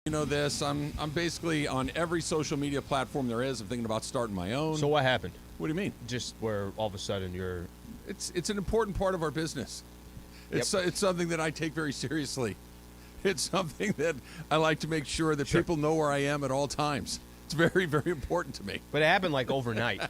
You know this. I'm basically on every social media platform there is. I'm thinking about starting my own. So what happened? What do you mean? Just where all of a sudden you're... It's an important part of our business. It's something that I take very seriously. It's something that I like to make sure that people know where I am at all times. It's very, very important to me. But it happened like overnight.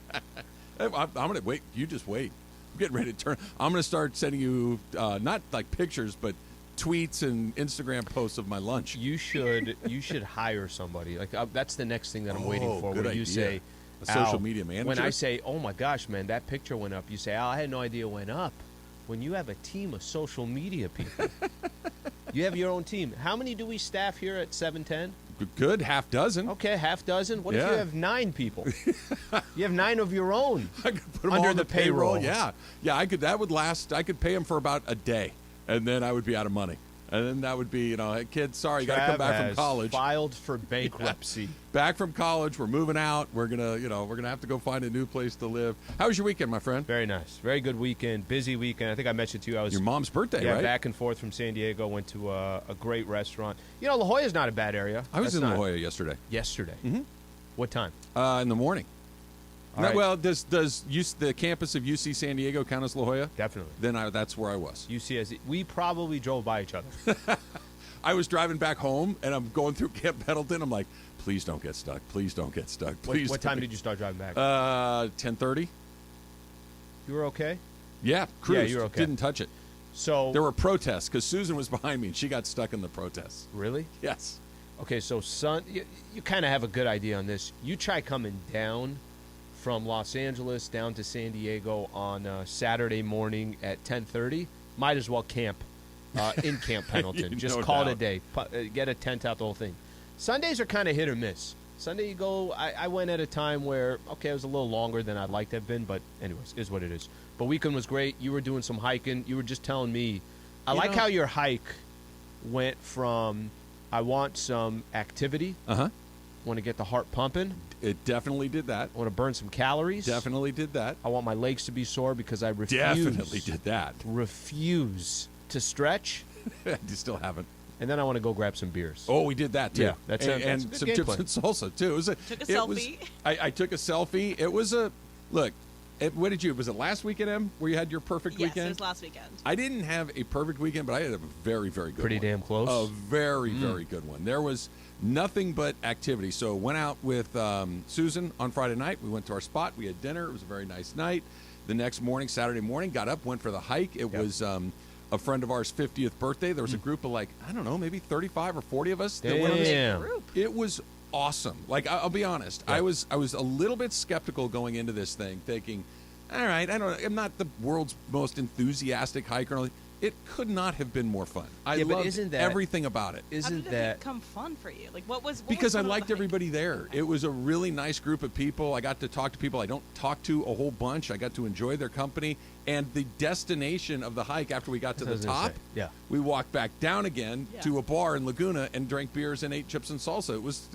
I'm going to wait. You just wait. I'm getting ready to turn. I'm going to start sending you not like pictures, but tweets and Instagram posts of my lunch. You should hire somebody. Like that's the next thing that I'm waiting for. Good When you idea. say, A social media manager. When I say, oh my gosh, man, that picture went up, you say, Al, I had no idea it went up. When you have a team of social media people, you have your own team. How many do we staff here at 710? Good, half dozen. Okay, half dozen. What if you have 9 people? You have 9 of your own. I could put them under all on the payroll. Yeah. I could. That would last. I could pay them for about a day, and then I would be out of money. And then that would be, hey, kid, sorry, you got to come back from college. Filed for bankruptcy. Back from college, we're moving out. We're gonna, we're gonna have to go find a new place to live. How was your weekend, my friend? Very nice, very good weekend, busy weekend. I think I mentioned to you I was your mom's birthday, right? Back and forth from San Diego. Went to a great restaurant. La Jolla's not a bad area. I was in La Jolla yesterday. Yesterday. Mm-hmm. What time? In the morning. Right. Well, does the campus of UC San Diego count as La Jolla? Definitely. Then that's where I was. UCSD. We probably drove by each other. I was driving back home, and I'm going through Camp Pendleton. I'm like, please don't get stuck. Please don't get stuck. Please. What time did you start driving back? 10:30. You were okay? Yeah, cruised. Yeah, you were okay. Didn't touch it. So there were protests because Susan was behind me, and she got stuck in the protests. Really? Yes. Okay, so son, you kind of have a good idea on this. You try coming down from Los Angeles down to San Diego on Saturday morning at 10:30. Might as well camp in Camp Pendleton. Just call it a day. Get a tent out, the whole thing. Sundays are kind of hit or miss. Sunday you go, I went at a time where, it was a little longer than I'd like to have been, but anyways, is what it is. But weekend was great. You were doing some hiking. You were just telling me. I like how your hike went from, I want some activity. Uh-huh. Want to get the heart pumping. It definitely did that. I want to burn some calories. Definitely did that. I want my legs to be sore because I refuse. Definitely did that. Refuse to stretch. You still haven't. And then I want to go grab some beers. Oh, we did that too. Yeah, that's and a some game chips plan. and salsa too. Took a selfie. I took a selfie. It was a look. What did you? Was it last weekend, Em, where you had your perfect weekend? Yes, it was last weekend. I didn't have a perfect weekend, but I had a very, very good Pretty one. damn close. A very, very good one. There was nothing but activity. So went out with Susan on Friday night. We went to our spot. We had dinner. It was a very nice night. The next morning, Saturday morning, got up, went for the hike. It was a friend of ours' 50th birthday. There was a group of maybe 35 or 40 of us. Damn. That went on this. It was awesome. I'll be honest. Yeah. I was a little bit skeptical going into this thing, thinking, all right, I'm not the world's most enthusiastic hiker. It could not have been more fun. I loved everything about it. How did it become fun for you? What because was I liked everybody there. It was a really nice group of people. I got to talk to people I don't talk to a whole bunch. I got to enjoy their company. And the destination of the hike after we got to the top, we walked back down again to a bar in Laguna and drank beers and ate chips and salsa. It was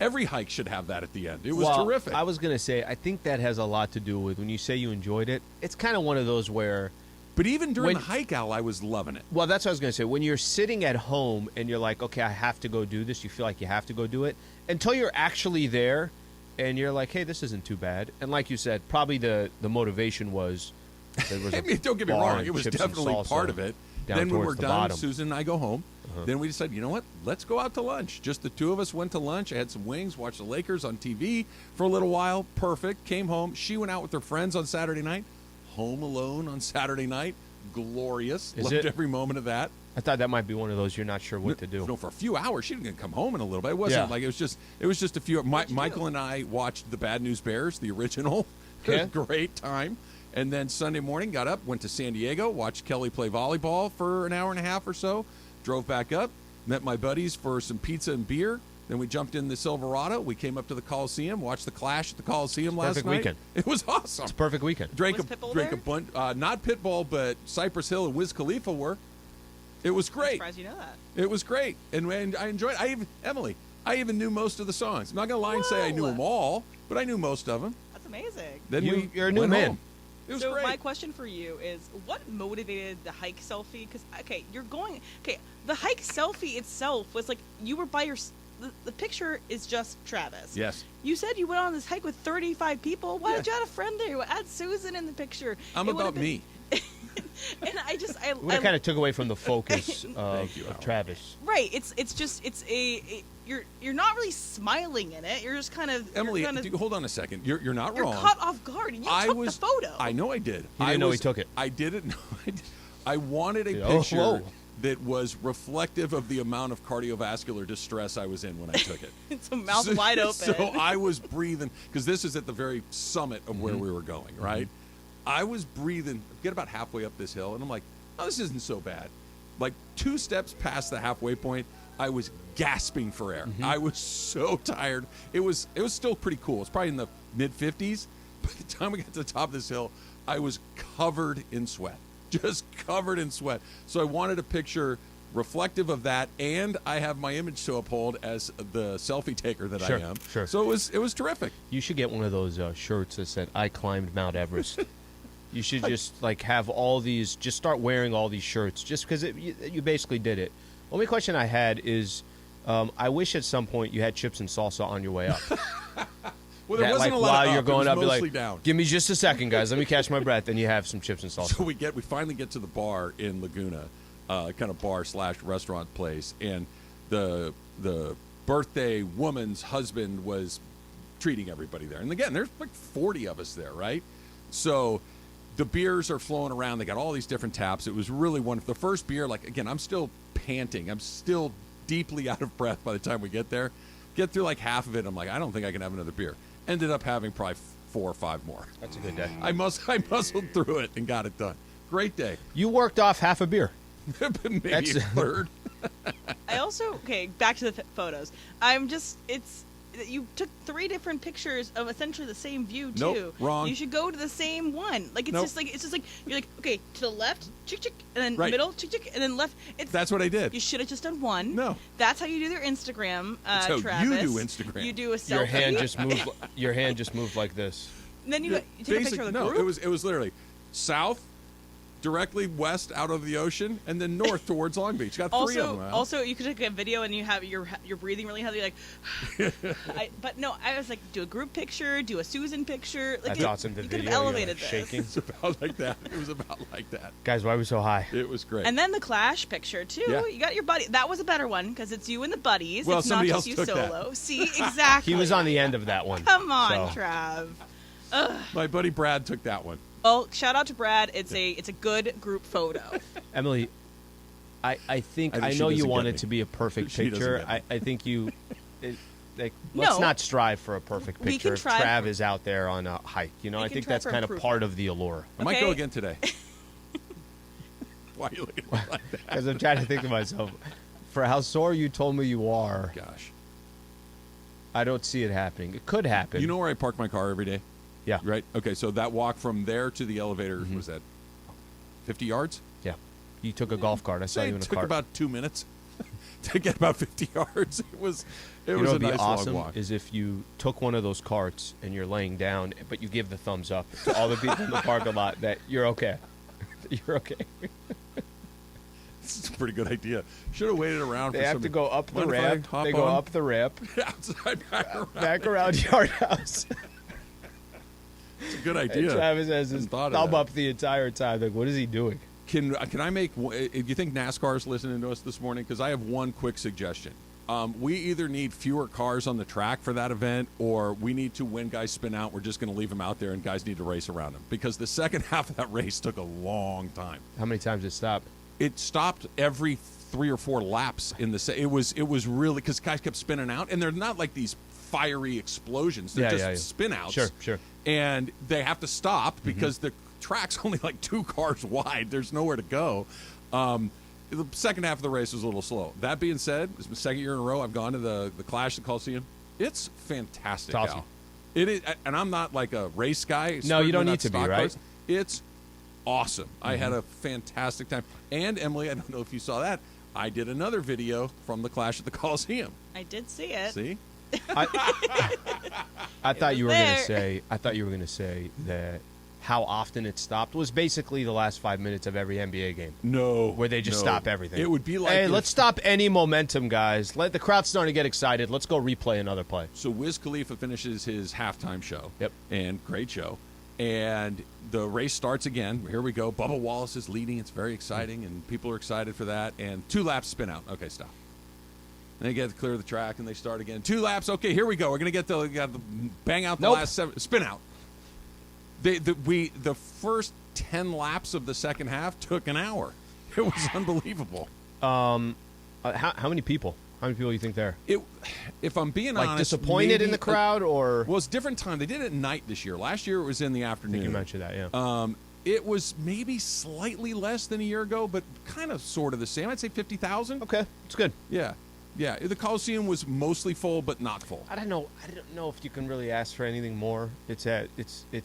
every hike should have that at the end. It was terrific. I was going to say, I think that has a lot to do with when you say you enjoyed it. It's kind of one of those where... But even during the hike, Al, I was loving it. Well, that's what I was going to say. When you're sitting at home and you're like, okay, I have to go do this, you feel like you have to go do it, until you're actually there and you're like, hey, this isn't too bad. And like you said, probably the motivation was there was don't get me wrong. It was definitely part of it. Then when we're done, Susan and I go home. Then we decided, you know what? Let's go out to lunch. Just the two of us went to lunch. I had some wings, watched the Lakers on TV for a little while. Perfect. Came home. She went out with her friends on Saturday night. Home alone on Saturday night. Glorious. Loved every moment of that. I thought that might be one of those you're not sure what to do. No, for a few hours. She didn't come home in a little bit. It wasn't like it was just a few. Michael and I watched the Bad News Bears, the original. Okay. It was a great time. And then Sunday morning, got up, went to San Diego, watched Kelly play volleyball for an hour and a half or so, drove back up, met my buddies for some pizza and beer. Then we jumped in the Silverado. We came up to the Coliseum, watched the Clash at the Coliseum last night. Perfect weekend. It was awesome. It's a perfect weekend. Drank a bunch. Not Pitbull, but Cypress Hill and Wiz Khalifa were. It was great. I'm surprised you know that. It was great, and I enjoyed it. I even knew most of the songs. I'm not going to lie and say I knew them all, but I knew most of them. That's amazing. Then you're a new man. Home. It was so great. My question for you is, what motivated the hike selfie? Because the hike selfie itself was you were by the picture is just Travis. Yes. You said you went on this hike with 35 people. Why did you add a friend there? Add Susan in the picture. I'm about me. And I kind of took away from the focus of Travis. Right. It's you're not really smiling in it. You're just kind of Emily. Hold on a second. You're not wrong. You're caught off guard. You took the photo. I know I did. He didn't know he took it. I didn't know. I wanted a picture that was reflective of the amount of cardiovascular distress I was in when I took it. It's a mouth wide open. So I was breathing, because this is at the very summit of where we were going, right? I was breathing, get about halfway up this hill, and I'm like, oh, this isn't so bad. Like 2 steps past the halfway point, I was gasping for air. I was so tired. It was still pretty cool. It's probably in the mid-50s. By the time we got to the top of this hill, I was covered in sweat. Just covered in sweat. So I wanted a picture reflective of that, and I have my image to uphold as the selfie taker that I am. Sure. So it was terrific. You should get one of those shirts that said, "I climbed Mount Everest." You should just have all these. Just start wearing all these shirts, just because you basically did it. Only question I had is, I wish at some point you had chips and salsa on your way up. Well, there wasn't a lot while of you're going up, be like, down. "Give me just a second, guys. Let me catch my breath." And you have some chips and salsa. So we finally get to the bar in Laguna, kind of bar/restaurant place, and the birthday woman's husband was treating everybody there. And again, there's like 40 of us there, right? So the beers are flowing around. They got all these different taps. It was really wonderful. The first beer, like, again, I'm still panting. I'm still deeply out of breath by the time we get there. Get through like half of it. I'm like, I don't think I can have another beer. Ended up having probably 4 or 5 more. That's a good day. I muscled through it and got it done. Great day. You worked off half a beer. Maybe a third. I also back to the photos. You took 3 different pictures of essentially the same view too. Nope, wrong. You should go to the same one. Like it's just like you're like, okay, to the left, chick chick, and then middle, chick chick, and then left. That's what I did. You should have just done one. No. That's how you do their Instagram, That's how Travis. you do Instagram. You do a selfie. Your hand just moved like this. And then you take a picture of the group. It was literally south, directly west out of the ocean, and then north towards Long Beach. Got 3 of them. Also, you could take a video and you have you're breathing really heavy, like. But no, I was like, do a group picture, do a Susan picture. Like, I thought some you video. could have elevated this. Shaking. It was about like that. Guys, why are we so high? It was great. And then the Clash picture too. Yeah. You got your buddy. That was a better one because it's you and the buddies. Well, it's not somebody just else you took solo. that. See, exactly. He was on the end of that one. Come on, Trav. My buddy Brad took that one. Well, shout out to Brad. It's a good group photo. Emily, I know you want it to be a perfect picture. I think you. Let's not strive for a perfect We picture. can If try Trav for- is out there on a hike, I think try that's for kind of improvement. part of the allure. I might Okay. go again today. Why are you looking at me like that? Because I'm trying to think to myself, for how sore you told me you are, Gosh. I don't see it happening. It could happen. You know where I park my car every day? Yeah. Right? Okay, so that walk from there to the elevator was that 50 yards? Yeah. You took a golf cart. I saw you in a It took cart. about 2 minutes to get about 50 yards. It was You know a what'd be nice awesome long walk. is if you took one of those carts and you're laying down, but you give the thumbs up to all the people in the parking lot that you're okay. You're okay. This is a pretty good idea. Should have waited around They for have somebody. to go up the Mind if I ramp. hop They go on? up the ramp, Outside, back around Yard House. It's a good And idea. Travis has his Hadn't thought of thumb that. up the entire time. Like, what is he doing? Can I make? If you think NASCAR is listening to us this morning, because I have one quick suggestion. We either need fewer cars on the track for that event, or we need to, when guys spin out, we're just going to leave them out there, and guys need to race around them, because the second half of that race took a long time. How many times did it stop? It stopped every 3 or 4 laps in the. It was really, because guys kept spinning out, and they're not like these fiery explosions. They're just spin outs. Sure. And they have to stop because the track's only like 2 cars wide. There's nowhere to go. The second half of the race was a little slow. That being said, it's the second year in a row I've gone to the Clash at the Coliseum. It's fantastic. It's awesome. Al. It is, and I'm not like a race guy. No, you don't certainly not need to be, stock right? cars. It's awesome. I had a fantastic time. And Emily, I don't know if you saw that, I did another video from the Clash at the Coliseum. I did see it. See? I thought you were there. going to say. I thought you were going to say that how often it stopped was basically the last 5 minutes of every NBA game. No. Where they just stop everything. It would be like... Hey, let's stop any momentum, guys. Let the crowd starting to get excited. Let's go replay another play. So Wiz Khalifa finishes his halftime show. Yep. And great show. And the race starts again. Here we go. Bubba Wallace is leading. It's very exciting, and people are excited for that. And 2 laps, spin out. Okay, stop. And they get to clear the track, and they start again. 2 laps. Okay, here we go. We're going to get the bang out the last 7. Spin out. The first 10 laps of the second half took an hour. It was unbelievable. How many people? How many people do you think there? If I'm being like honest, disappointed in the crowd, or well, it's different time. They did it at night this year. Last year it was in the afternoon. I think you mentioned that, yeah. It was maybe slightly less than a year ago, but kind of sort of the same. I'd say 50,000. Okay, it's good. Yeah. Yeah, the Coliseum was mostly full, but not full. I don't know if you can really ask for anything more. It's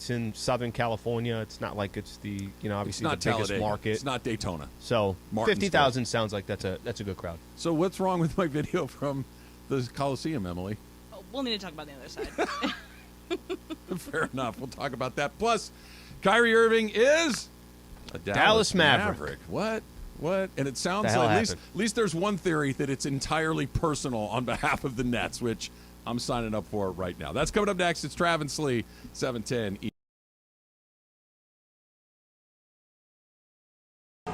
in Southern California. It's not like it's the obviously the biggest market. It's not Daytona. So 50,000 sounds like that's a good crowd. So what's wrong with my video from the Coliseum, Emily? We'll need to talk about the other side. Fair enough. We'll talk about that. Plus, Kyrie Irving is a Dallas Maverick. What? And it sounds like at least there's one theory that it's entirely personal on behalf of the Nets, which I'm signing up for right now. That's coming up next. It's Trav and Slee, 710.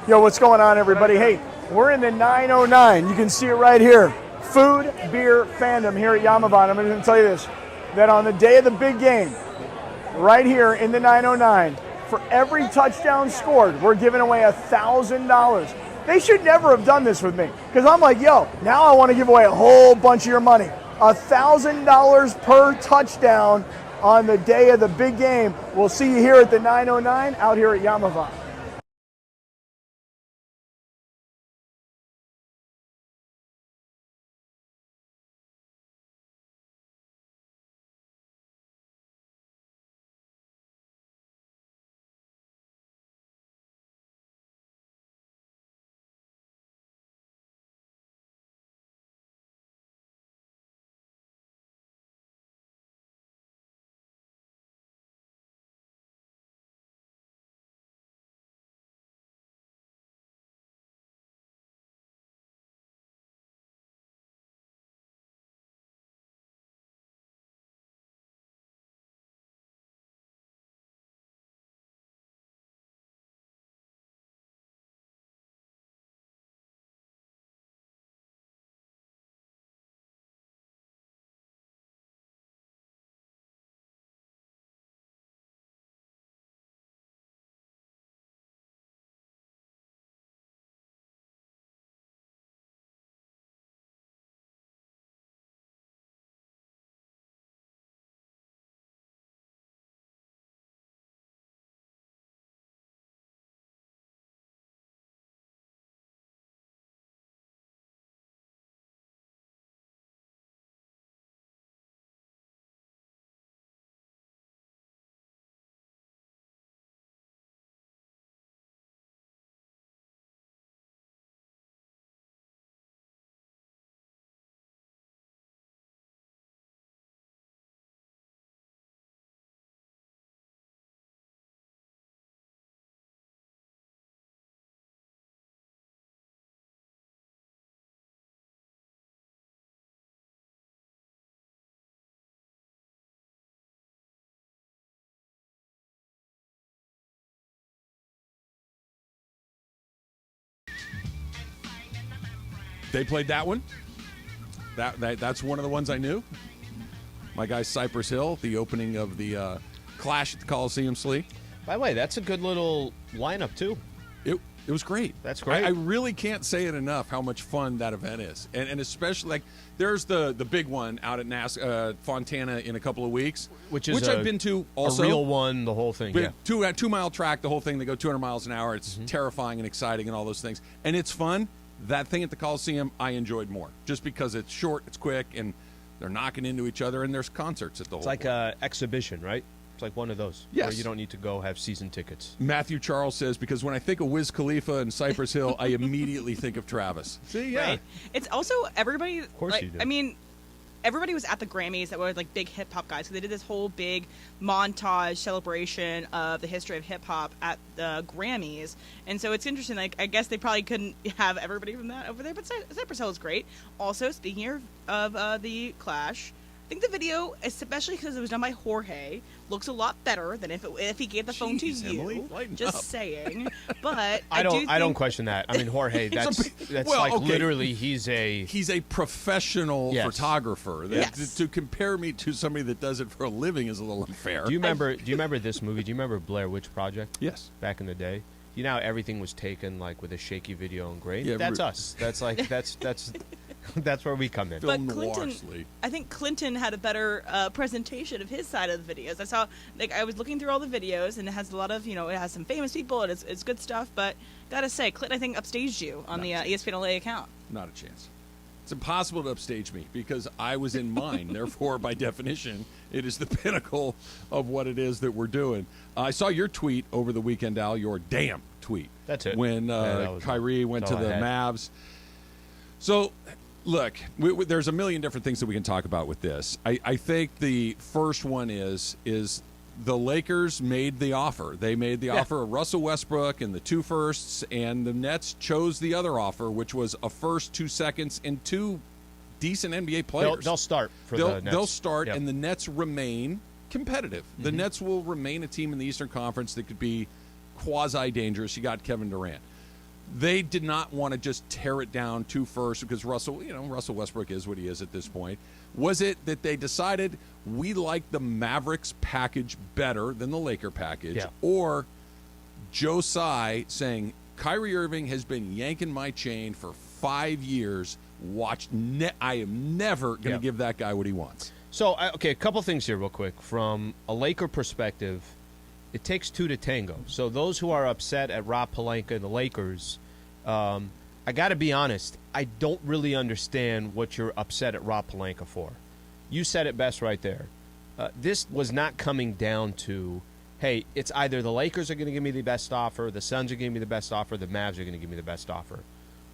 Yo, what's going on, everybody? Hey, we're in the 909. You can see it right here. Food, beer, fandom here at Yamavon. I'm going to tell you this, that on the day of the big game, right here in the 909, for every touchdown scored, we're giving away $1,000. They should never have done this with me, because I'm like, yo, now I want to give away a whole bunch of your money. $1,000 per touchdown on the day of the big game. We'll see you here at the 909 out here at Yamavon. They played that one. That's one of the ones I knew. My guy Cypress Hill, the opening of the Clash at the Coliseum, Slee. By the way, that's a good little lineup, too. It was great. That's great. I really can't say it enough how much fun that event is. And especially, like, there's the big one out at NASCAR, Fontana in a couple of weeks. Which I've been to also. A real one, the whole thing, yeah. 2-mile track, the whole thing. They go 200 miles an hour. It's terrifying and exciting and all those things. And it's fun. That thing at the Coliseum, I enjoyed more. Just because it's short, it's quick, and they're knocking into each other, and there's concerts at the whole It's like an exhibition, right? It's like one of those. Yes. Where you don't need to go have season tickets. Matthew Charles says, because when I think of Wiz Khalifa and Cypress Hill, I immediately think of Travis. See, yeah. Right. It's also everybody. Of course you do. I mean, everybody was at the Grammys that were like big hip hop guys. So they did this whole big montage celebration of the history of hip hop at the Grammys. And so it's interesting. Like, I guess they probably couldn't have everybody from that over there, but Cypress Hill is great. Also, speaking of the Clash, I think the video, especially because it was done by Jorge, looks a lot better than if he gave the phone to you. Emily, just up. saying. But I don't question that. I mean, Jorge, that's literally he's a professional photographer. Yes. To compare me to somebody that does it for a living is a little unfair. Do you remember this movie? Do you remember Blair Witch Project? Yes. Back in the day. You know how everything was taken like with a shaky video and grain? Yeah, that's us. That's like that's that's where we come in. But I think Clinton had a better presentation of his side of the videos. I saw, like, I was looking through all the videos, and it has a lot of, it has some famous people, and it's good stuff. But gotta say, Clinton, I think, upstaged you on the ESPN LA account. Not a chance. It's impossible to upstage me because I was in mine. Therefore, by definition, it is the pinnacle of what it is that we're doing. I saw your tweet over the weekend, Al, your damn tweet. That's it. When Kyrie went to the Mavs. So, look, there's a million different things that we can talk about with this. I think the first one is the Lakers made the offer. They made the offer of Russell Westbrook and the 2 firsts, and the Nets chose the other offer, which was a first, 2 seconds, and 2 decent NBA players. They'll start for the Nets. They'll start, and the Nets remain competitive. The Nets will remain a team in the Eastern Conference that could be quasi-dangerous. You got Kevin Durant. They did not want to just tear it down 2 firsts because Russell Westbrook is what he is at this point. Was it that they decided we like the Mavericks package better than the Laker package? Yeah. Or Joe Tsai saying, Kyrie Irving has been yanking my chain for 5 years. I am never going to give that guy what he wants. So, a couple things here real quick. From a Laker perspective, it takes 2 to tango. So those who are upset at Rob Pelinka and the Lakers, I got to be honest, I don't really understand what you're upset at Rob Pelinka for. You said it best right there. This was not coming down to, hey, it's either the Lakers are going to give me the best offer, the Suns are going to give me the best offer, the Mavs are going to give me the best offer.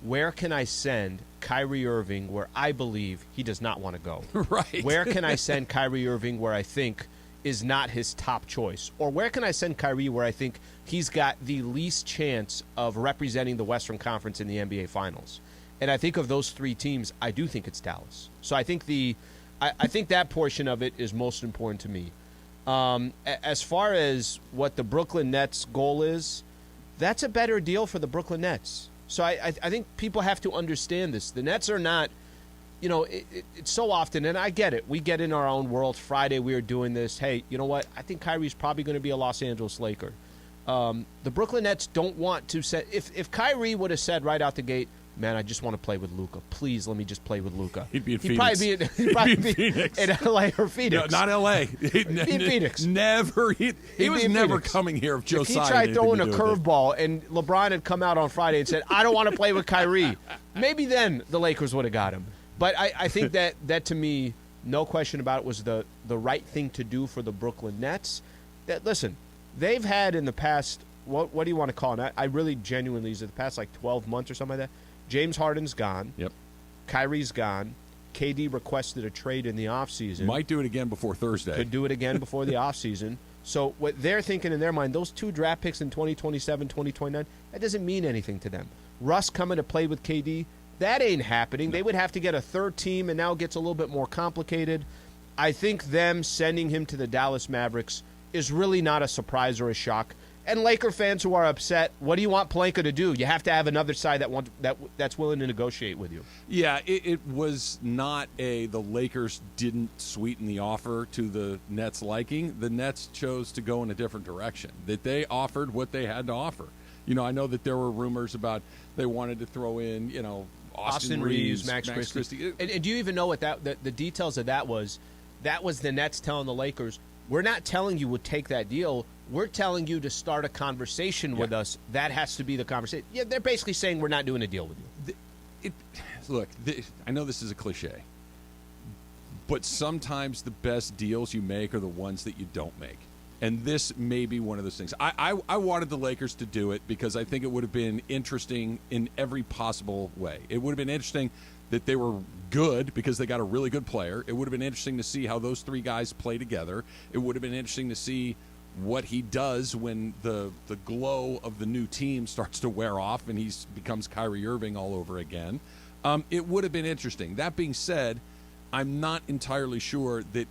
Where can I send Kyrie Irving where I believe he does not want to go? Right. Where can I send Kyrie Irving where I think is not his top choice? Or where can I send Kyrie where I think he's got the least chance of representing the Western Conference in the NBA Finals? And I think of those 3 teams, I do think it's Dallas. So I think I think that portion of it is most important to me. As far as what the Brooklyn Nets goal is, that's a better deal for the Brooklyn Nets. So I think people have to understand this. The Nets are not, it's so often, and I get it. We get in our own world. Friday we are doing this. Hey, you know what? I think Kyrie's probably going to be a Los Angeles Laker. The Brooklyn Nets don't want to say, if Kyrie would have said right out the gate, man, I just want to play with Luka. Please let me just play with Luka. He'd be in Phoenix. He'd probably be Phoenix. In LA or Phoenix. No, not LA. He'd be in Phoenix. Never. He was never coming here if Joe Tsai. If he tried throwing a curveball and LeBron had come out on Friday and said, I don't want to play with Kyrie, maybe then the Lakers would have got him. But I think that to me, no question about it, was the right thing to do for the Brooklyn Nets. Listen, they've had in the past, what do you want to call it? I really genuinely, is it the past like 12 months or something like that? James Harden's gone. Yep. Kyrie's gone. KD requested a trade in the offseason. Might do it again before Thursday. Could do it again before the offseason. So what they're thinking in their mind, those 2 draft picks in 2027, 2029, that doesn't mean anything to them. Russ coming to play with KD, that ain't happening. No. They would have to get a 3rd team, and now it gets a little bit more complicated. I think them sending him to the Dallas Mavericks is really not a surprise or a shock. And Laker fans who are upset, what do you want Pelinka to do? You have to have another side that's willing to negotiate with you. Yeah, it was not the Lakers didn't sweeten the offer to the Nets' liking. The Nets chose to go in a different direction. That they offered what they had to offer. I know that there were rumors about they wanted to throw in, Austin Reeves, Max Christie. And do you even know what the details of that was? That was the Nets telling the Lakers, we're not telling you we'll take that deal. We're telling you to start a conversation with us. That has to be the conversation. Yeah, they're basically saying we're not doing a deal with you. Look, I know this is a cliche, but sometimes the best deals you make are the ones that you don't make. And this may be one of those things. I wanted the Lakers to do it because I think it would have been interesting in every possible way. It would have been interesting that they were good because they got a really good player. It would have been interesting to see how those three guys play together. It would have been interesting to see what he does when the glow of the new team starts to wear off and he becomes Kyrie Irving all over again. It would have been interesting. That being said, I'm not entirely sure that,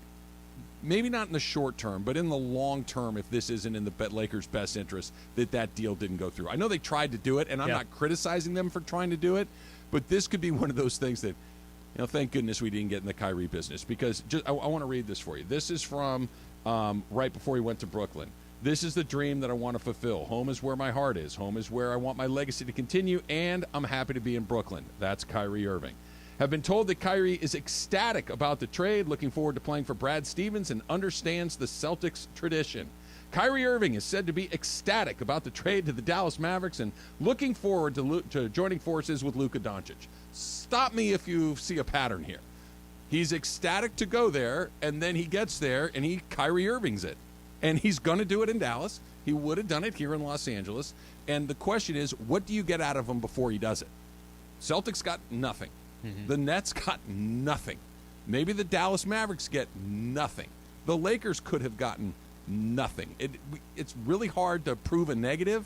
maybe not in the short term, but in the long term, if this isn't in the Lakers' best interest, that deal didn't go through. I know they tried to do it, and I'm not criticizing them for trying to do it, but this could be one of those things that, thank goodness we didn't get in the Kyrie business, because I want to read this for you. This is from right before he went to Brooklyn. This is the dream that I want to fulfill. Home is where my heart is. Home is where I want my legacy to continue, and I'm happy to be in Brooklyn. That's Kyrie Irving. Have been told that Kyrie is ecstatic about the trade, looking forward to playing for Brad Stevens, and understands the Celtics tradition. Kyrie Irving is said to be ecstatic about the trade to the Dallas Mavericks and looking forward to joining forces with Luka Doncic. Stop me if you see a pattern here. He's ecstatic to go there, and then he gets there, and Kyrie Irving's it. And he's going to do it in Dallas. He would have done it here in Los Angeles. And the question is, what do you get out of him before he does it? Celtics got nothing. Mm-hmm. The Nets got nothing. Maybe the Dallas Mavericks get nothing. The Lakers could have gotten nothing. It's really hard to prove a negative,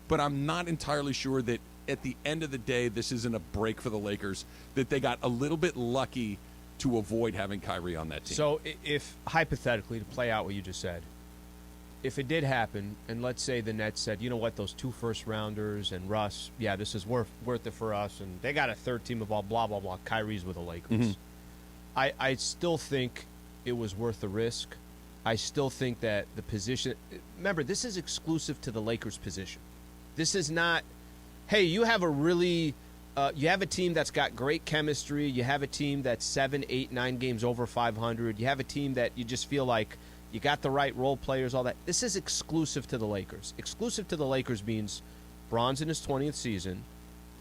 but I'm not entirely sure that at the end of the day, this isn't a break for the Lakers, that they got a little bit lucky to avoid having Kyrie on that team. So if, hypothetically, to play out what you just said, if it did happen, and let's say the Nets said, you know what, those 2 first-rounders and Russ, this is worth it for us, and they got a third team of all blah, blah, blah, Kyrie's with the Lakers. Mm-hmm. I still think it was worth the risk. I still think that the position – remember, this is exclusive to the Lakers' position. This is not, hey, you have a really you have a team that's got great chemistry. You have a team that's 7, 8, 9 games over 500. You have a team that you just feel like you got the right role players, all that. This is exclusive to the Lakers. Exclusive to the Lakers means Bron's in his 20th season.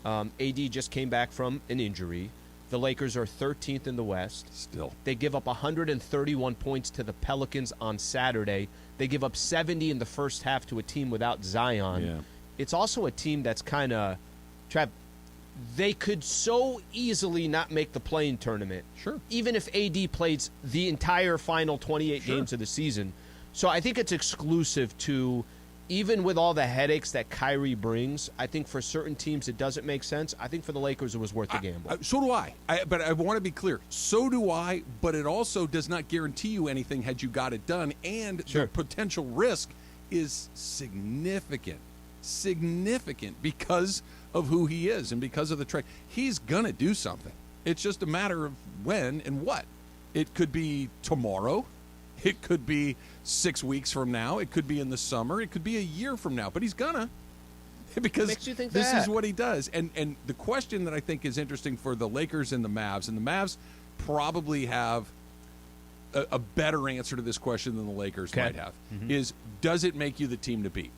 AD just came back from an injury. The Lakers are 13th in the West. Still. They give up 131 points to the Pelicans on Saturday. They give up 70 in the first half to a team without Zion. Yeah. It's also a team that's kind of, they could so easily not make the play-in tournament. Sure. Even if AD plays the entire final 28 games of the season. So I think it's exclusive to, even with all the headaches that Kyrie brings, I think for certain teams it doesn't make sense. I think for the Lakers it was worth the gamble. So do I. But I want to be clear. So do I, but it also does not guarantee you anything had you got it done. And the potential risk is significant because of who he is and because of the trade. He's going to do something. It's just a matter of when and what. It could be tomorrow. It could be 6 weeks from now. It could be in the summer. It could be a year from now. But he's gonna, because makes you think this is what he does. And the question that I think is interesting for the Lakers and the Mavs probably have a better answer to this question than the Lakers might have, is does it make you the team to beat?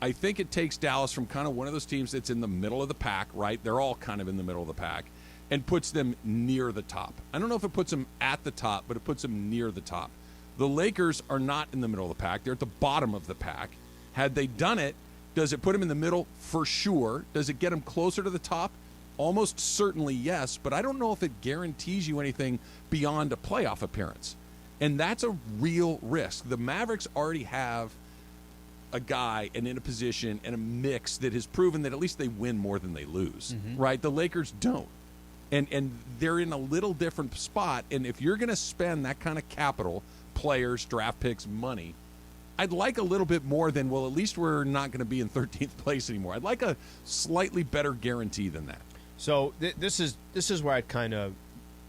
I think it takes Dallas from kind of one of those teams that's in the middle of the pack, right? They're all kind of in the middle of the pack, and puts them near the top. I don't know if it puts them at the top, but it puts them near the top. The Lakers are not in the middle of the pack. They're at the bottom of the pack. Had they done it, does it put them in the middle? For sure. Does it get them closer to the top? Almost certainly yes, but I don't know if it guarantees you anything beyond a playoff appearance. And that's a real risk. The Mavericks already have a guy and in a position and a mix that has proven that at least they win more than they lose, right? The Lakers don't. And they're in a little different spot. And if you're going to spend that kind of capital, players, draft picks, money, I'd like a little bit more than, well, at least we're not going to be in 13th place anymore. I'd like a slightly better guarantee than that. So this is where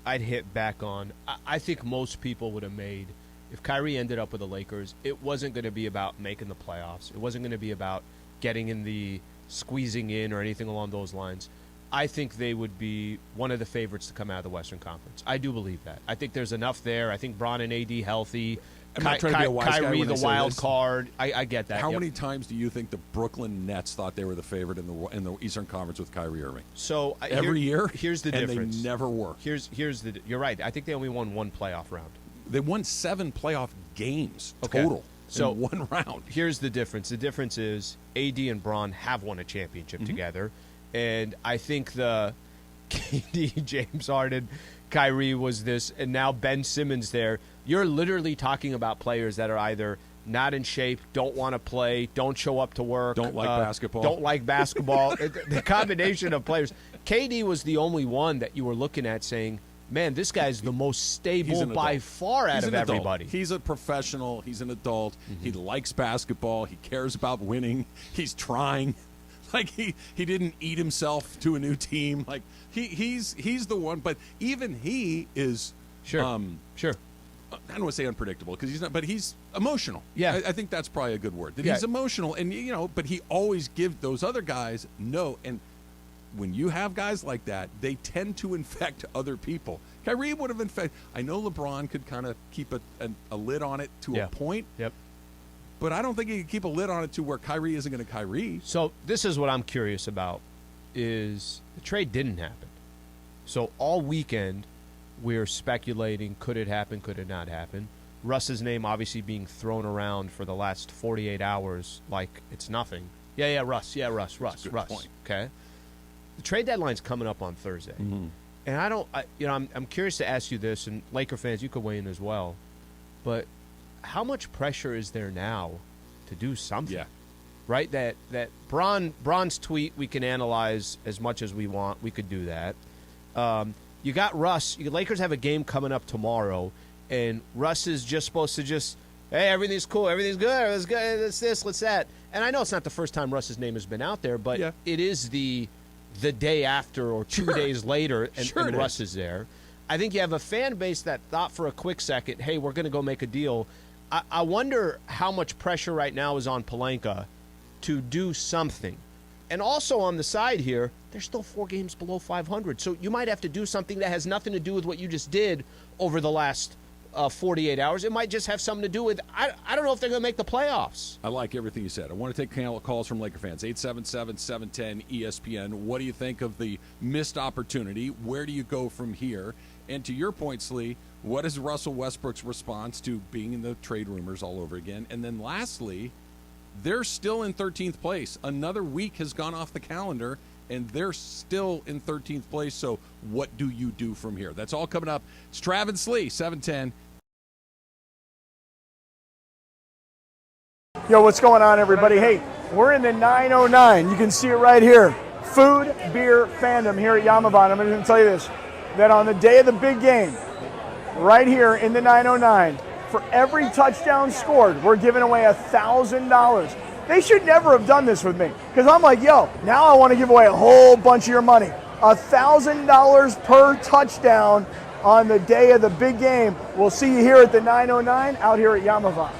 I'd hit back on. I think most people would have made, if Kyrie ended up with the Lakers, it wasn't going to be about making the playoffs. It wasn't going to be about getting in the squeezing in or anything along those lines. I think they would be one of the favorites to come out of the Western Conference. I do believe that. I think there's enough there. I think Bron and AD healthy. I'm not trying to be a wise guy Kyrie, when the I say wild this. card. I get that. How many times do you think the Brooklyn Nets thought they were the favorite in the Eastern Conference with Kyrie Irving? So every year, here's the difference. And they never were. You're right. I think they only won one playoff round. They won 7 playoff games total in one round. Here's the difference. The difference is AD and Bron have won a championship together, and I think KD, James Harden, Kyrie was this, and now Ben Simmons there. You're literally talking about players that are either not in shape, don't want to play, don't show up to work. Don't like basketball. Don't like basketball. The combination of players. KD was the only one that you were looking at saying, man, this guy's the most stable by far out of everybody. He's a professional. He's an adult. Mm-hmm. He likes basketball. He cares about winning. He's trying. Like he didn't eat himself to a new team. Like he's the one. But even he is sure. I don't want to say unpredictable because he's not, but he's emotional. Yeah, I think that's probably a good word. That he's emotional, and but he always gives those other guys no. And when you have guys like that, they tend to infect other people. Kyrie would have infected. I know LeBron could kind of keep a lid on it to a point. Yep. But I don't think he could keep a lid on it to where Kyrie isn't going to Kyrie. So this is what I'm curious about, is the trade didn't happen. So all weekend we're speculating, could it happen, could it not happen? Russ's name obviously being thrown around for the last 48 hours like it's nothing. Russ. Point. Okay. The trade deadline's coming up on Thursday. Mm-hmm. And I'm curious to ask you this, and Laker fans, you could weigh in as well, but how much pressure is there now to do something? Yeah. Right? That Bron's tweet we can analyze as much as we want. We could do that. You got Russ. The Lakers have a game coming up tomorrow, and Russ is just supposed to hey, everything's cool, everything's good, let's go, let's this, let's that. And I know it's not the first time Russ's name has been out there, but it is the day after or 2 days later, and Russ is there. I think you have a fan base that thought for a quick second, hey, we're going to go make a deal. I wonder how much pressure right now is on Pelinka to do something. And also on the side here, they're still 4 games below 500. So you might have to do something that has nothing to do with what you just did over the last 48 hours. It might just have something to do with, I don't know if they're going to make the playoffs. I like everything you said. I want to take calls from Laker fans. 877-710-ESPN. What do you think of the missed opportunity? Where do you go from here? And to your point, Slee, what is Russell Westbrook's response to being in the trade rumors all over again? And then lastly, they're still in 13th place. Another week has gone off the calendar, and they're still in 13th place. So what do you do from here? That's all coming up. It's Trav and Slee, 710. Yo, what's going on, everybody? Hey, we're in the 909. You can see it right here. Food, beer, fandom here at Yamavan. I'm going to tell you this, that on the day of the big game, right here in the 909, for every touchdown scored, we're giving away $1,000. They should never have done this with me, because I'm like, yo, now I want to give away a whole bunch of your money. $1,000 per touchdown on the day of the big game. We'll see you here at the 909 out here at Yamavan.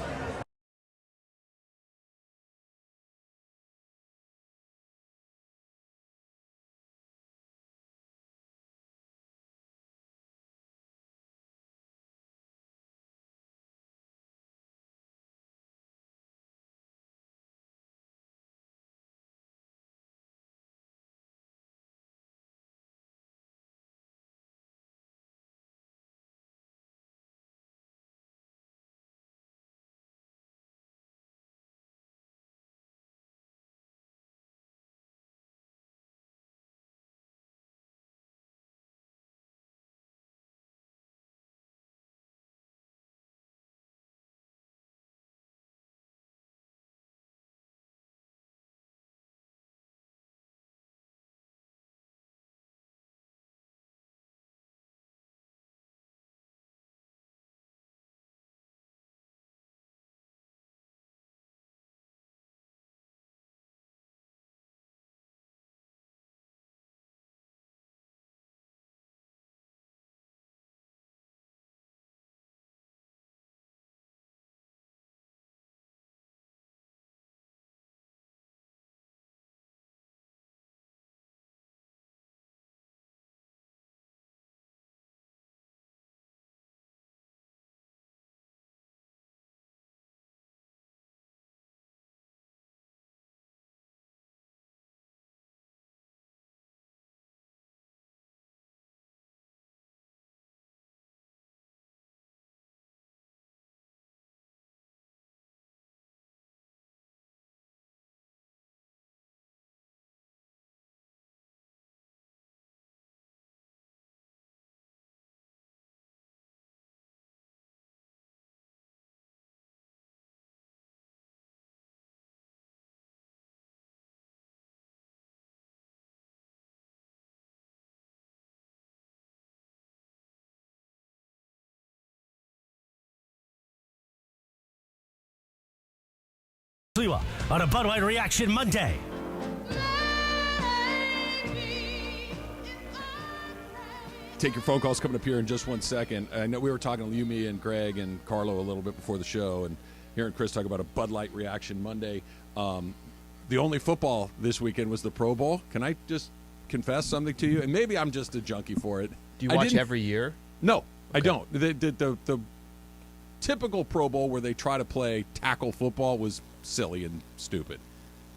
Sliwa on a Bud Light Reaction Monday. Take your phone calls coming up here in just 1 second. I know we were talking to you, me, and Greg and Carlo a little bit before the show, and hearing Chris talk about a Bud Light Reaction Monday. The only football this weekend was the Pro Bowl. Can I just confess something to you? And maybe I'm just a junkie for it. Do you watch every year? No, okay. I don't. The typical Pro Bowl where they try to play tackle football was silly and stupid.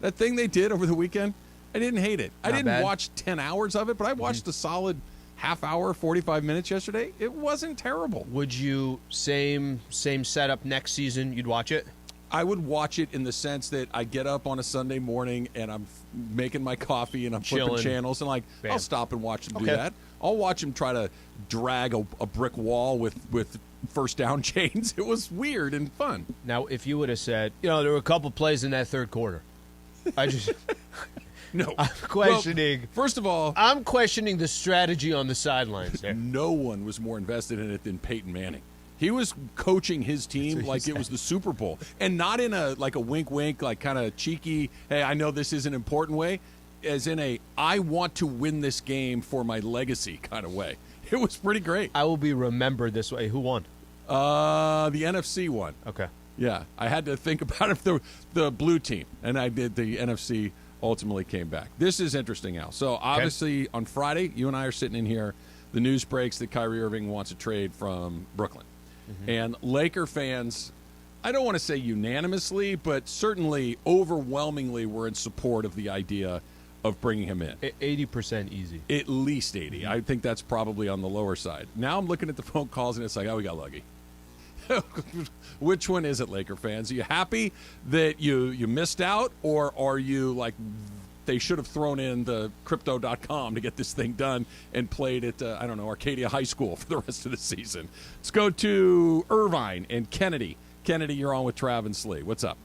That thing they did over the weekend, I didn't hate it. I didn't watch 10 hours of it, but I watched a solid half hour, 45 minutes yesterday. It wasn't terrible. Would you, same setup next season, you'd watch it? I would watch it in the sense that I get up on a Sunday morning and I'm making my coffee and I'm flipping channels and Bam. I'll stop and watch them do that. I'll watch them try to drag a brick wall with first down chains. It was weird and fun. Now, if you would have said, there were a couple plays in that third quarter, I just... No. I'm questioning. Well, first of all, I'm questioning the strategy on the sidelines there. No one was more invested in it than Peyton Manning. He was coaching his team like it was the Super Bowl, and not in a wink, like kind of cheeky, hey, I know this is an important way, as in a I want to win this game for my legacy kind of way. It was pretty great. I will be remembered this way. Who won? The NFC won. Okay. Yeah, I had to think about it. The blue team, and I did the NFC. Ultimately came back. This is interesting, Al. So obviously on Friday, you and I are sitting in here. The news breaks that Kyrie Irving wants a trade from Brooklyn. Mm-hmm. And Laker fans, I don't want to say unanimously, but certainly overwhelmingly were in support of the idea of bringing him in. 80% easy. At least 80. Mm-hmm. I think that's probably on the lower side. Now I'm looking at the phone calls and it's like, oh, we got lucky. Which one is it, Laker fans? Are you happy that you missed out, or are you like they should have thrown in the crypto.com to get this thing done and played at, Arcadia High School for the rest of the season? Let's go to Irvine and Kennedy. Kennedy, you're on with Trav and Slee. What's up?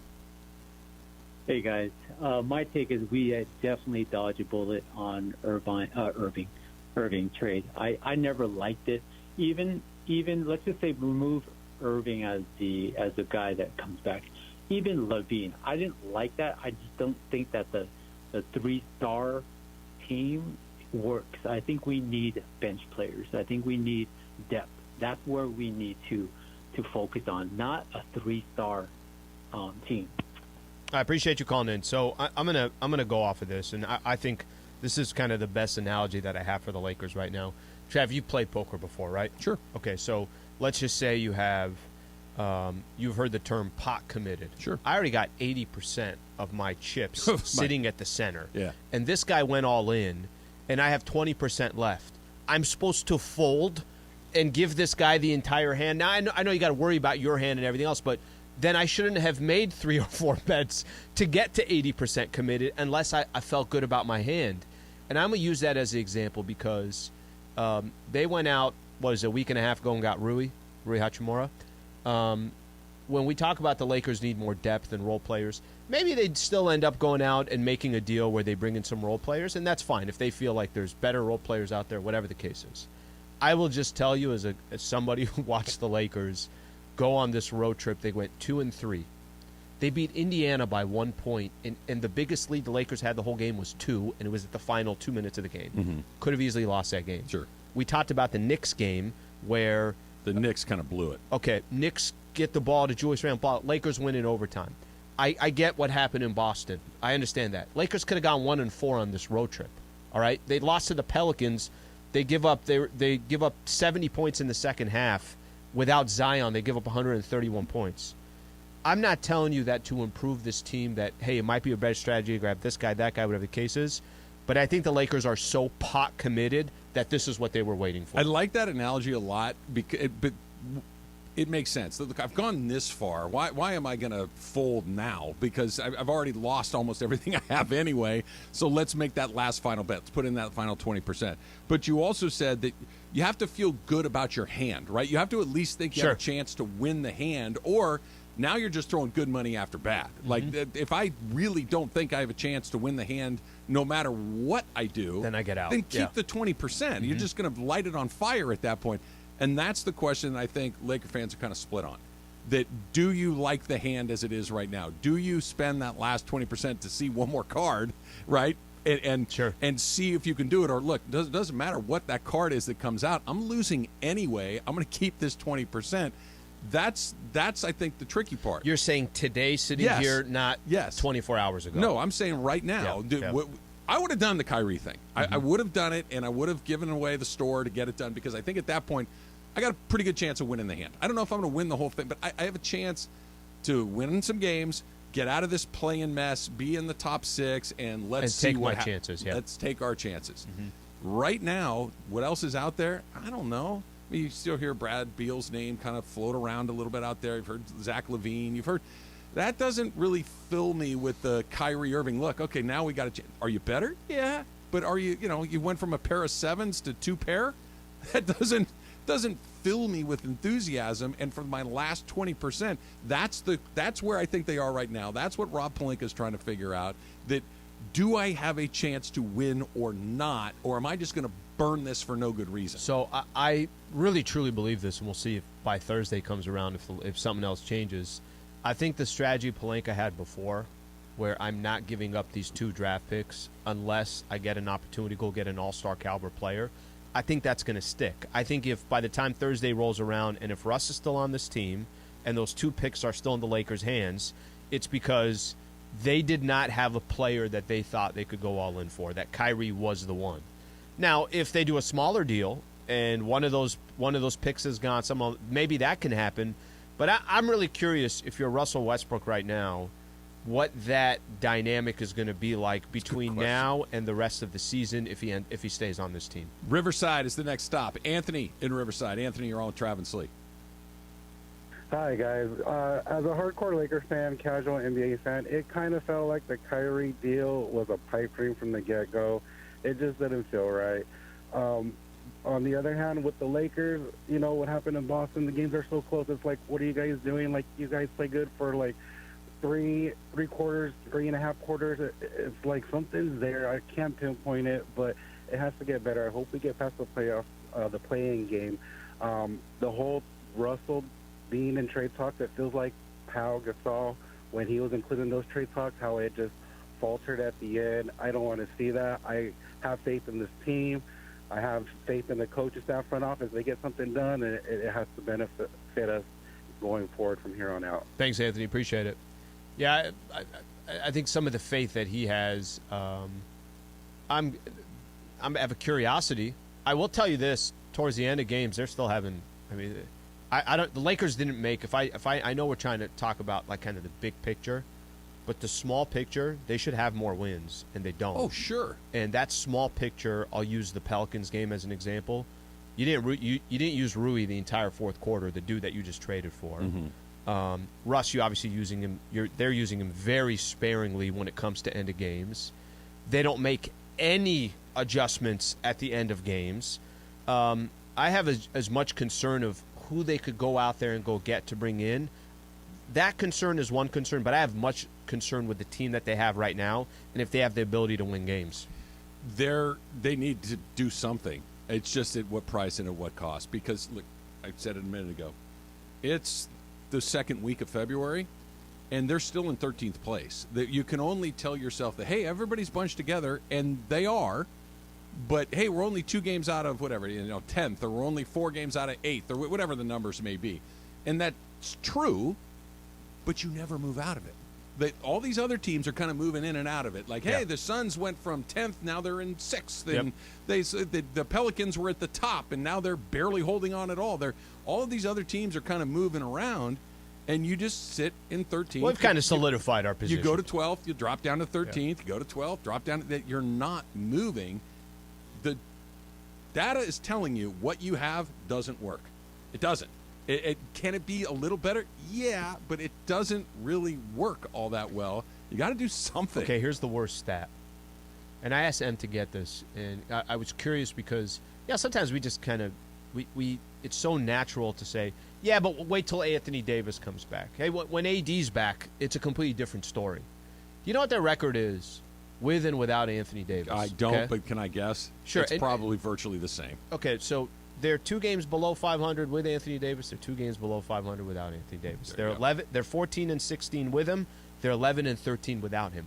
Hey, guys. My take is we definitely dodged a bullet on Irving trade. I never liked it. Even let's just say remove Irving as the guy that comes back. Even Levine, I didn't like that. I just don't think that the 3-star team works. I think we need bench players. I think we need depth. That's where we need to focus on, not a 3-star team. I appreciate you calling in. So I'm gonna go off of this, and I think this is kind of the best analogy that I have for the Lakers right now. Trav, you've played poker before, right? Sure. Okay, so let's just say you have, you've heard the term pot committed. Sure. I already got 80% of my chips sitting at the center. Yeah. And this guy went all in, and I have 20% left. I'm supposed to fold and give this guy the entire hand. Now, I know you got to worry about your hand and everything else, but then I shouldn't have made 3 or 4 bets to get to 80% committed unless I felt good about my hand. And I'm going to use that as an example because they went out, a week and a half ago and got Rui Hachimura. When we talk about the Lakers need more depth and role players, maybe they'd still end up going out and making a deal where they bring in some role players, and that's fine if they feel like there's better role players out there, whatever the case is. I will just tell you as somebody who watched the Lakers go on this road trip, they went 2-3. They beat Indiana by 1 point, and the biggest lead the Lakers had the whole game was 2, and it was at the final 2 minutes of the game. Mm-hmm. Could have easily lost that game. Sure. We talked about the Knicks game where the Knicks kind of blew it. Okay, Knicks get the ball to Julius Randle. Lakers win in overtime. I get what happened in Boston. I understand that. Lakers could have gone 1-4 on this road trip. All right, they lost to the Pelicans. They give up 70 points in the second half. Without Zion, they give up 131 points. I'm not telling you that to improve this team that, hey, it might be a better strategy to grab this guy, that guy, whatever the case is. But I think the Lakers are so pot committed that this is what they were waiting for. I like that analogy a lot, but it makes sense. Look, I've gone this far. Why am I going to fold now? Because I've already lost almost everything I have anyway. So let's make that last final bet. Let's put in that final 20%. But you also said that you have to feel good about your hand, right? You have to at least think you have a chance to win the hand, or now you're just throwing good money after bad. Mm-hmm. Like, if I really don't think I have a chance to win the hand no matter what I do, then I get out. Then keep the 20%. Mm-hmm. You're just going to light it on fire at that point. And that's the question that I think Laker fans are kind of split on. that do you like the hand as it is right now? Do you spend that last 20% to see one more card, right? And sure. And see if you can do it. Or look, doesn't matter what that card is that comes out. I'm losing anyway. I'm going to keep this 20%. That's I think the tricky part. You're saying today, sitting here, not 24 hours ago. No, I'm saying right now. I would have done the Kyrie thing. I would have done it, and I would have given away the store to get it done, because I think at that point I got a pretty good chance of winning the hand. I don't know if I'm going to win the whole thing, but I have a chance to win some games, get out of this play-in mess, be in the top 6, and let's see take my chances. Yeah. Let's take our chances. Right now, what else is out there? I don't know. I mean, you still hear Brad Beal's name kind of float around a little bit out there. You've heard Zach LaVine. You've heard that doesn't really fill me with the Kyrie Irving look. Okay, now we got a chance. Are you better? Yeah, but are you? You went from a pair of 7s to 2 pair. That doesn't fill me with enthusiasm. And for my last 20%, that's where I think they are right now. That's what Rob Pelinka is trying to figure out. That do I have a chance to win or not, or am I just going to burn this for no good reason? So I really truly believe this, and we'll see if by Thursday comes around if something else changes. I think the strategy Pelinka had before, where I'm not giving up these 2 draft picks unless I get an opportunity to go get an all-star caliber player, I think that's going to stick. I think if by the time Thursday rolls around and if Russ is still on this team and those 2 picks are still in the Lakers' hands, it's because they did not have a player that they thought they could go all in for, that Kyrie was the one. Now, if they do a smaller deal and one of those picks is gone, maybe that can happen. But I'm really curious, if you're Russell Westbrook right now, what that dynamic is going to be like between now and the rest of the season if he stays on this team. Riverside is the next stop. Anthony in Riverside. Anthony, you're on with Trav and Slee. Hi, guys. As a hardcore Lakers fan, casual NBA fan, it kind of felt like the Kyrie deal was a pipe dream from the get-go. It just didn't feel right. On the other hand, with the Lakers, what happened in Boston, the games are so close. It's like, what are you guys doing? Like, you guys play good for, like, three quarters, 3.5 quarters. It's like something's there. I can't pinpoint it, but it has to get better. I hope we get past the playoff, the play-in game. The whole Russell being in trade talks, it feels like Pau Gasol, when he was included in those trade talks, how it just faltered at the end. I don't want to see that. I have faith in this team. I have faith in the coaching staff, front office. They get something done, and it has to benefit us going forward from here on out. Thanks, Anthony. Appreciate it. Yeah, I think some of the faith that he has, I have a curiosity. I will tell you this: towards the end of games, they're still having. I mean, I don't. The Lakers didn't make. If I know we're trying to talk about like kind of the big picture, but the small picture, they should have more wins, and they don't. Oh, sure. And that small picture, I'll use the Pelicans game as an example. You didn't use Rui the entire fourth quarter, the dude that you just traded for. Mm-hmm. Russ, you obviously using him. They're using him very sparingly when it comes to end of games. They don't make any adjustments at the end of games. I have as much concern of who they could go out there and go get to bring in. That concern is one concern, but I have much concern with the team that they have right now, and if they have the ability to win games. They need to do something. It's just at what price and at what cost. Because, look, I said it a minute ago, it's the second week of February, and they're still in 13th place. That you can only tell yourself that, hey, everybody's bunched together, and they are, but, hey, we're only 2 games out of whatever, 10th, or we're only 4 games out of 8th, or whatever the numbers may be. And that's true, but you never move out of it. All these other teams are kind of moving in and out of it. Like, hey, the Suns went from 10th, now they're in 6th. And the Pelicans were at the top, and now they're barely holding on at all. All of these other teams are kind of moving around, and you just sit in 13th. Well, we've kind of solidified our position. You go to 12th, you drop down to 13th. You go to 12th, drop down. You're not moving. The data is telling you what you have doesn't work. It doesn't. Can it be a little better? Yeah, but it doesn't really work all that well. You got to do something. Okay, here's the worst stat. And I asked Em to get this, and I was curious because, sometimes we just kind of, it's so natural to say, yeah, but wait till Anthony Davis comes back. Hey, when AD's back, it's a completely different story. You know what their record is with and without Anthony Davis? I don't, but can I guess? Sure. It's probably virtually the same. Okay, so they're 2 games below 500 with Anthony Davis. They're 2 games below 500 without Anthony Davis. They're 14 and 16 with him. They're 11 and 13 without him.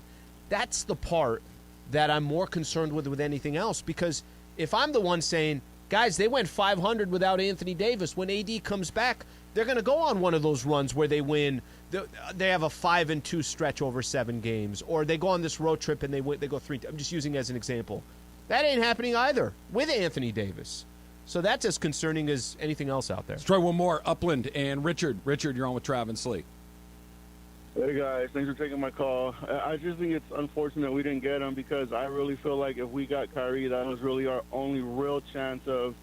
That's the part that I'm more concerned with anything else, because if I'm the one saying, guys, they went 500 without Anthony Davis, when AD comes back, they're going to go on one of those runs where they win. They have a 5-2 stretch over 7 games, or they go on this road trip and they go 3. I'm just using as an example. That ain't happening either with Anthony Davis. So that's as concerning as anything else out there. Let's try one more. Upland and Richard. Richard, you're on with Trav and Slee. Hey, guys. Thanks for taking my call. I just think it's unfortunate we didn't get him, because I really feel like if we got Kyrie, that was really our only real chance of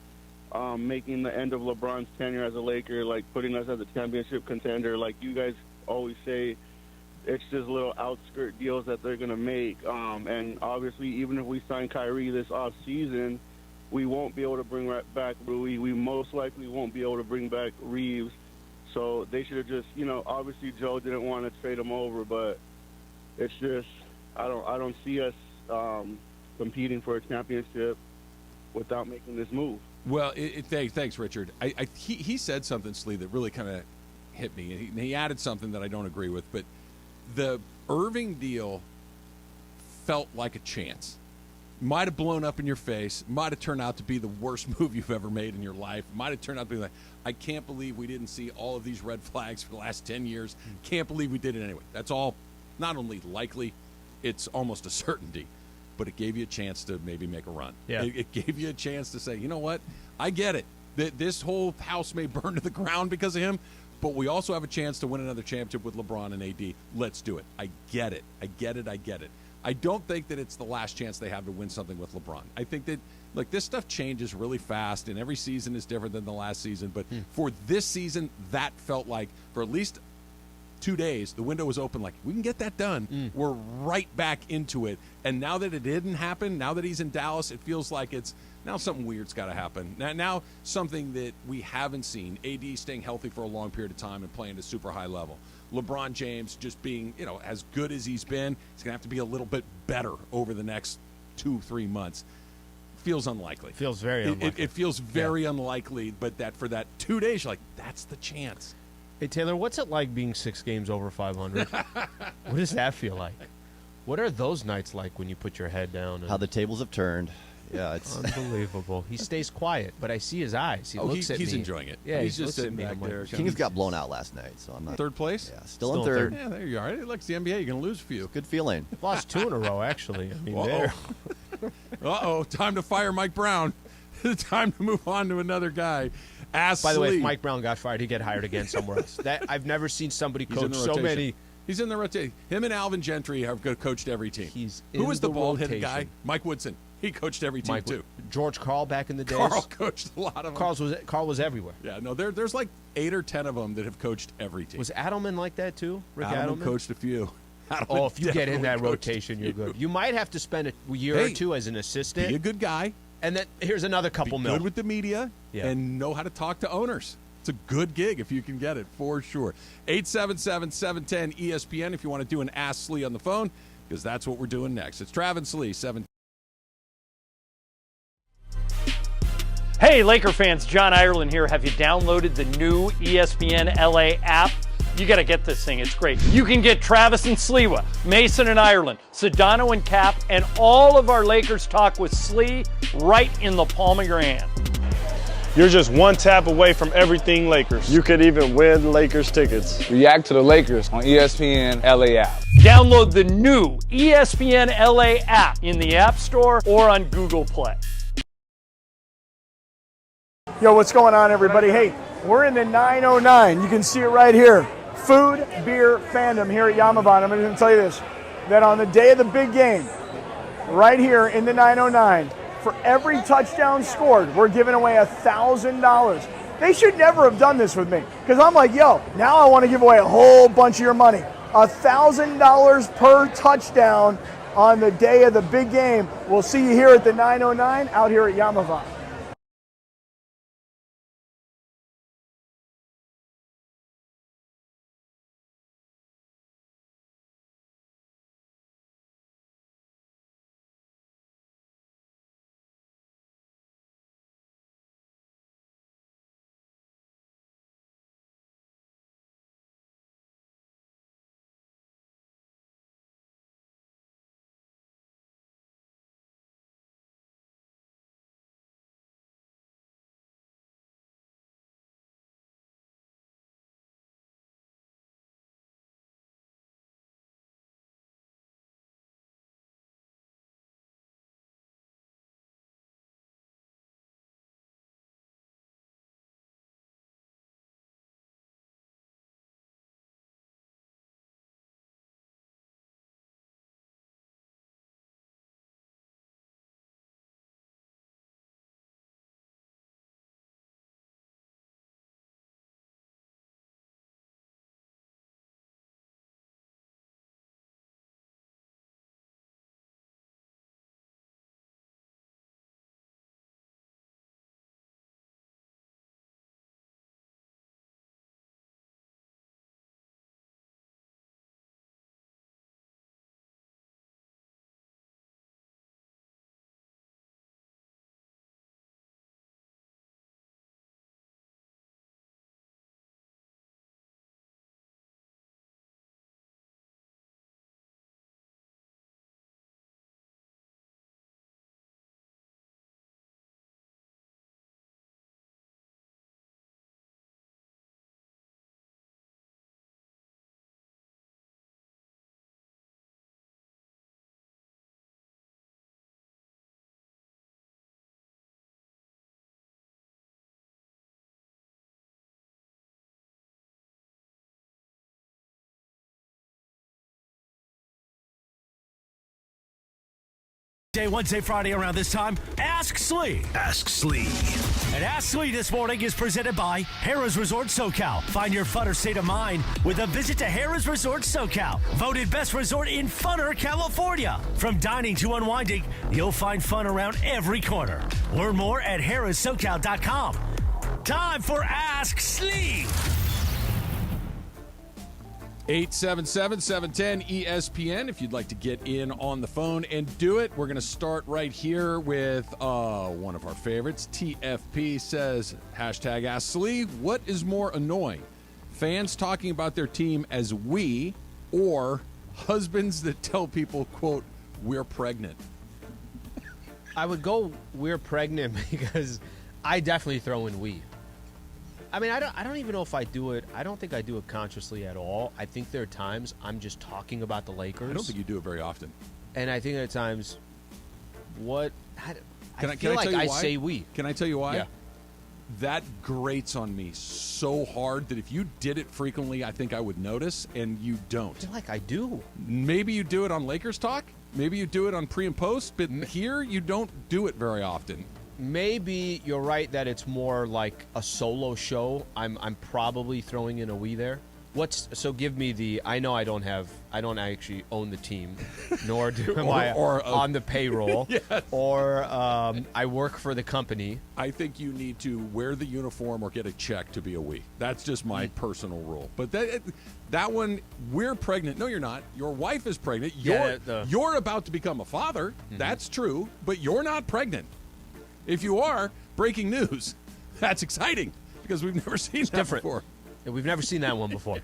making the end of LeBron's tenure as a Laker, like putting us as a championship contender. Like you guys always say, it's just little outskirt deals that they're going to make. And obviously, even if we sign Kyrie this offseason, we won't be able to bring back Rui. We most likely won't be able to bring back Reeves. So they should have just, obviously Joe didn't want to trade him over, but it's just I don't see us competing for a championship without making this move. Well, thanks, Richard. He said something, Slee, that really kind of hit me. And he added something that I don't agree with, but the Irving deal felt like a chance. Might have blown up in your face. Might have turned out to be the worst move you've ever made in your life. Might have turned out to be like, I can't believe we didn't see all of these red flags for the last 10 years. Can't believe we did it anyway. That's all not only likely, it's almost a certainty. But it gave you a chance to maybe make a run. Yeah. It gave you a chance to say, you know what? I get it. This whole house may burn to the ground because of him, but we also have a chance to win another championship with LeBron and AD. Let's do it. I get it. I get it. I don't think that it's the last chance they have to win something with LeBron. I think that, this stuff changes really fast, and every season is different than the last season. But for this season, that felt like, for at least 2 days, the window was open, like, we can get that done. We're right back into it. And now that it didn't happen, now that he's in Dallas, it feels like it's now something weird's got to happen. Now something that we haven't seen, AD staying healthy for a long period of time and playing at a super high level. LeBron James just being, as good as he's been, he's going to have to be a little bit better over the next 2-3 months. Feels unlikely. Feels very unlikely. It feels very unlikely, but that for that 2 days, you're like, that's the chance. Hey, Taylor, what's it like being 6 games over 500? What does that feel like? What are those nights like when you put your head down? How the tables have turned. Yeah, it's unbelievable. He stays quiet, but I see his eyes. He looks at me. He's enjoying it. Yeah, he's just sitting back there. Kings got blown out last night, so I'm not. Third place? Yeah, still in third. Yeah, there you are. It looks the NBA. You're going to lose a few. Good feeling. Lost 2 in a row, actually. I mean, there. Uh-oh. Time to fire Mike Brown. Time to move on to another guy. By the way, if Mike Brown got fired, he'd get hired again somewhere else. I've never seen somebody coach so many. He's in the rotation. Him and Alvin Gentry have coached every team. Who was the bald-headed guy? Mike Woodson. He coached every team, too. George Karl back in the days. Karl coached a lot of them. Karl was everywhere. Yeah, no, there's like 8 or 10 of them that have coached every team. Was Adelman like that, too? Rick Adelman coached a few. If you get in that rotation, you're good. You might have to spend a year or two as an assistant. Be a good guy. And then here's another couple mil. Good with the media and know how to talk to owners. It's a good gig if you can get it, for sure. 877-710-ESPN if you want to do an Ask Slee on the phone, because that's what we're doing next. It's Trav and Slee, 7. Hey, Laker fans, John Ireland here. Have you downloaded the new ESPN LA app? You got to get this thing. It's great. You can get Travis and Sliwa, Mason and Ireland, Sedano and Cap, and all of our Lakers talk with Slee right in the palm of your hand. You're just one tap away from everything Lakers. You could even win Lakers tickets. React to the Lakers on ESPN LA app. Download the new ESPN LA app in the App Store or on Google Play. Yo, what's going on, everybody? Hey, we're in the 909. You can see it right here. Food, beer, fandom here at Yamavan. I'm going to tell you this, that on the day of the big game, right here in the 909, for every touchdown scored, we're giving away $1,000. They should never have done this with me, because I'm like, yo, now I want to give away a whole bunch of your money. $1,000 per touchdown on the day of the big game. We'll see you here at the 909 out here at Yamavan. Wednesday, Friday around this time, Ask Slee. Ask Slee. And Ask Slee this morning is presented by Harrah's Resort SoCal. Find your funner state of mind with a visit to Harrah's Resort SoCal. Voted best resort in funner California. From dining to unwinding, you'll find fun around every corner. Learn more at harrahssocal.com. Time for Ask Slee. 877-710-ESPN if you'd like to get in on the phone and do it. We're going to start right here with one of our favorites. TFP says, hashtag Ask Slee, what is more annoying? Fans talking about their team as we or husbands that tell people, quote, we're pregnant? I would go we're pregnant because I definitely throw in we. I mean, I don't even know if I do it. I don't think I do it consciously at all. I think there are times I'm just talking about the Lakers. I don't think you do it very often. And I think there are times, I feel can like I why? say we. Can I tell you why? Yeah. That grates on me so hard that if you did it frequently, I think I would notice, and you don't. I feel like I do. Maybe you do it on Lakers Talk. Maybe you do it on pre and post, but here you don't do it very often. Maybe you're right that it's more like a solo show. I'm probably throwing in a we there. So give me the. I know I don't actually own the team, nor do I on the payroll, yes. or I work for the company. I think you need to wear the uniform or get a check to be a we. That's just my personal rule. But that one, we're pregnant. No, you're not. Your wife is pregnant. You're about to become a father. Mm-hmm. That's true, but you're not pregnant. If you are, breaking news. That's exciting because we've never seen that before. Yeah, we've never seen that one before.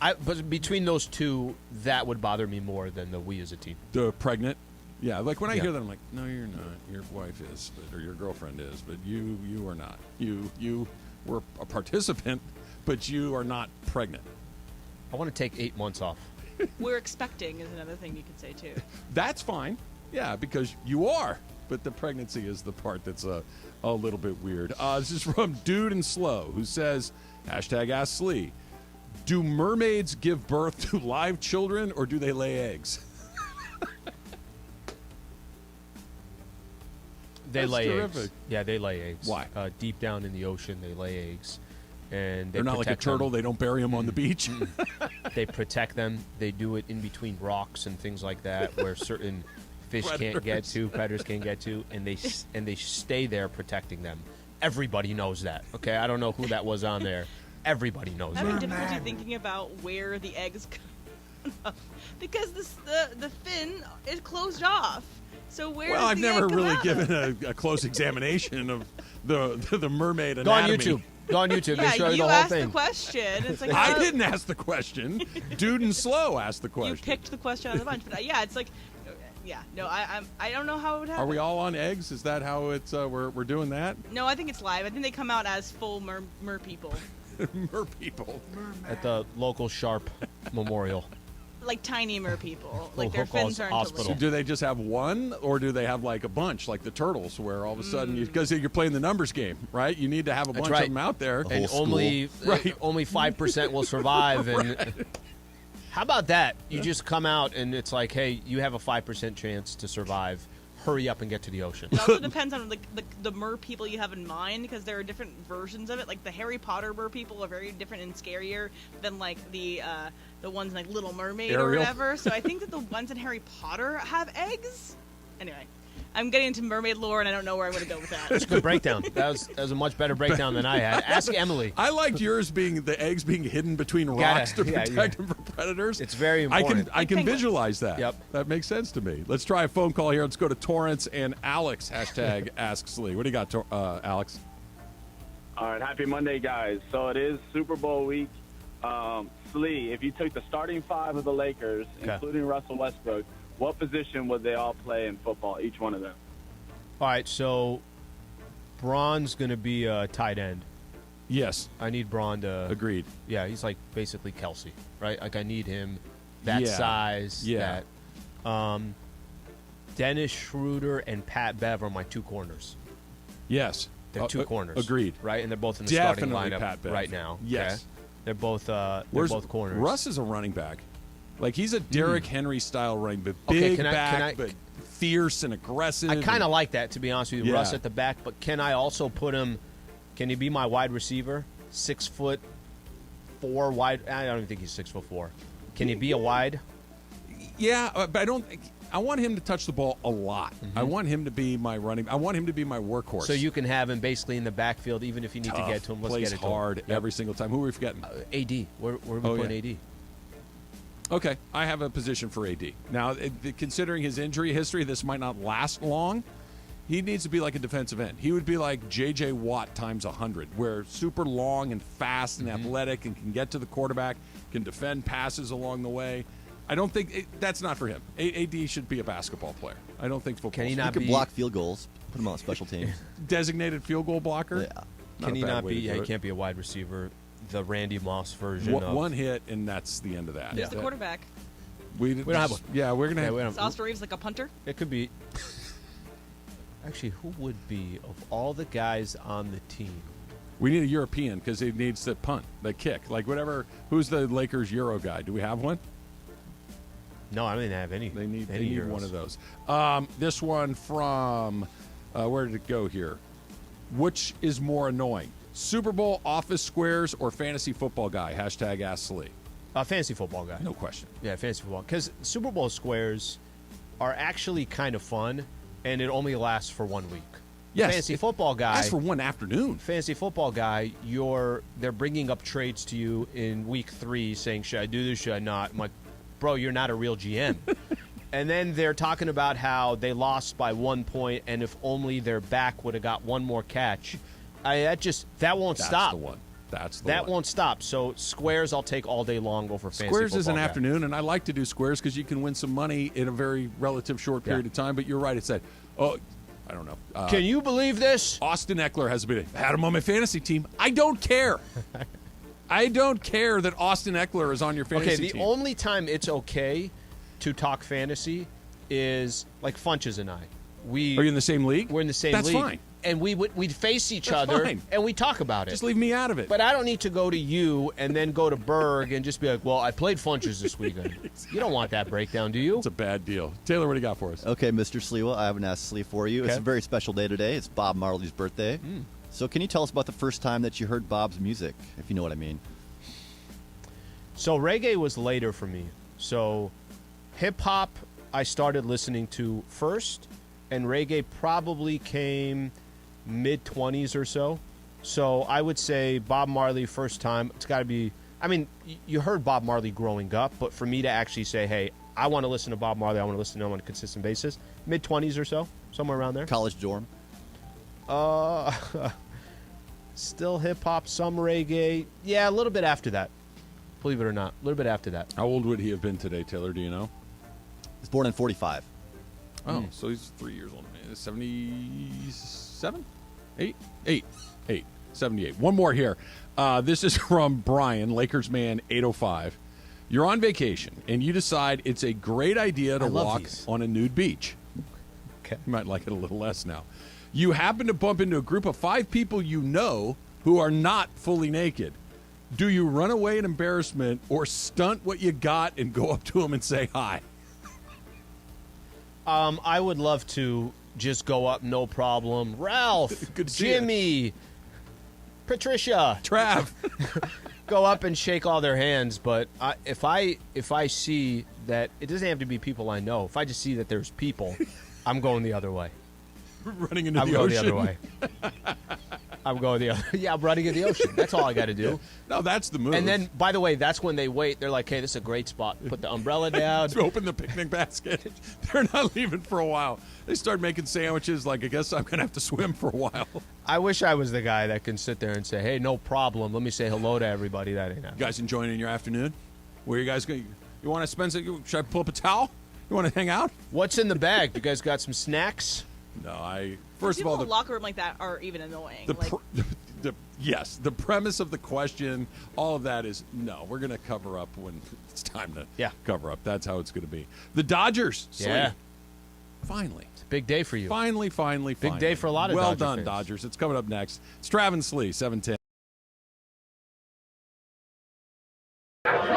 But between those two, that would bother me more than the we as a team. The pregnant? Yeah, like when I hear that, I'm like, no, you're not. Your wife is, or your girlfriend is, but you are not. You were a participant, but you are not pregnant. I want to take 8 months off. We're expecting is another thing you could say, too. That's fine. Yeah, because you are. But the pregnancy is the part that's a little bit weird. This is from Dude and Slow, who says, hashtag Ask Slee, do mermaids give birth to live children or do they lay eggs? They lay eggs. Yeah, they lay eggs. Why? Deep down in the ocean, they lay eggs. And they're not like a turtle. They don't bury them on the beach. They protect them. They do it in between rocks and things like that where certain fish can't get to, predators can't get to, and they stay there protecting them. Everybody knows that. Okay, I don't know who that was on there. Everybody knows I'm that. having difficulty thinking about where the eggs come from because the fin is closed off. So where? Well, I've never really given a close examination of the mermaid anatomy. Go on YouTube. Yeah, they show you you the whole asked thing. the question. It's like, I didn't ask the question. Dude and Slow asked the question. You picked the question out of the bunch, but yeah, it's like. Yeah, no, I don't know how it would happen. Are we all on eggs? Is that how it's we're doing that? No, I think it's live. I think they come out as full mer people. Mer people. At the local Sharp Memorial. Like tiny mer people. Like their fins aren't hospital. So do they just have one, or do they have like a bunch, like the turtles, where all of a sudden, because you're playing the numbers game, right? You need to have a bunch of them out there. And only 5% will survive. And how about that? You just come out and it's like, hey, you have a 5% chance to survive. Hurry up and get to the ocean. It also depends on the mer people you have in mind, because there are different versions of it. Like the Harry Potter mer people are very different and scarier than like the ones in like Little Mermaid Ariel. or whatever. So I think that the ones in Harry Potter have eggs. Anyway, I'm getting into mermaid lore and I don't know where I'm going to go with that. That's a good breakdown. That was a much better breakdown than I had. Ask Emily. I liked yours being the eggs being hidden between rocks to protect them from predators. It's very important. I can visualize that. Yep. That makes sense to me. Let's try a phone call here. Let's go to Torrance and Alex. Hashtag Ask Slee. What do you got, Alex? All right. Happy Monday, guys. So it is Super Bowl week. Slee, if you took the starting five of the Lakers, including Russell Westbrook, what position would they all play in football, each one of them? All right, so Braun's going to be a tight end. Yes. I need Braun to... Agreed. Yeah, he's like basically Kelsey, right? Like I need him that size. Yeah. That, Dennis Schroeder and Pat Bev are my two corners. Yes. They're two corners. Agreed. Right, and they're both in the Definitely starting lineup Pat Bev. right now. Yes. Okay? They're both corners. Russ is a running back. Like he's a Derrick Henry style running back, big back, but fierce and aggressive. I kind of like that, to be honest with you. Yeah. Russ at the back, but can I also put him? Can he be my wide receiver? 6'4" wide. I don't even think he's 6'4". Can he be a wide? Yeah, but I don't. I want him to touch the ball a lot. Mm-hmm. I want him to be my running. I want him to be my workhorse. So you can have him basically in the backfield, even if you need to get to him. Let's plays get it to hard him. Yep. every single time. Who are we forgetting? AD. Where are we putting AD? Okay, I have a position for AD. Now, considering his injury history, this might not last long. He needs to be like a defensive end. He would be like J.J. Watt times 100, where super long and fast and athletic and can get to the quarterback, can defend passes along the way. I don't think that's not for him. AD should be a basketball player. I don't think football. Can he not? He could block field goals. Put him on special teams. Designated field goal blocker. Yeah. Can he not be? Yeah, he can't be a wide receiver. The Randy Moss version. One hit and that's the end of that. Who's the quarterback? We don't have one. Yeah, we're gonna. Is Austin Reeves like a punter? It could be. Actually, who would be of all the guys on the team? We need a European because he needs to punt, the kick, like whatever. Who's the Lakers Euro guy? Do we have one? No, I don't have any. They need Euros. one of those. This one from where did it go here? Which is more annoying? Super Bowl office squares or fantasy football guy? Hashtag Ask Slee. Fantasy football guy. No question. Yeah, fantasy football. Because Super Bowl squares are actually kind of fun, and it only lasts for 1 week. Yes, fantasy football guy. That's for one afternoon. Fantasy football guy, they're bringing up trades to you in week 3, saying, "Should I do this? Should I not?" I'm like, bro, you're not a real GM. And then they're talking about how they lost by 1 point, and if only their back would have got one more catch. That won't stop. That's the that one. won't stop. So squares, I'll take all day long over fantasy Squares football is an guy. afternoon, and I like to do squares because you can win some money in a very relative short period of time. But you're right. It said, I don't know. Can you believe this? Austin Eckler has been had him on my fantasy team. I don't care. I don't care that Austin Eckler is on your fantasy team. Okay, the only time it's okay to talk fantasy is like Funches and I. Are you in the same league? We're in the same That's league. fine. And we'd face each That's other fine. and we talk about it. Just leave me out of it. But I don't need to go to you and then go to Berg and just be like, well, I played Funches this weekend. You don't want that breakdown, do you? It's a bad deal. Taylor, what do you got for us? Okay, Mr. Sliwa, I have an Ask Slee for you. Okay. It's a very special day today. It's Bob Marley's birthday. So can you tell us about the first time that you heard Bob's music, if you know what I mean? So reggae was later for me. So hip-hop I started listening to first, and reggae probably came mid-20s or so. So I would say Bob Marley first time, it's got to be, I mean, you heard Bob Marley growing up, but for me to actually say, hey, I want to listen to Bob Marley, I want to listen to him on a consistent basis, mid-20s or so, somewhere around there. College dorm? Still hip-hop, some reggae. Yeah, a little bit after that. Believe it or not, a little bit after that. How old would he have been today, Taylor? Do you know? He's born in 45. Oh, so he's 3 years older than me. 77? 8. 78. One more here. This is from Brian, Lakers man 805. You're on vacation, and you decide it's a great idea to walk on a nude beach. Okay. You might like it a little less now. You happen to bump into a group of 5 people you know who are not fully naked. Do you run away in embarrassment or stunt what you got and go up to them and say hi? I would love to just go up, no problem. Ralph, Good to see Jimmy, Patricia, Trav. go up and shake all their hands. But if I see that, it doesn't have to be people I know. If I just see that there's people, I'm going the other way. Running into I'm the going ocean. the other way. I'm going the other. Yeah, I'm running in the ocean. That's all I got to do. No, that's the move. And then, by the way, that's when they wait. They're like, "Hey, this is a great spot. Put the umbrella down. Open the picnic basket." They're not leaving for a while. They start making sandwiches. Like, I guess I'm gonna have to swim for a while. I wish I was the guy that can sit there and say, "Hey, no problem. Let me say hello to everybody." That ain't happening. You guys enjoying in your afternoon? Where you guys going? You want to spend some? Should I pull up a towel? You want to hang out? What's in the bag? You guys got some snacks? No, First of people all, in a locker room like that are even annoying. Yes, the premise of the question, all of that is no. We're going to cover up when it's time to cover up. That's how it's going to be. The Dodgers, yeah, Slee. Finally, it's a big day for you. Finally, big day for a lot of well Dodger done, fans. Dodgers. It's coming up next. It's Trav and Slee, 710.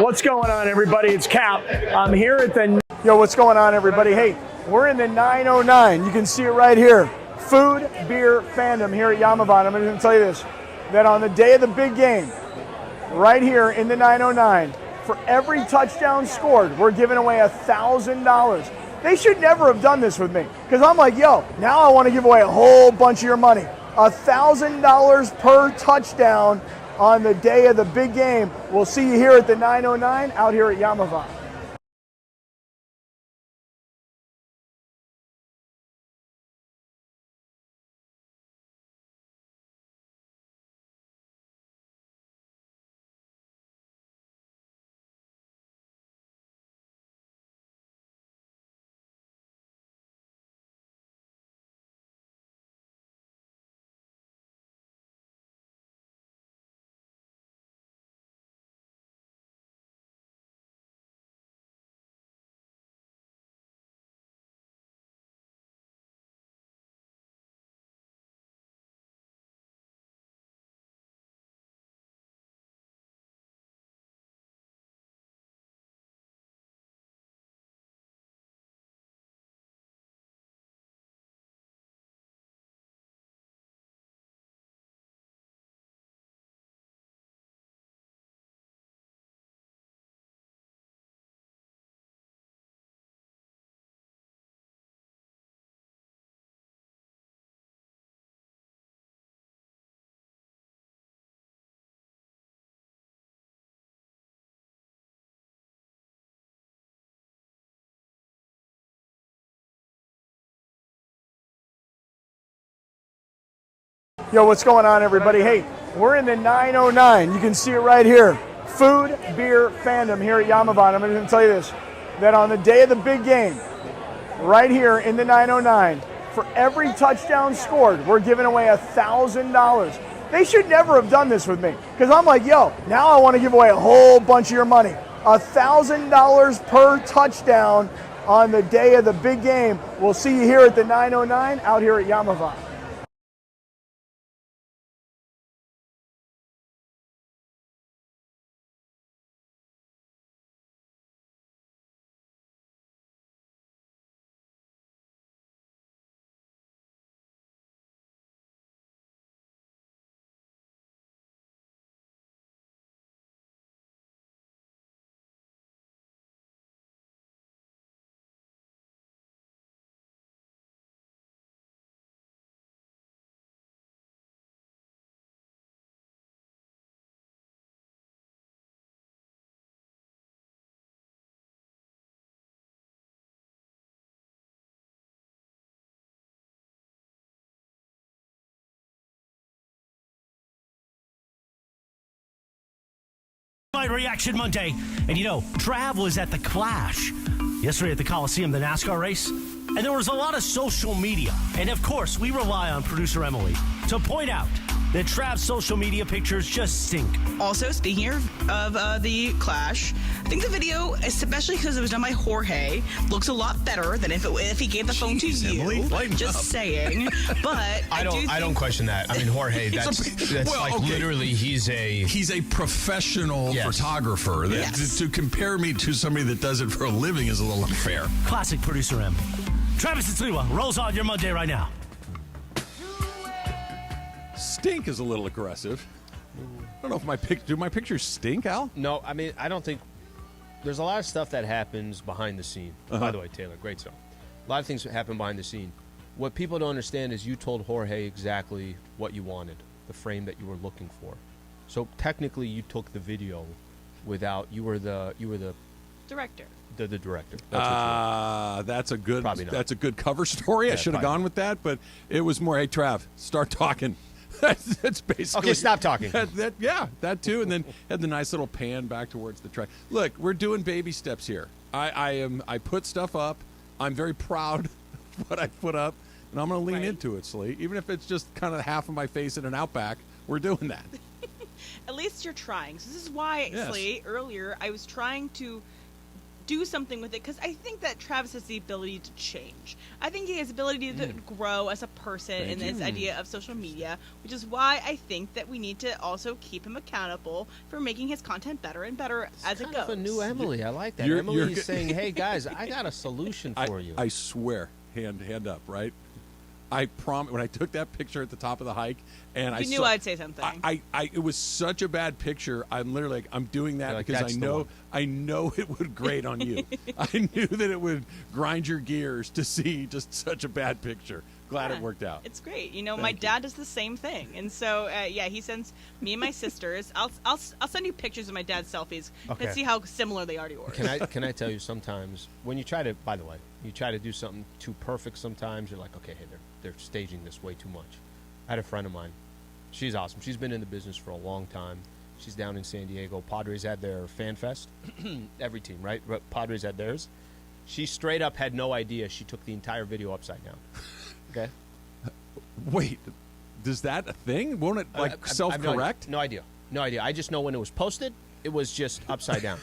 What's going on, everybody? It's Cap. I'm here at the... Yo, what's going on, everybody? Hey, we're in the 909. You can see it right here. Food, beer, fandom here at Yamavan. I'm going to tell you this, that on the day of the big game, right here in the 909, for every touchdown scored, we're giving away $1,000. They should never have done this with me, because I'm like, yo, now I want to give away a whole bunch of your money. $1,000 per touchdown on the day of the big game. We'll see you here at the 909 out here at Yamavan. Yo, what's going on, everybody? Hey, we're in the 909. You can see it right here. Food, beer, fandom here at Yamavan. I'm going to tell you this, that on the day of the big game, right here in the 909, for every touchdown scored, we're giving away $1,000. They should never have done this with me, because I'm like, yo, now I want to give away a whole bunch of your money. $1,000 per touchdown on the day of the big game. We'll see you here at the 909 out here at Yamavan. Reaction Monday. And Trav was at the Clash yesterday at the Coliseum, the NASCAR race. And there was a lot of social media. And of course, we rely on producer Emily to point out that Trav's social media pictures just stink. Also, speaking of the Clash, I think the video, especially because it was done by Jorge, looks a lot better than if he gave the phone to you. Emily, just saying. But I don't question that. I mean, Jorge, that's literally he's a professional photographer. To compare me to somebody that does it for a living is a little unfair. Classic producer M. Travis and Sliwa rolls on your Monday right now. Stink is a little aggressive. I don't know if do my pictures stink, Al? No, I mean, I don't think there's a lot of stuff that happens behind the scene. By the way, Taylor, great song. A lot of things happen behind the scene. What people don't understand is you told Jorge exactly what you wanted, the frame that you were looking for. So technically, you took the video without you were the director. The director. That's a good cover story. I should have gone with that, but it was more, hey, Trav, start talking. That's basically. Okay, stop talking. That too, and then had the nice little pan back towards the track. Look, we're doing baby steps here. I put stuff up. I'm very proud of what I put up, and I'm going to lean into it, Slee. Even if it's just kind of half of my face in an Outback, we're doing that. At least you're trying. So this is why, Slee, earlier I was trying to do something with it, because I think that Travis has the ability to change. I think he has the ability to grow as a person in this idea of social media, which is why I think that we need to also keep him accountable for making his content better and better as it goes. A new Emily. I like that. Emily's saying, hey, guys, I got a solution for you. I swear, hand up, right? I promise. When I took that picture at the top of the hike, and you knew I'd say something. It was such a bad picture. I'm literally like, I'm doing that because I know it would grate on you. I knew that it would grind your gears to see just such a bad picture. Glad it worked out. It's great. My dad does the same thing, and so he sends me and my sisters. I'll send you pictures of my dad's selfies. Okay. And see how similar they are to yours. Can I tell you, sometimes when you try to, by the way, you try to do something too perfect, sometimes you're like, okay, hey, they're staging this way too much. I had a friend of mine. She's awesome. She's been in the business for a long time. She's down in San Diego. Padres had their fan fest. Every team, right? But Padres had theirs. She straight up had no idea she took the entire video upside down. Okay. Wait, is that a thing? Won't it self-correct? No idea. I just know when it was posted, it was just upside down.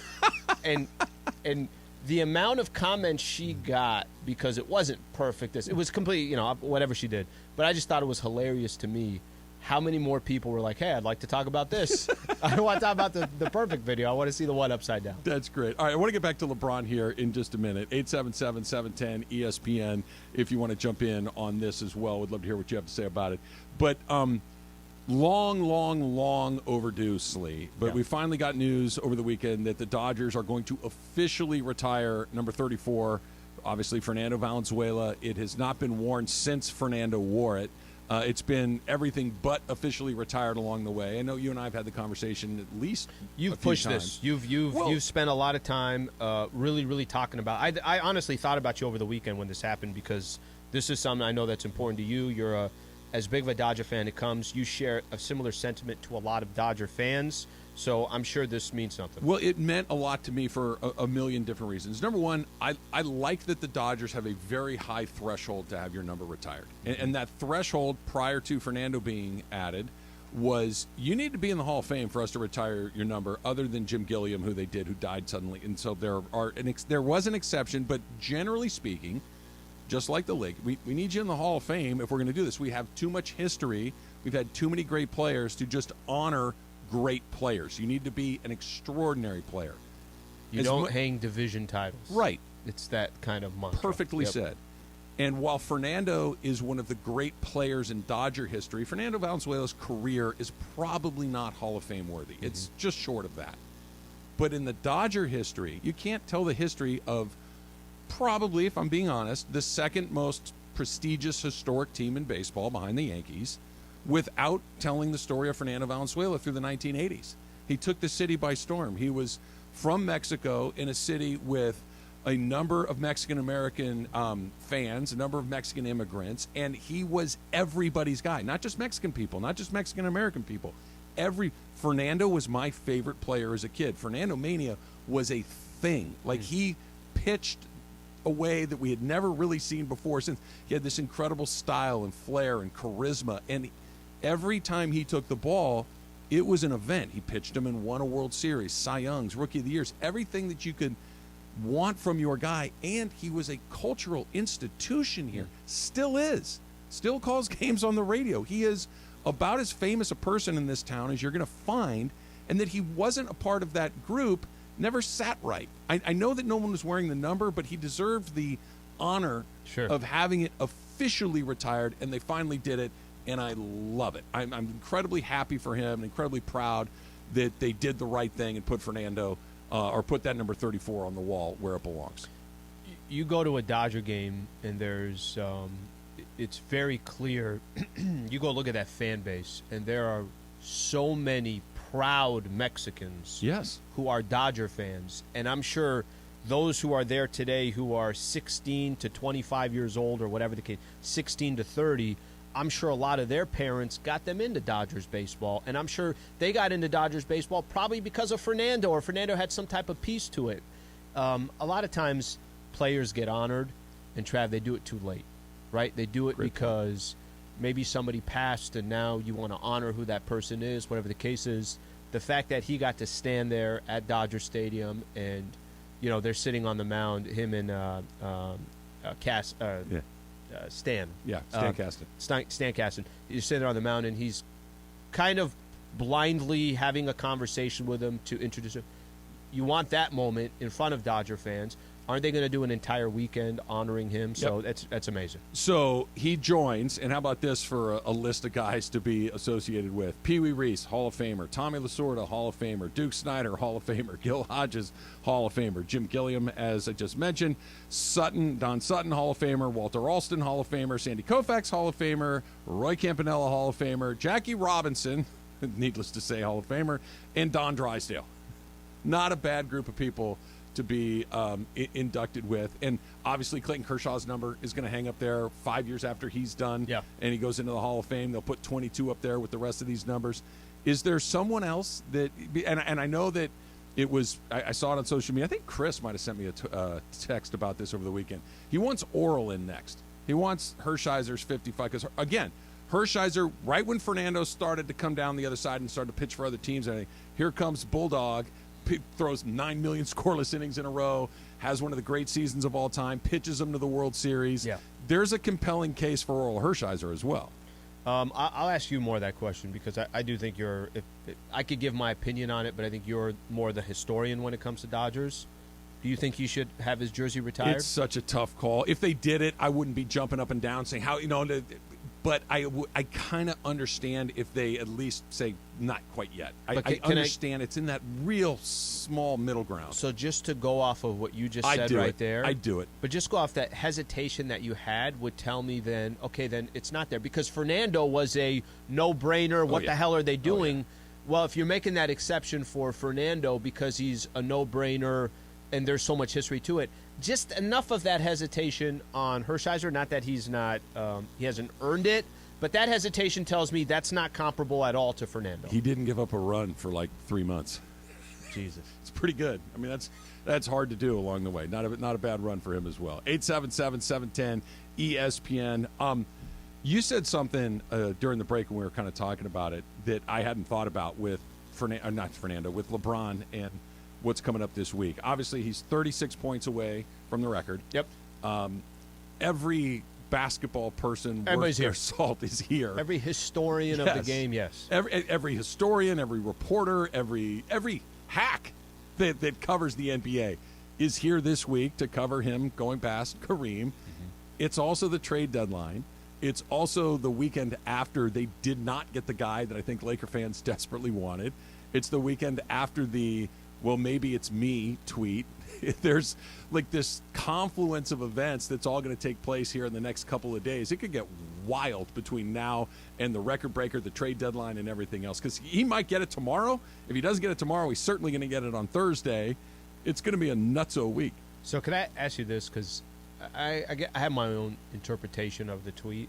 and the amount of comments she got because it wasn't perfect, it was completely, whatever she did. But I just thought it was hilarious to me how many more people were like, hey, I'd like to talk about this. I don't want to talk about the perfect video. I want to see the one upside down. That's great. All right, I want to get back to LeBron here in just a minute. 877-710-ESPN if you want to jump in on this as well. Would love to hear what you have to say about it. But long overdue, Slee. But we finally got news over the weekend that the Dodgers are going to officially retire number 34, obviously Fernando Valenzuela. It has not been worn since Fernando wore it. It's been everything but officially retired along the way. I know you and I have had the conversation at least. You've pushed this. You've spent a lot of time really talking about. I honestly thought about you over the weekend when this happened, because this is something I know that's important to you. You're as big of a Dodger fan it comes. You share a similar sentiment to a lot of Dodger fans. So I'm sure this means something. Well, it meant a lot to me for a million different reasons. Number one, I like that the Dodgers have a very high threshold to have your number retired. And that threshold prior to Fernando being added was you need to be in the Hall of Fame for us to retire your number, other than Jim Gilliam, who died suddenly. And so there was an exception, but generally speaking, just like the league, we need you in the Hall of Fame if we're going to do this. We have too much history. We've had too many great players to just honor great players. You need to be an extraordinary player. You don't hang division titles. Right. It's that kind of mantra. Perfectly said. And while Fernando is one of the great players in Dodger history, Fernando Valenzuela's career is probably not Hall of Fame worthy. Mm-hmm. It's just short of that. But in the Dodger history, you can't tell the history of probably, if I'm being honest, the second most prestigious historic team in baseball behind the Yankees without telling the story of Fernando Valenzuela through the 1980s. He took the city by storm. He was from Mexico in a city with a number of Mexican-American fans, a number of Mexican immigrants, and he was everybody's guy, not just Mexican people, not just Mexican-American people. Fernando was my favorite player as a kid. Fernando Mania was a thing. He pitched a way that we had never really seen before. Since he had this incredible style and flair and charisma, and every time he took the ball, it was an event. He pitched him and won a World Series, Cy Young's, Rookie of the Years, everything that you could want from your guy. And he was a cultural institution here. Still is. Still calls games on the radio. He is about as famous a person in this town as you're going to find, and that he wasn't a part of that group never sat right. I know that no one was wearing the number, but he deserved the honor of having it officially retired, and they finally did it, and I love it. I'm incredibly happy for him and incredibly proud that they did the right thing and put Fernando or put that number 34 on the wall where it belongs. You go to a Dodger game, and there's it's very clear. You go look at that fan base, and there are so many proud Mexicans who are Dodger fans. And I'm sure those who are there today who are 16 to 25 years old, or whatever the case, 16 to 30, I'm sure a lot of their parents got them into Dodgers baseball. And I'm sure they got into Dodgers baseball probably because of Fernando, or Fernando had some type of piece to it. A lot of times players get honored, and Trav, they do it too late, right? They do it because maybe somebody passed and now you want to honor who that person is, whatever the case is. The fact that he got to stand there at Dodger Stadium and they're sitting on the mound, him and Stan. Yeah, Stan Kasten. Stan Kasten. He's sitting there on the mound, and he's kind of blindly having a conversation with him to introduce him. You want that moment in front of Dodger fans. Aren't they going to do an entire weekend honoring him? So that's amazing. So he joins, and how about this for a list of guys to be associated with? Pee Wee Reese, Hall of Famer. Tommy Lasorda, Hall of Famer. Duke Snider, Hall of Famer. Gil Hodges, Hall of Famer. Jim Gilliam, as I just mentioned. Don Sutton, Hall of Famer. Walter Alston, Hall of Famer. Sandy Koufax, Hall of Famer. Roy Campanella, Hall of Famer. Jackie Robinson, needless to say, Hall of Famer. And Don Drysdale. Not a bad group of people to be inducted with. And obviously Clayton Kershaw's number is going to hang up there 5 years after he's done. Yeah. And he goes into the Hall of Fame. They'll put 22 up there with the rest of these numbers. Is there someone else that – and I know that it was – I saw it on social media. I think Chris might have sent me a text about this over the weekend. He wants Oral in next. He wants Hershiser's 55 because, again, Hershiser, right when Fernando started to come down the other side and started to pitch for other teams, and here comes Bulldog – throws 9 million scoreless innings in a row, has one of the great seasons of all time, pitches them to the World Series. Yeah. There's a compelling case for Oral Hershiser as well. I'll ask you more of that question because I do think I could give my opinion on it, but I think you're more the historian when it comes to Dodgers. Do you think he should have his jersey retired? It's such a tough call. If they did it, I wouldn't be jumping up and down saying how, but I kind of understand if they at least say not quite yet. I understand it's in that real small middle ground. So just to go off of what you just said right there. I'd do it. But just go off that hesitation that you had would tell me then, okay, then it's not there. Because Fernando was a no-brainer. What the hell are they doing? Yeah. Well, if you're making that exception for Fernando because he's a no-brainer and there's so much history to it, just enough of that hesitation on Hershiser, not that he's not he hasn't earned it, but that hesitation tells me that's not comparable at all to Fernando. He didn't give up a run for like 3 months. Jesus. It's pretty good. I mean, that's hard to do along the way. Not a bad run for him as well. 877-710-ESPN. You said something during the break when we were kind of talking about it that I hadn't thought about with with LeBron and what's coming up this week. Obviously, he's 36 points away from the record. Yep. Every basketball person worth their salt is here. Every historian of the game, yes. Every historian, every reporter, every hack that covers the NBA is here this week to cover him going past Kareem. Mm-hmm. It's also the trade deadline. It's also the weekend after they did not get the guy that I think Laker fans desperately wanted. It's the weekend after the well, maybe it's me tweet. There's like this confluence of events that's all going to take place here in the next couple of days. It could get wild between now and the record breaker, the trade deadline, and everything else. Because he might get it tomorrow. If he doesn't get it tomorrow, he's certainly going to get it on Thursday. It's going to be a nutso week. So can I ask you this? Because I have my own interpretation of the tweet.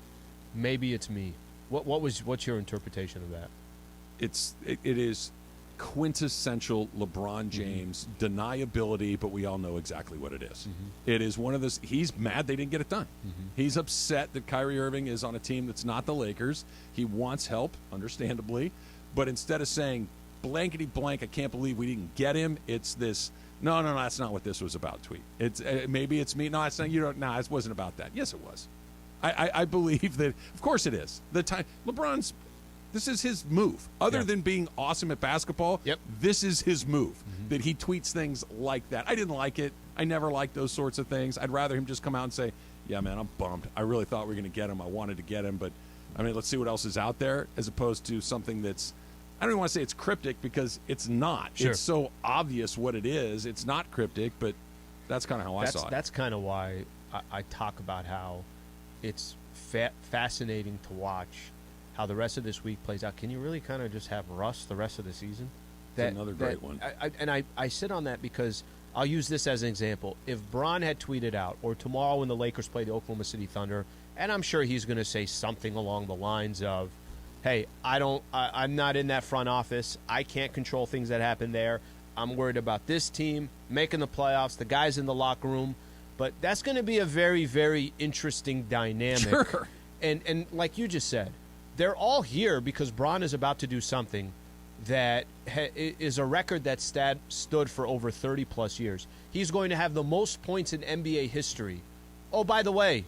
Maybe it's me. What's your interpretation of that? It is quintessential LeBron James deniability, but we all know exactly what it is. It is one of those. He's mad they didn't get it done. He's upset that Kyrie Irving is on a team that's not the Lakers. He wants help, understandably, but instead of saying blankety blank, I can't believe we didn't get him, it's this no, that's not what this was about tweet. It's maybe it's me. No, it's not. No, it wasn't about that. Yes, it was. I believe that. Of course, it is. The time LeBron's. This is his move. Other than being awesome at basketball, this is his move, that he tweets things like that. I didn't like it. I never liked those sorts of things. I'd rather him just come out and say, yeah, man, I'm bummed. I really thought we were going to get him. I wanted to get him. But, I mean, let's see what else is out there, as opposed to something that's – I don't even want to say it's cryptic because it's not. Sure. It's so obvious what it is. It's not cryptic, but that's kind of how I saw it. That's kind of why I talk about how it's fascinating to watch – how the rest of this week plays out. Can you really kind of just have Russ the rest of the season? That's another great one. I sit on that because I'll use this as an example. If Bron had tweeted out, or tomorrow when the Lakers play the Oklahoma City Thunder, and I'm sure he's going to say something along the lines of, hey, I'm not in that front office. I can't control things that happen there. I'm worried about this team making the playoffs, the guys in the locker room. But that's going to be a very, very interesting dynamic. Sure. And like you just said, they're all here because Bron is about to do something that is a record that stood for over 30-plus years. He's going to have the most points in NBA history. Oh, by the way,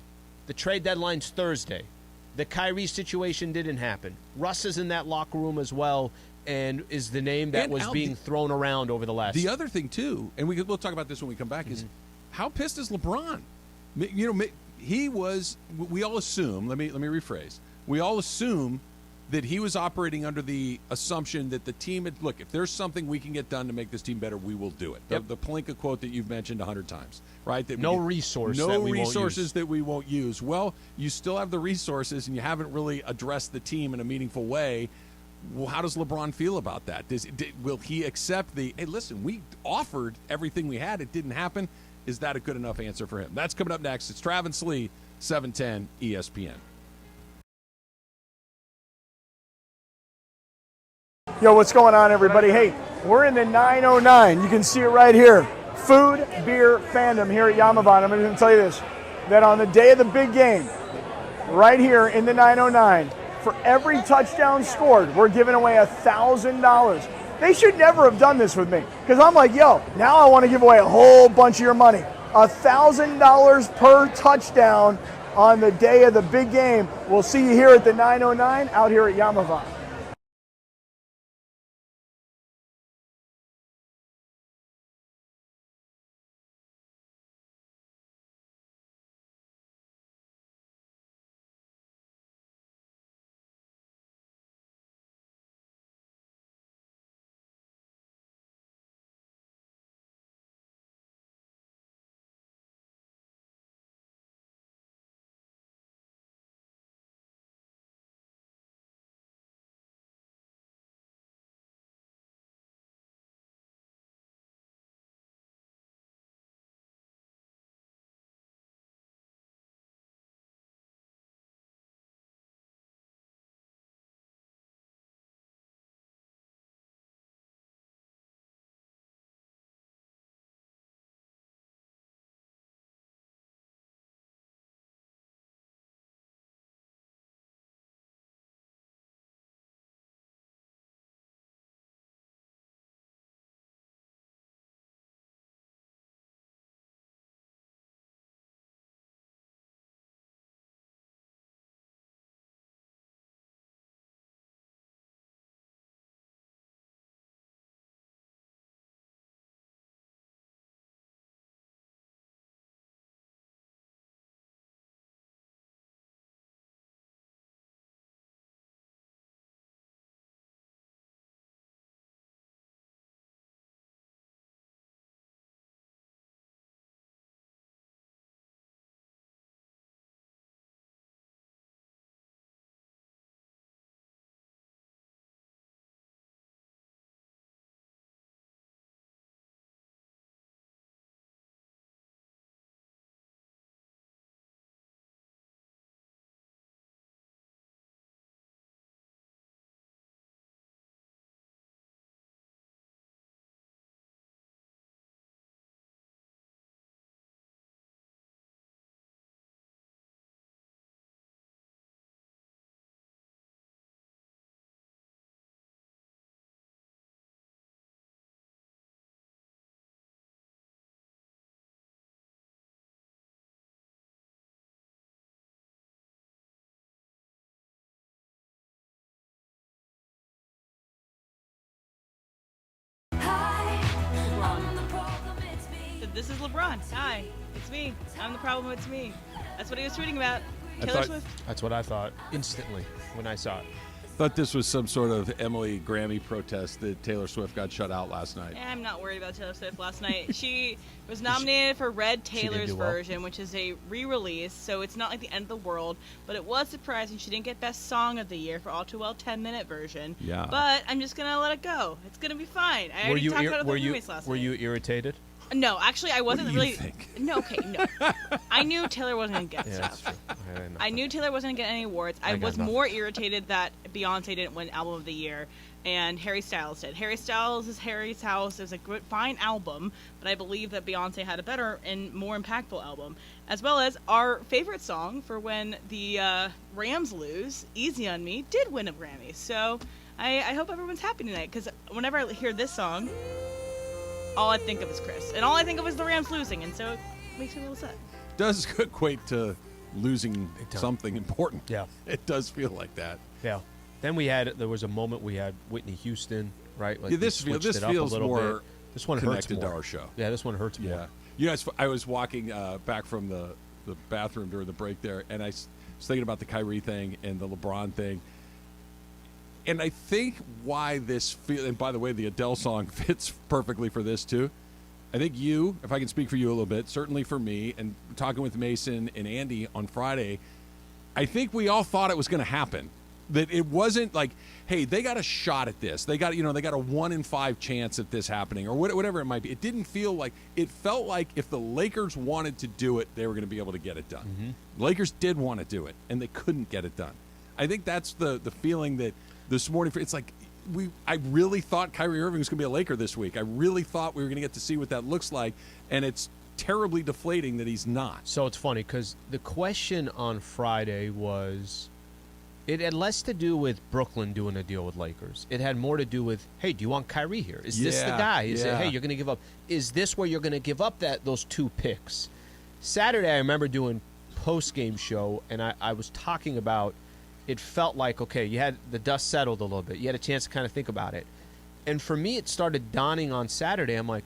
the trade deadline's Thursday. The Kyrie situation didn't happen. Russ is in that locker room as well, and is the name that was being thrown around over the last. The other thing too, and we'll talk about this when we come back, is how pissed is LeBron? You know, he was. We all assume. Let me rephrase. We all assume that he was operating under the assumption that the team had, look, if there's something we can get done to make this team better, we will do it. Yep. The Pelinka quote that you've mentioned 100 times, right? That no resources that we won't use. Well, you still have the resources, and you haven't really addressed the team in a meaningful way. Well, how does LeBron feel about that? Will he accept hey, listen, we offered everything we had. It didn't happen. Is that a good enough answer for him? That's coming up next. It's Trav and Slee, 710 ESPN. Yo, what's going on, everybody? Hey, we're in the 909. You can see it right here. Food, beer, fandom here at Yamavan. I'm going to tell you this, that on the day of the big game, right here in the 909, for every touchdown scored, we're giving away $1,000. They should never have done this with me, because I'm like, yo, now I want to give away a whole bunch of your money. $1,000 per touchdown on the day of the big game. We'll see you here at the 909 out here at Yamavan. This is LeBron. Hi, it's me. I'm the problem. It's me. That's what he was tweeting about. Taylor Swift. That's what I thought instantly when I saw it. Thought this was some sort of Emily Grammy protest that Taylor Swift got shut out last night. I'm not worried about Taylor Swift last night. She was nominated for Red Taylor's version, which is a re-release, so it's not like the end of the world, but it was surprising she didn't get Best Song of the Year for All Too Well 10-minute version. Yeah. But I'm just going to let it go. It's going to be fine. I already talked about it with the roommates last night. Were you irritated? No, actually, I wasn't really. Think? No, okay, no. I knew Taylor wasn't going to get stuff. That's true. I knew Taylor wasn't going to get any awards. I was more irritated that Beyonce didn't win Album of the Year, and Harry Styles did. Harry Styles is Harry's House. It was a good, fine album, but I believe that Beyonce had a better and more impactful album, as well as our favorite song for when the Rams lose, Easy on Me, did win a Grammy. So I hope everyone's happy tonight, because whenever I hear this song, all I think of is Chris. And all I think of is the Rams losing, and so it makes me a little sad. Does equate to losing something important. Yeah. It does feel like that. Yeah. Then there was a moment we had Whitney Houston, right? Like this feels more bit. This one connected hurts more. to our show. Yeah, this one hurts more. Yeah. You know, I was walking back from the bathroom during the break there, and I was thinking about the Kyrie thing and the LeBron thing. And I think why this and by the way, the Adele song fits perfectly for this too. I think you, if I can speak for you a little bit, certainly for me, and talking with Mason and Andy on Friday, I think we all thought it was going to happen. That it wasn't like, hey, they got a shot at this. They got a 1 in 5 chance at this happening, or whatever it might be. It didn't feel like it felt like if the Lakers wanted to do it, they were going to be able to get it done. Mm-hmm. The Lakers did want to do it, and they couldn't get it done. I think that's the feeling that this morning. It's like I really thought Kyrie Irving was going to be a Laker this week. I really thought we were going to get to see what that looks like, and it's terribly deflating that he's not. So it's funny because the question on Friday was. It had less to do with Brooklyn doing a deal with Lakers. It had more to do with, hey, do you want Kyrie here? Is this the guy? Is it, hey, you're going to give up? Is this where you're going to give up those 2 picks? Saturday, I remember doing post-game show, and I was talking about it felt like, okay, you had the dust settled a little bit. You had a chance to kind of think about it. And for me, it started dawning on Saturday. I'm like,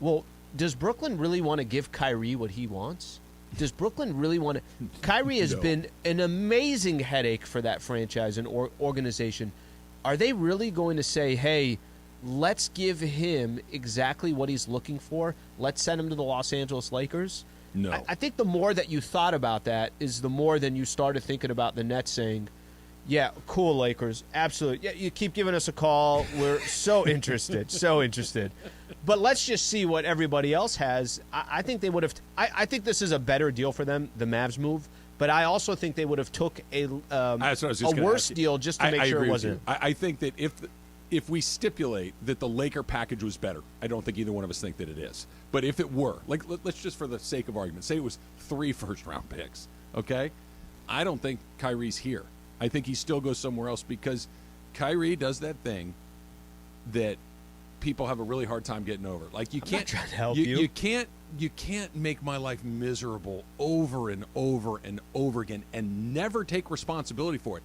well, does Brooklyn really want to give Kyrie what he wants? Does Brooklyn really want to? Kyrie has been an amazing headache for that franchise and organization. Are they really going to say, hey, let's give him exactly what he's looking for? Let's send him to the Los Angeles Lakers? No. I think the more that you thought about that is the more than you started thinking about the Nets saying, yeah, cool, Lakers. Absolutely. Yeah, you keep giving us a call. We're so interested, so interested. But let's just see what everybody else has. I think they would have. I think this is a better deal for them, the Mavs move. But I also think they would have took a worse deal just to make sure it wasn't. I think that if we stipulate that the Laker package was better, I don't think either one of us think that it is. But if it were, like, let's just for the sake of argument, say it was 3 first-round picks, okay? I don't think Kyrie's here. I think he still goes somewhere else because Kyrie does that thing that people have a really hard time getting over. Like, you can't not trying to help you. You can't make my life miserable over and over and over again and never take responsibility for it.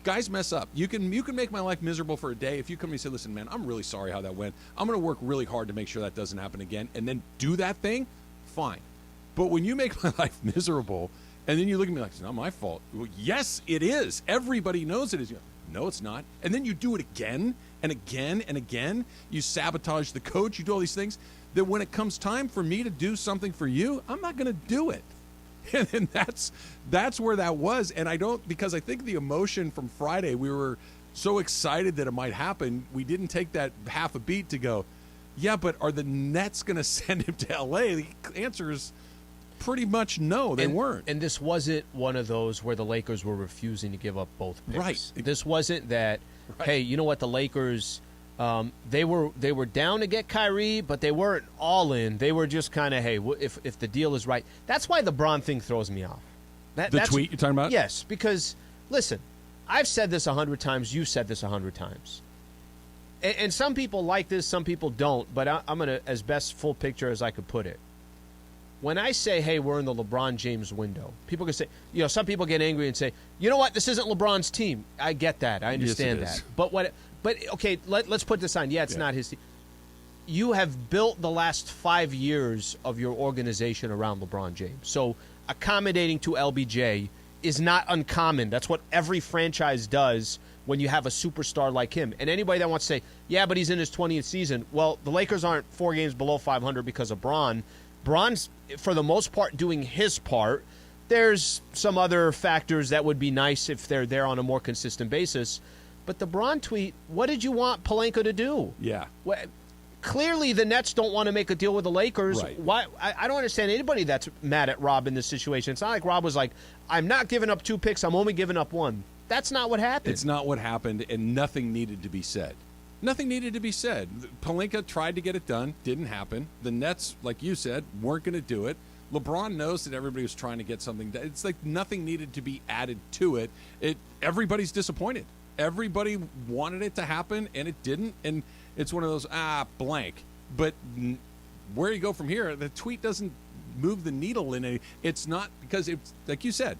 Guys mess up. You can make my life miserable for a day if you come to me and say, listen, man, I'm really sorry how that went. I'm going to work really hard to make sure that doesn't happen again, and then do that thing, fine. But when you make my life miserable and then you look at me like, it's not my fault. Well, yes, it is. Everybody knows it is. No, it's not. And then you do it again and again and again. You sabotage the coach. You do all these things. That when it comes time for me to do something for you, I'm not going to do it. And that's where that was. And because I think the emotion from Friday, we were so excited that it might happen, we didn't take that half a beat to go, yeah, but are the Nets going to send him to L.A.? The answer is pretty much no, they weren't. And this wasn't one of those where the Lakers were refusing to give up both picks. Right. This wasn't that, hey, you know what, the Lakers, they were down to get Kyrie, but they weren't all in. They were just kind of, hey, if the deal is right. That's why the Bron thing throws me off. That's tweet you're talking about? Yes, because, listen, I've said this 100 times. You've said this 100 times. And some people like this, some people don't, but I'm going to, as best full picture as I could put it. When I say, hey, we're in the LeBron James window, people can say, some people get angry and say, you know what, this isn't LeBron's team. I get that. I understand that. But okay, let's put this on. Yeah, it's not his team. You have built the last 5 years of your organization around LeBron James. So accommodating to LBJ is not uncommon. That's what every franchise does when you have a superstar like him. And anybody that wants to say, yeah, but he's in his 20th season. Well, the Lakers aren't 4 games below 500 because of Bron. Bron's, for the most part, doing his part. There's some other factors that would be nice if they're there on a more consistent basis. But the Bron tweet, what did you want Pelinka to do? Yeah. Clearly, the Nets don't want to make a deal with the Lakers. Right. Why? I don't understand anybody that's mad at Rob in this situation. It's not like Rob was like, I'm not giving up 2 picks. I'm only giving up 1. That's not what happened. It's not what happened, and nothing needed to be said. Nothing needed to be said. Pelinka tried to get it done. Didn't happen. The Nets, like you said, weren't going to do it. LeBron knows that everybody was trying to get something done. It's like nothing needed to be added to it. Everybody's disappointed. everybody wanted it to happen, and it didn't. And it's one of those, blank. But where you go from here, the tweet doesn't move the needle in it. It's not because it's like you said.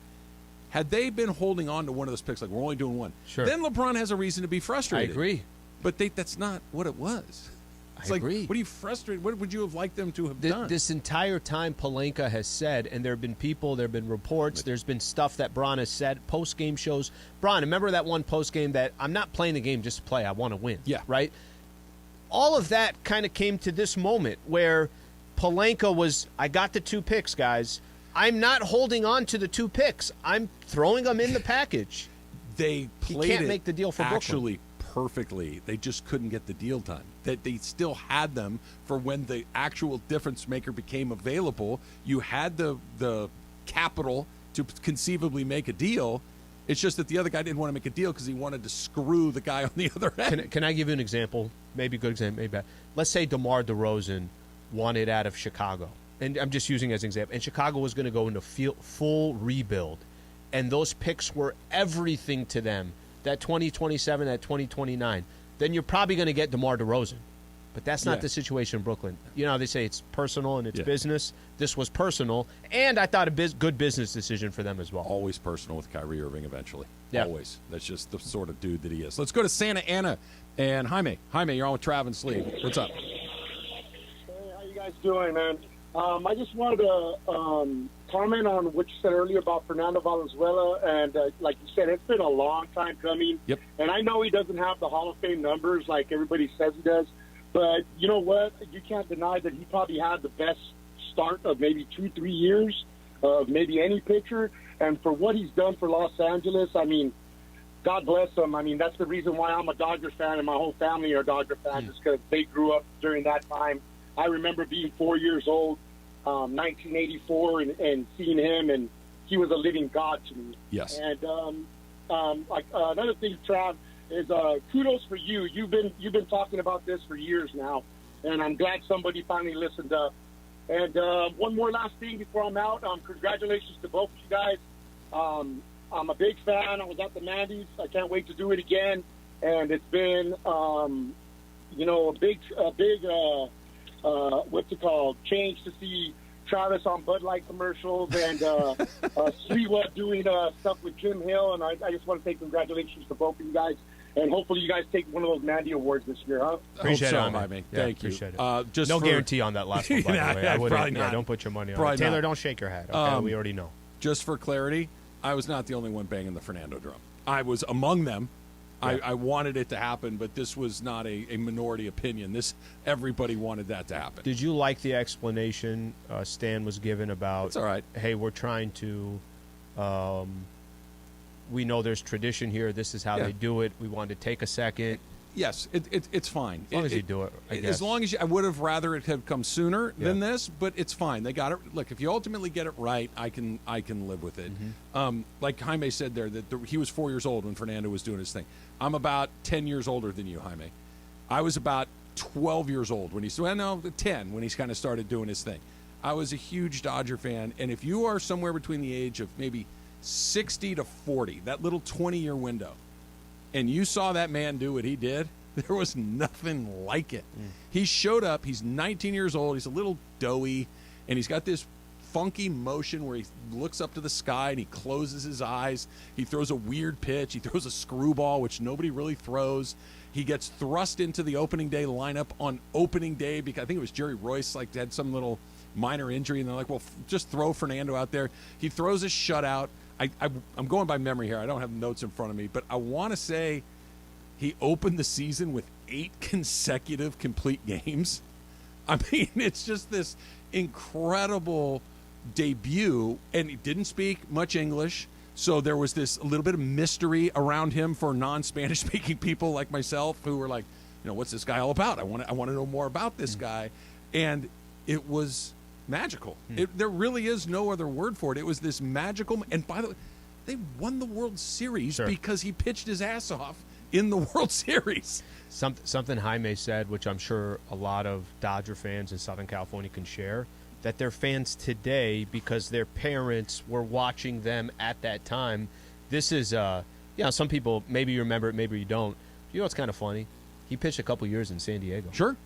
Had they been holding on to one of those picks, like we're only doing one, then LeBron has a reason to be frustrated. I agree. But that's not what it was. It's agree. What are you frustrated? What would you have liked them to have done? This entire time, Pelinka has said, and there have been people, there have been reports, there's been stuff that Bron has said, post-game shows. Bron, remember that one post-game that I'm not playing the game just to play, I want to win. Yeah. Right? All of that kind of came to this moment where Pelinka was, I got the 2 picks, guys. I'm not holding on to the 2 picks. I'm throwing them in the package. They played he can't make the deal for actually Brooklyn. Perfectly. They just couldn't get the deal done. That they still had them for when the actual difference maker became available. You had the capital to conceivably make a deal. It's just that the other guy didn't want to make a deal because he wanted to screw the guy on the other end. Can I give you an example? Maybe a good example, maybe bad. Let's say DeMar DeRozan wanted out of Chicago. And I'm just using as an example. And Chicago was going to go into full rebuild. And those picks were everything to them. That 2027, that 2029. Then you're probably going to get DeMar DeRozan. But that's not the situation in Brooklyn. You know how they say it's personal and it's business? This was personal. And I thought a good business decision for them as well. Always personal with Kyrie Irving eventually. Yeah. Always. That's just the sort of dude that he is. Let's go to Santa Ana and Jaime. Jaime, you're on with Trav and Slee. What's up? Hey, how you guys doing, man? I just wanted to comment on what you said earlier about Fernando Valenzuela. And like you said, it's been a long time coming. Yep. And I know he doesn't have the Hall of Fame numbers like everybody says he does. But you know what? You can't deny that he probably had the best start of maybe 2-3 years of maybe any pitcher. And for what he's done for Los Angeles, I mean, God bless him. I mean, that's the reason why I'm a Dodger fan and my whole family are Dodger fans, is because they grew up during that time. I remember being 4 years old, 1984, and seeing him, and he was a living god to me. Yes. And another thing, Trav, is kudos for you. You've been talking about this for years now, and I'm glad somebody finally listened up. And one more last thing before I'm out. Congratulations to both of you guys. I'm a big fan. I was at the Mandy's. I can't wait to do it again. And it's been, a big what's it called, change to see Travis on Bud Light commercials and Sliwa doing stuff with Jim Hill. And I just want to say congratulations to both of you guys. And hopefully you guys take one of those Mandy Awards this year, huh? Appreciate it, Jaime. Thank you. Appreciate it. No guarantee on that last one, by the way. I wouldn't. Yeah, don't put your money on it. Taylor, don't shake your head. Okay, we already know. Just for clarity, I was not the only one banging the Fernando drum. I was among them. Yeah. I wanted it to happen, but this was not a minority opinion. Everybody wanted that to happen. Did you like the explanation Stan was given about, it's all right. Hey, we're trying to we know there's tradition here. This is how they do it. We wanted to take a second. Yes, it's fine. As long as you do it, I guess. As long as I would have rather it had come sooner than this, but it's fine. They got it. Look, if you ultimately get it right, I can live with it. Mm-hmm. Like Jaime said there, that he was 4 years old when Fernando was doing his thing. I'm about 10 years older than you, Jaime. I was about 12 years old when 10 when he kind of started doing his thing. I was a huge Dodger fan, and if you are somewhere between the age of maybe 60 to 40, that little 20-year window, and you saw that man do what he did, there was nothing like it. He showed up. He's 19 years old. He's a little doughy, and he's got this funky motion where he looks up to the sky and he closes his eyes. He throws a weird pitch. He throws a screwball, which nobody really throws. He gets thrust into the opening day lineup on opening day because I think it was Jerry Royce had some little minor injury, and they're like, well, just throw Fernando out there. He throws a shutout. I'm going by memory here. I don't have notes in front of me, but I want to say he opened the season with 8 consecutive complete games. I mean, it's just this incredible debut, and he didn't speak much English, so there was a little bit of mystery around him for non-Spanish speaking people like myself who were like, what's this guy all about? I want to know more about this guy. And it was magical. There really is no other word for it. It was this magical, and by the way, they won the World Series because he pitched his ass off in the World Series. Something Jaime said, which I'm sure a lot of Dodger fans in Southern California can share, that they're fans today because their parents were watching them at that time. This is Yeah, some people, maybe you remember it, maybe you don't. You know what's kind of funny? He pitched a couple years in San Diego. Sure. Do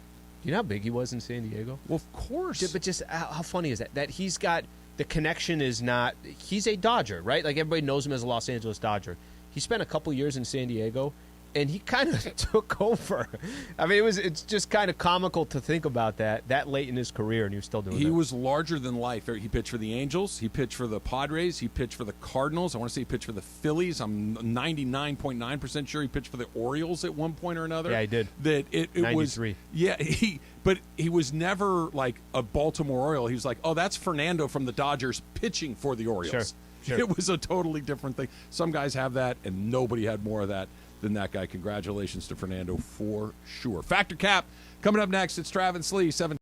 you know how big he was in San Diego? Well, of course. But just how funny is that? That he's got, the connection is not, he's a Dodger, right? Like everybody knows him as a Los Angeles Dodger. He spent a couple years in San Diego, and he kind of took over. I mean, it's just kind of comical to think about that late in his career, and he was still doing it. He was larger than life. He pitched for the Angels. He pitched for the Padres. He pitched for the Cardinals. I want to say he pitched for the Phillies. I'm 99.9% sure he pitched for the Orioles at one point or another. Yeah, he did. It 93. was. Yeah, but he was never like a Baltimore Oriole. He was like, oh, that's Fernando from the Dodgers pitching for the Orioles. Sure. It was a totally different thing. Some guys have that, and nobody had more of that than that guy. Congratulations to Fernando for sure. Factor Cap coming up next. It's Trav and Slee, 7.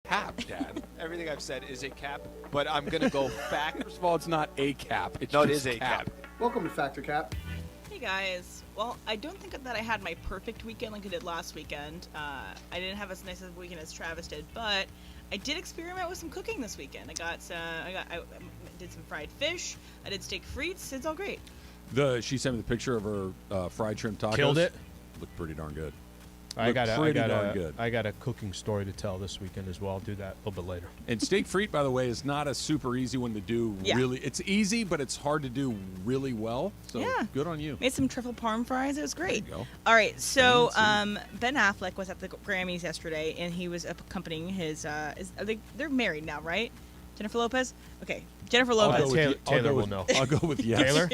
Cap, Dad. Everything I've said is a cap, but I'm going to go fact. First of all, it's not a cap. It's no, it just is a cap. Welcome to Factor Cap. Hey guys. Well, I don't think that I had my perfect weekend like I did last weekend. I didn't have as nice a weekend as Travis did, but I did experiment with some cooking this weekend. I did some fried fish. I did steak frites. It's all great. She sent me the picture of her fried shrimp tacos. Killed it. Looked pretty darn good. I got a cooking story to tell this weekend as well. I'll do that a little bit later. And steak frite, by the way, is not a super easy one to do. Yeah. Really, it's easy, but it's hard to do really well. So yeah. Good on you. Made some truffle parm fries. It was great. There you go. All right, so Ben Affleck was at the Grammys yesterday, and he was accompanying his. They're married now, right? Jennifer Lopez. Okay, Jennifer Lopez. Taylor will know. I'll go with yes. Taylor.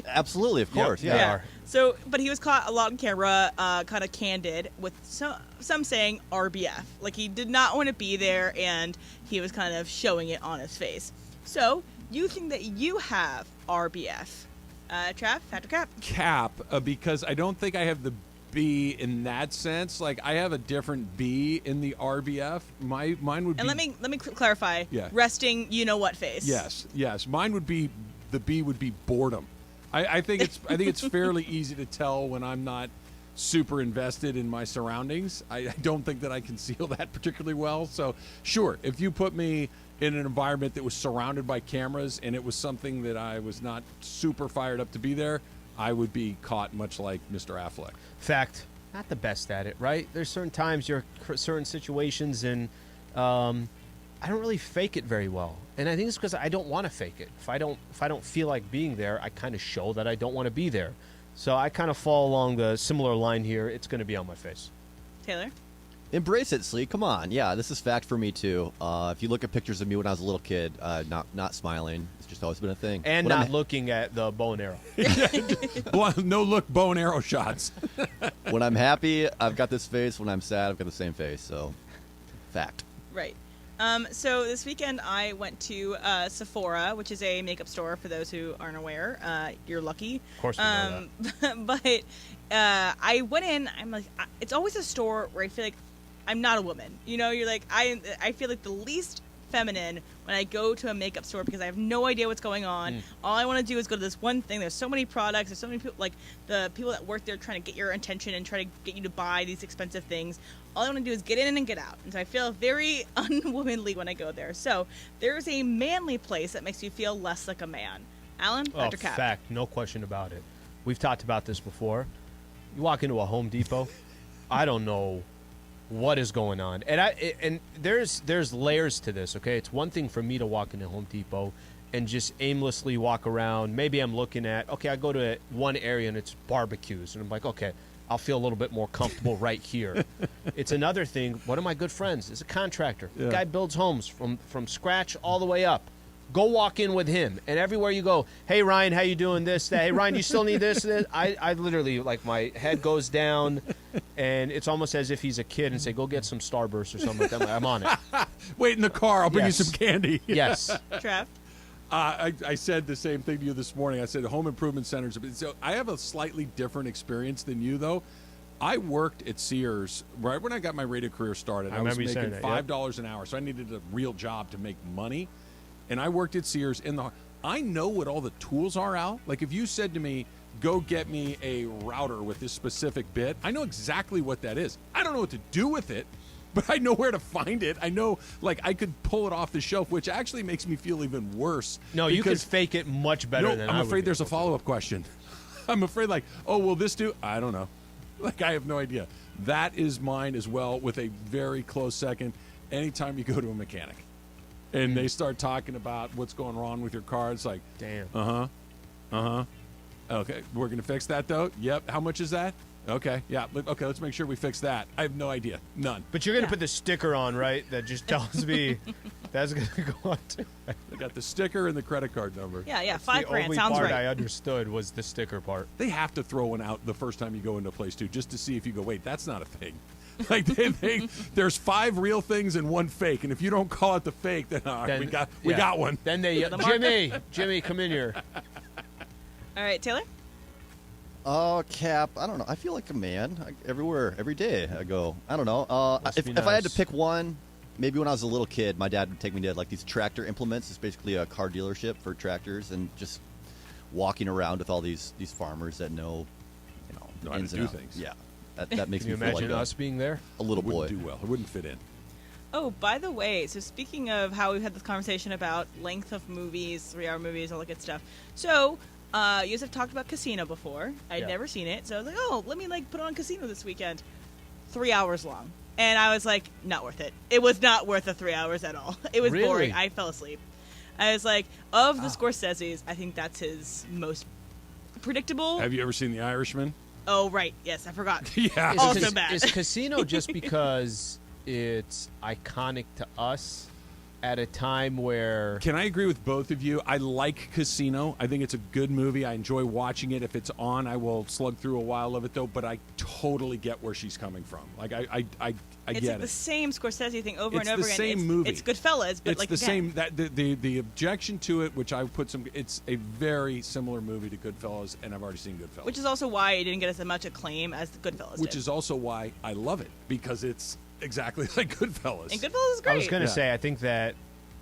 Absolutely, of course. Yep, yeah. So, but he was caught a lot on camera, kind of candid, with some saying RBF. Like he did not want to be there, and he was kind of showing it on his face. So, you think that you have RBF? Trav, Patrick Cap? Cap, because I don't think I have the B in that sense. Like I have a different B in the RBF. Mine would be. And let me clarify. Yeah. Resting, you know what face? Yes. Mine would be the B would be boredom. I think it's fairly easy to tell when I'm not super invested in my surroundings. I don't think that I conceal that particularly well. So sure, if you put me in an environment that was surrounded by cameras and it was something that I was not super fired up to be there, I would be caught much like Mr. Affleck. Fact, not the best at it, right? There's certain times you're certain situations, and I don't really fake it very well. And I think it's because I don't want to fake it. If I don't feel like being there, I kind of show that I don't want to be there. So I kind of fall along the similar line here. It's going to be on my face. Taylor? Embrace it, Slee. Come on. Yeah, this is fact for me, too. If you look at pictures of me when I was a little kid, not smiling, it's just always been a thing. And when not looking at the bow and arrow. No look bow and arrow shots. When I'm happy, I've got this face. When I'm sad, I've got the same face. So, fact. Right. So this weekend I went to Sephora, which is a makeup store for those who aren't aware. You're lucky. Of course we know that. But I went in. I'm like, it's always a store where I feel like I'm not a woman. You know, you're like, I feel like the least feminine when I go to a makeup store because I have no idea what's going on. All I want to do is go to this one thing. There's so many products. There's so many people, like the people that work there trying to get your attention and try to get you to buy these expensive things. All I want to do is get in and get out. And so I feel very unwomanly when I go there. So there's a manly place that makes you feel less like a man. Alan, Dr. Cap. Fact, no question about it. We've talked about this before. You walk into a Home Depot, I don't know what is going on, and there's layers to this. Okay, it's one thing for me to walk into Home Depot and just aimlessly walk around. Maybe I'm looking at, I go to one area and it's barbecues, and I'm like, okay, I'll feel a little bit more comfortable right here. It's another thing. One of my good friends is a contractor. Yeah. The guy builds homes from scratch all the way up. Go walk in with him, and everywhere you go, hey Ryan, how you doing? This, that. Hey Ryan, you still need this? I literally, like, my head goes down, and it's almost as if he's a kid and say, go get some Starburst or something like that. I'm on it. Wait in the car. I'll bring you some candy. Yes. Trav? I said the same thing to you this morning. I said home improvement centers. So I have a slightly different experience than you, though. I worked at Sears right when I got my radio career started. I was making $5 an hour, so I needed a real job to make money. And I worked at Sears I know what all the tools are, Al. Like if you said to me, go get me a router with this specific bit, I know exactly what that is. I don't know what to do with it, but I know where to find it. I know, like, I could pull it off the shelf, which actually makes me feel even worse. No, you can fake it much better than I would. I'm afraid there's a follow-up question. I'm afraid, like, oh, will this do? I don't know. Like, I have no idea. That is mine as well, with a very close second. Anytime you go to a mechanic and they start talking about what's going wrong with your car, it's like, damn. Okay, we're going to fix that, though? Yep. How much is that? Okay, yeah. Okay, let's make sure we fix that. I have no idea. None. But you're going to put the sticker on, right? That just tells me that's going to go on to. I got the sticker and the credit card number. Yeah, That's $5,000 sounds right. The only part I understood was the sticker part. They have to throw one out the first time you go into a place, too, just to see if you go, wait, that's not a thing. Like there's 5 real things and 1 fake, and if you don't call it the fake, then we got one. Then they Jimmy, come in here. All right, Taylor. Oh, Cap, I don't know. I feel like a man everywhere, every day I go. I don't know. If I had to pick one, maybe when I was a little kid, my dad would take me to like these tractor implements. It's basically a car dealership for tractors, and just walking around with all these farmers that know ins and outs. Things. Yeah. That makes me feel imagine like us being there? A little boy. Wouldn't do well. It wouldn't fit in. Oh, by the way, so speaking of how we've had this conversation about length of movies, 3-hour movies, all that good stuff. So, you guys have talked about Casino before. I'd never seen it, so I was like, oh, let me put on Casino this weekend. 3 hours long. And I was like, not worth it. It was not worth the 3 hours at all. It was boring. I fell asleep. I was like, of the Scorsese's, I think that's his most predictable. Have you ever seen The Irishman? Oh, right. Yes, I forgot. Yeah. Also bad. Is Casino just because it's iconic to us at a time where... Can I agree with both of you? I like Casino. I think it's a good movie. I enjoy watching it. If it's on, I will slug through a while of it, though. But I totally get where she's coming from. Like, I it's get like it. the same Scorsese thing over It's and over the again. same movie. It's Goodfellas, but It's like the again. same. That the objection to it, which I put some. It's a very similar movie to Goodfellas, and I've already seen Goodfellas. Which is also why it didn't get as much acclaim as the Goodfellas Which did. is also why I love it, because it's exactly like Goodfellas. And Goodfellas is great. I was going to say, I think that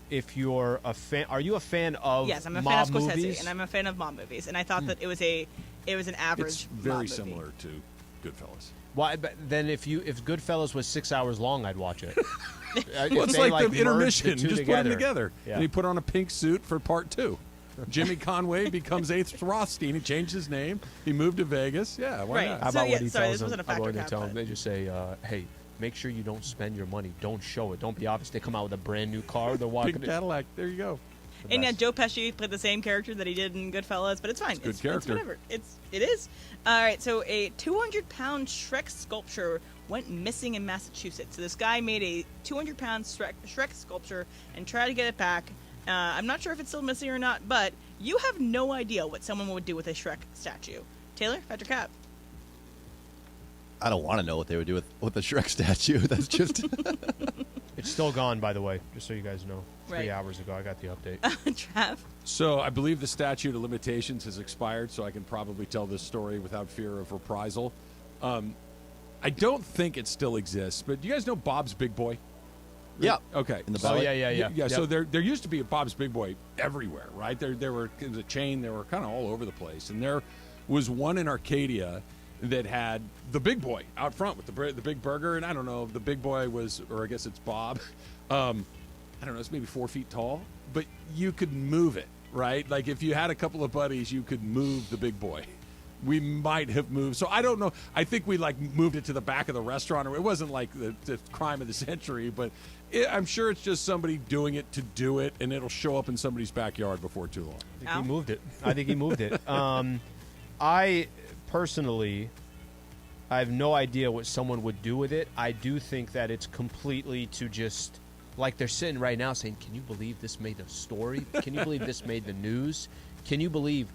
if you're a fan, are you a fan of Yes, I'm a mob fan of Scorsese, movies? and I'm a fan of mob movies, and I thought that it was an average. It's very mob movie. similar to Goodfellas. Why? But then if Goodfellas was 6 hours long, I'd watch it. Well, it's like the intermission. Just put them together. Yeah. And he put on a pink suit for part 2. Jimmy Conway becomes Eighth Rothstein. He changed his name. He moved to Vegas. Yeah, why Right. not? How about what he sorry, tells this wasn't a them? How about factor what they cap, tell but- them? They just say, "Hey, make sure you don't spend your money. Don't show it. Don't be obvious." They come out with a brand new car. They're walking. Pink Cadillac. There you go. And yeah, Joe Pesci played the same character that he did in Goodfellas, but it's fine. It's a good character. It's whatever. It is. All right, so a 200-pound Shrek sculpture went missing in Massachusetts. So this guy made a 200-pound Shrek sculpture and tried to get it back. I'm not sure if it's still missing or not, but you have no idea what someone would do with a Shrek statue. Taylor, Patrick Cap. I don't want to know what they would do with the Shrek statue. That's just... It's still gone, by the way, just so you guys know. 3 Right. hours ago, I got the update. Trav. So I believe the statute of limitations has expired, so I can probably tell this story without fear of reprisal. I don't think it still exists, but do you guys know Bob's Big Boy? Yeah. Okay. In the Oh, belly? yeah. Yeah. So there used to be a Bob's Big Boy everywhere, right? There was a chain. They were kind of all over the place, and there was one in Arcadia that had the Big Boy out front with the big burger, and I don't know if the Big Boy was, or I guess it's Bob. I don't know. It's maybe 4 feet tall, but you could move it, right? Like if you had a couple of buddies, you could move the Big Boy. We might have moved. So I don't know. I think we moved it to the back of the restaurant. Or it wasn't like the crime of the century, but I'm sure it's just somebody doing it to do it, and it'll show up in somebody's backyard before too long. I think he moved it. I personally, I have no idea what someone would do with it. I do think that it's completely to just, like they're sitting right now saying, can you believe this made a story? Can you believe this made the news? Can you believe...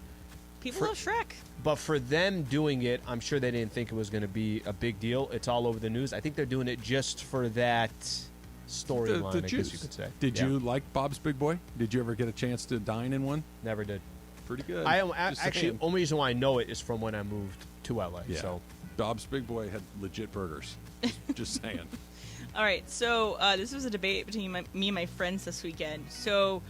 People love Shrek. But for them doing it, I'm sure they didn't think it was going to be a big deal. It's all over the news. I think they're doing it just for that storyline, I guess you could say. Did you like Bob's Big Boy? Did you ever get a chance to dine in one? Never did. Pretty good. Actually, only reason why I know it is from when I moved to LA. Yeah. So Bob's Big Boy had legit burgers. Just saying. All right, so this was a debate between me and my friends this weekend. So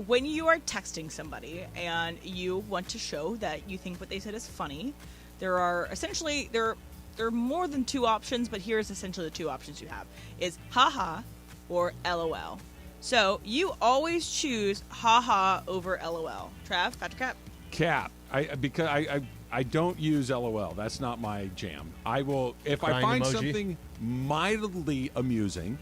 when you are texting somebody and you want to show that you think what they said is funny, there are essentially there are more than two options, but here's essentially the two options you have is haha or LOL. So you always choose haha over LOL. Trav, Patrick Cap. Cap. Because I don't use LOL. That's not my jam. I will if I find emoji. something mildly amusing,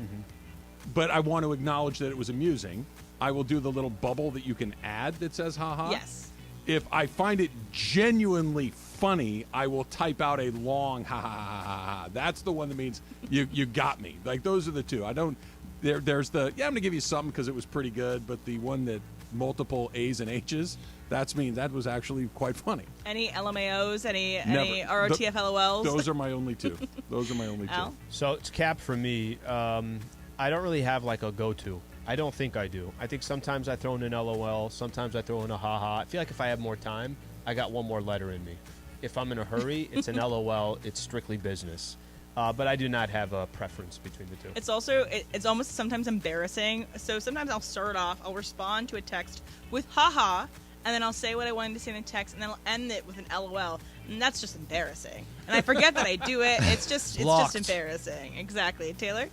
but I want to acknowledge that it was amusing, I will do the little bubble that you can add that says haha. Yes. If I find it genuinely funny, I will type out a long ha ha ha ha ha. That's the one that means you got me. Like those are the two. I don't. There's the I'm going to give you something because it was pretty good, but the one that multiple A's and H's, that was actually quite funny. Any LMAOs? Any Never. ROTF LOLs? Those are my only two. Those are my only Al? two. So it's Cap for me. I don't really have like a go-to. I don't think I do. I think sometimes I throw in an LOL. Sometimes I throw in a haha. I feel like if I have more time, I got one more letter in me. If I'm in a hurry, it's an LOL. It's strictly business. But I do not have a preference between the two. It's also, it's almost sometimes embarrassing. So sometimes I'll start off, I'll respond to a text with haha, and then I'll say what I wanted to say in the text, and then I'll end it with an LOL. And that's just embarrassing. And I forget that I do it. It's just embarrassing. Exactly. Taylor?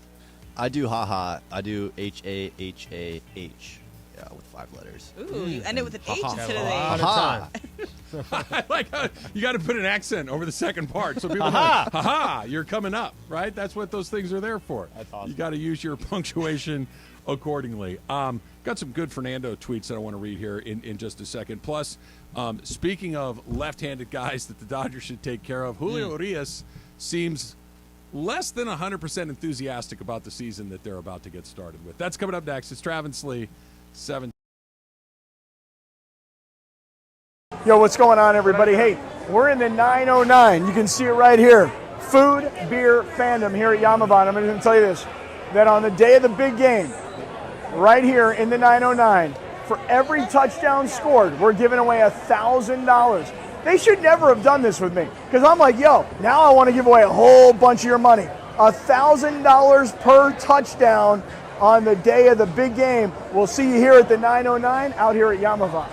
I do haha. I do H-A-H-A-H. Yeah, with 5 letters. Ooh, you end it with an H instead of A the lot H. of time. I like how you got to put an accent over the second part so people know, ha-ha, you're coming up, right? That's what those things are there for. That's awesome. You got to use your punctuation accordingly. Got some good Fernando tweets that I want to read here in just a second. Plus, speaking of left-handed guys that the Dodgers should take care of, Julio Urias seems less than 100% enthusiastic about the season that they're about to get started with. That's coming up next. It's Travis Slee, 7. Yo, what's going on, everybody? Hey, we're in the 909. You can see it right here. Food, beer, fandom here at Yamavan. I'm going to tell you this, that on the day of the big game, right here in the 909, for every touchdown scored, we're giving away $1,000. They should never have done this with me, because I'm like, yo, now I want to give away a whole bunch of your money. $1,000 per touchdown on the day of the big game. We'll see you here at the 909 out here at Yamavan.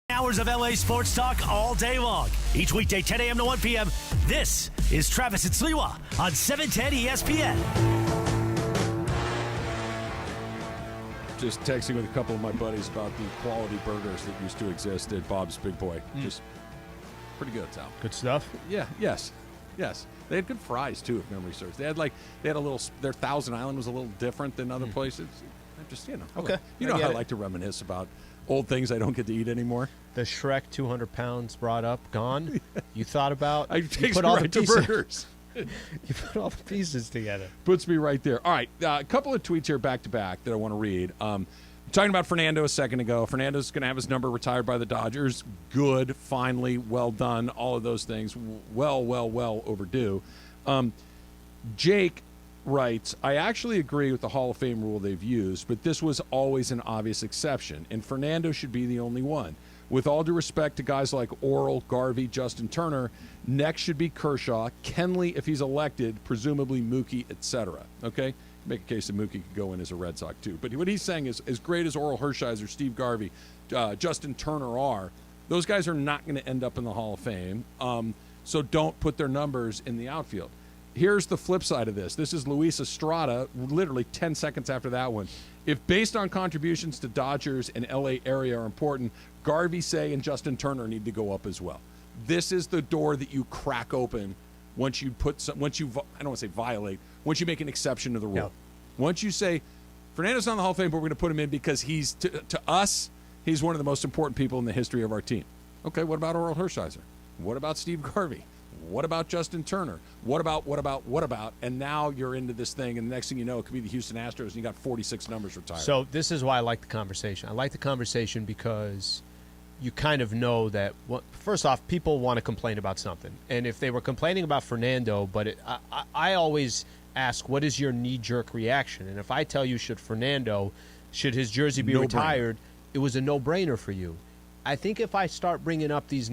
Hours of LA sports talk all day long. Each weekday, 10 a.m. to 1 p.m. This is Travis and Sliwa on 710 ESPN. Just texting with a couple of my buddies about the quality burgers that used to exist at Bob's Big Boy. Just pretty good, Sal. Good stuff? Yeah, yes. They had good fries, too, if memory serves. They had a little, their Thousand Island was a little different than other places. Just, Okay. You know how I like to reminisce about old things I don't get to eat anymore. The Shrek 200 pounds brought up, gone. You thought about. I put all the burgers. You put all the pieces together. Puts me right there. All right, a couple of tweets here back to back that I want to read. Talking about Fernando a second ago. Fernando's going to have his number retired by the Dodgers. Good, finally, well done. All of those things, well overdue. Jake writes, I actually agree with the Hall of Fame rule they've used, but this was always an obvious exception, and Fernando should be the only one. with all due respect to guys like Orel, Garvey, Justin Turner, next should be Kershaw, Kenley if he's elected, presumably Mookie, etc. Okay? Make a case that Mookie could go in as a Red Sox too. But what he's saying is, as great as Orel Hershiser, Steve Garvey, Justin Turner are, those guys are not going to end up in the Hall of Fame. So don't put their numbers in the outfield. Here's the flip side of this. This is Luis Estrada, literally 10 seconds after that one. If based on contributions to Dodgers and LA area are important, Garvey, Say, and Justin Turner need to go up as well. This is the door that you crack open once you I don't want to say violate, once you make an exception to the rule. Yeah. Once you say, Fernando's not in the Hall of Fame, but we're going to put him in because he's, to us, he's one of the most important people in the history of our team. Okay, what about Orel Hershiser? What about Steve Garvey? What about Justin Turner? What about? And now you're into this thing, and the next thing you know, it could be the Houston Astros, and you got 46 numbers retired. So this is why I like the conversation. I like the conversation because you kind of know that, well, first off, people want to complain about something. And if they were complaining about Fernando, but I always ask, what is your knee-jerk reaction? And if I tell you should his jersey be retired, it was a no-brainer for you. I think if I start bringing up these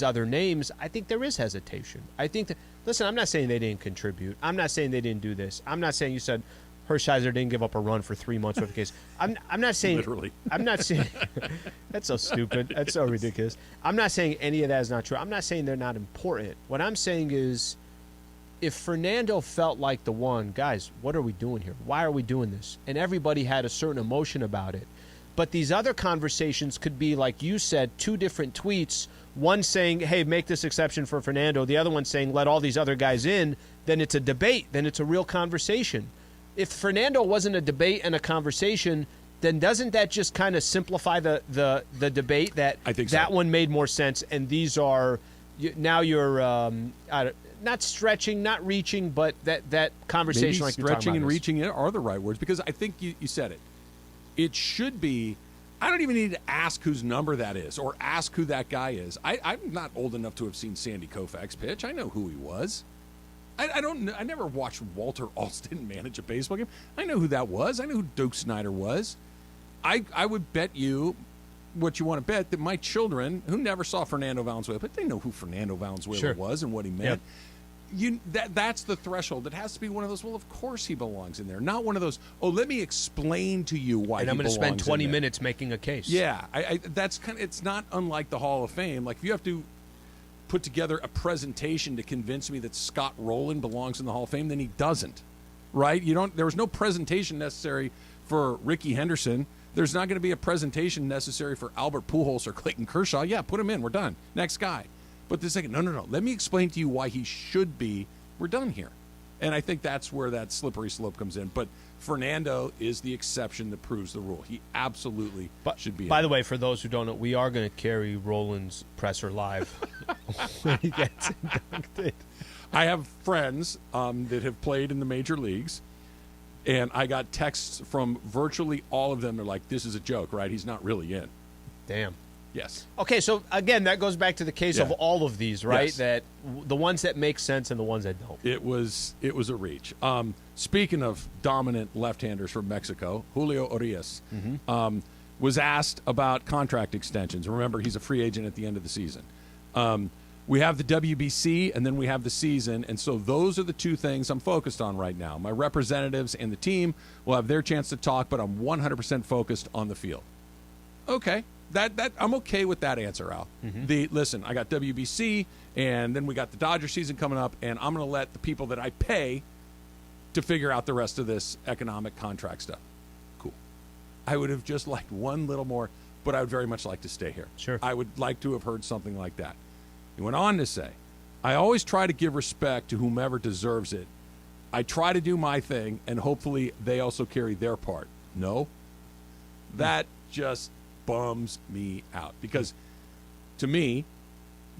other names, I think there is hesitation. I think that, listen, I'm not saying they didn't contribute. I'm not saying they didn't do this. I'm not saying you said Hershiser didn't give up a run for 3 months worth of case. I'm not saying literally. I'm not saying that's so stupid. That's so ridiculous. I'm not saying any of that is not true. I'm not saying they're not important. What I'm saying is, if Fernando felt like the one, guys, what are we doing here? Why are we doing this? And everybody had a certain emotion about it. But these other conversations could be, like you said, two different tweets, one saying, hey, make this exception for Fernando, the other one saying, let all these other guys in. Then it's a debate. Then it's a real conversation. If Fernando wasn't a debate and a conversation, then doesn't that just kind of simplify the debate that I think that so. one made more sense, and these are now you're not stretching, not reaching, but that conversation Maybe like you're talking stretching about and is- reaching are the right words, because I think you said it. It should be, I don't even need to ask whose number that is or ask who that guy is. I'm not old enough to have seen Sandy Koufax pitch. I know who he was. I never watched Walter Alston manage a baseball game. I know who that was. I know who Duke Snyder was. I would bet you what you want to bet that my children, who never saw Fernando Valenzuela, but they know who Fernando Valenzuela was and what he meant. That's the threshold. It has to be one of those, well, of course he belongs in there. Not one of those, oh, let me explain to you why and he I'm going to spend 20 in there. minutes making a case. Yeah, that's kind of, it's not unlike the Hall of Fame. Like, if you have to put together a presentation to convince me that Scott Rowland belongs in the Hall of Fame, then he doesn't, right? There was no presentation necessary for Ricky Henderson. There's not going to be a presentation necessary for Albert Pujols or Clayton Kershaw. Yeah, put him in. We're done. Next guy. But the second, no. Let me explain to you why he should be. We're done here. And I think that's where that slippery slope comes in. But Fernando is the exception that proves the rule. He absolutely should be in. By the way, for those who don't know, we are going to carry Roland's presser live when he gets inducted. I have friends that have played in the major leagues, and I got texts from virtually all of them. They're like, this is a joke, right? He's not really in. Damn. Yes. Okay, so again, that goes back to the case of all of these, right? Yes. That the ones that make sense and the ones that don't. It was a reach. Speaking of dominant left-handers from Mexico, Julio Urias was asked about contract extensions. Remember, he's a free agent at the end of the season. We have the WBC, and then we have the season, and so those are the two things I'm focused on right now. My representatives and the team will have their chance to talk, but I'm 100% focused on the field. Okay. That I'm okay with that answer, Al. Listen, I got WBC, and then we got the Dodger season coming up, and I'm going to let the people that I pay to figure out the rest of this economic contract stuff. Cool. I would have just liked one little more, but I would very much like to stay here. Sure. I would like to have heard something like that. He went on to say, I always try to give respect to whomever deserves it. I try to do my thing, and hopefully they also carry their part. No? That just bums me out, because to me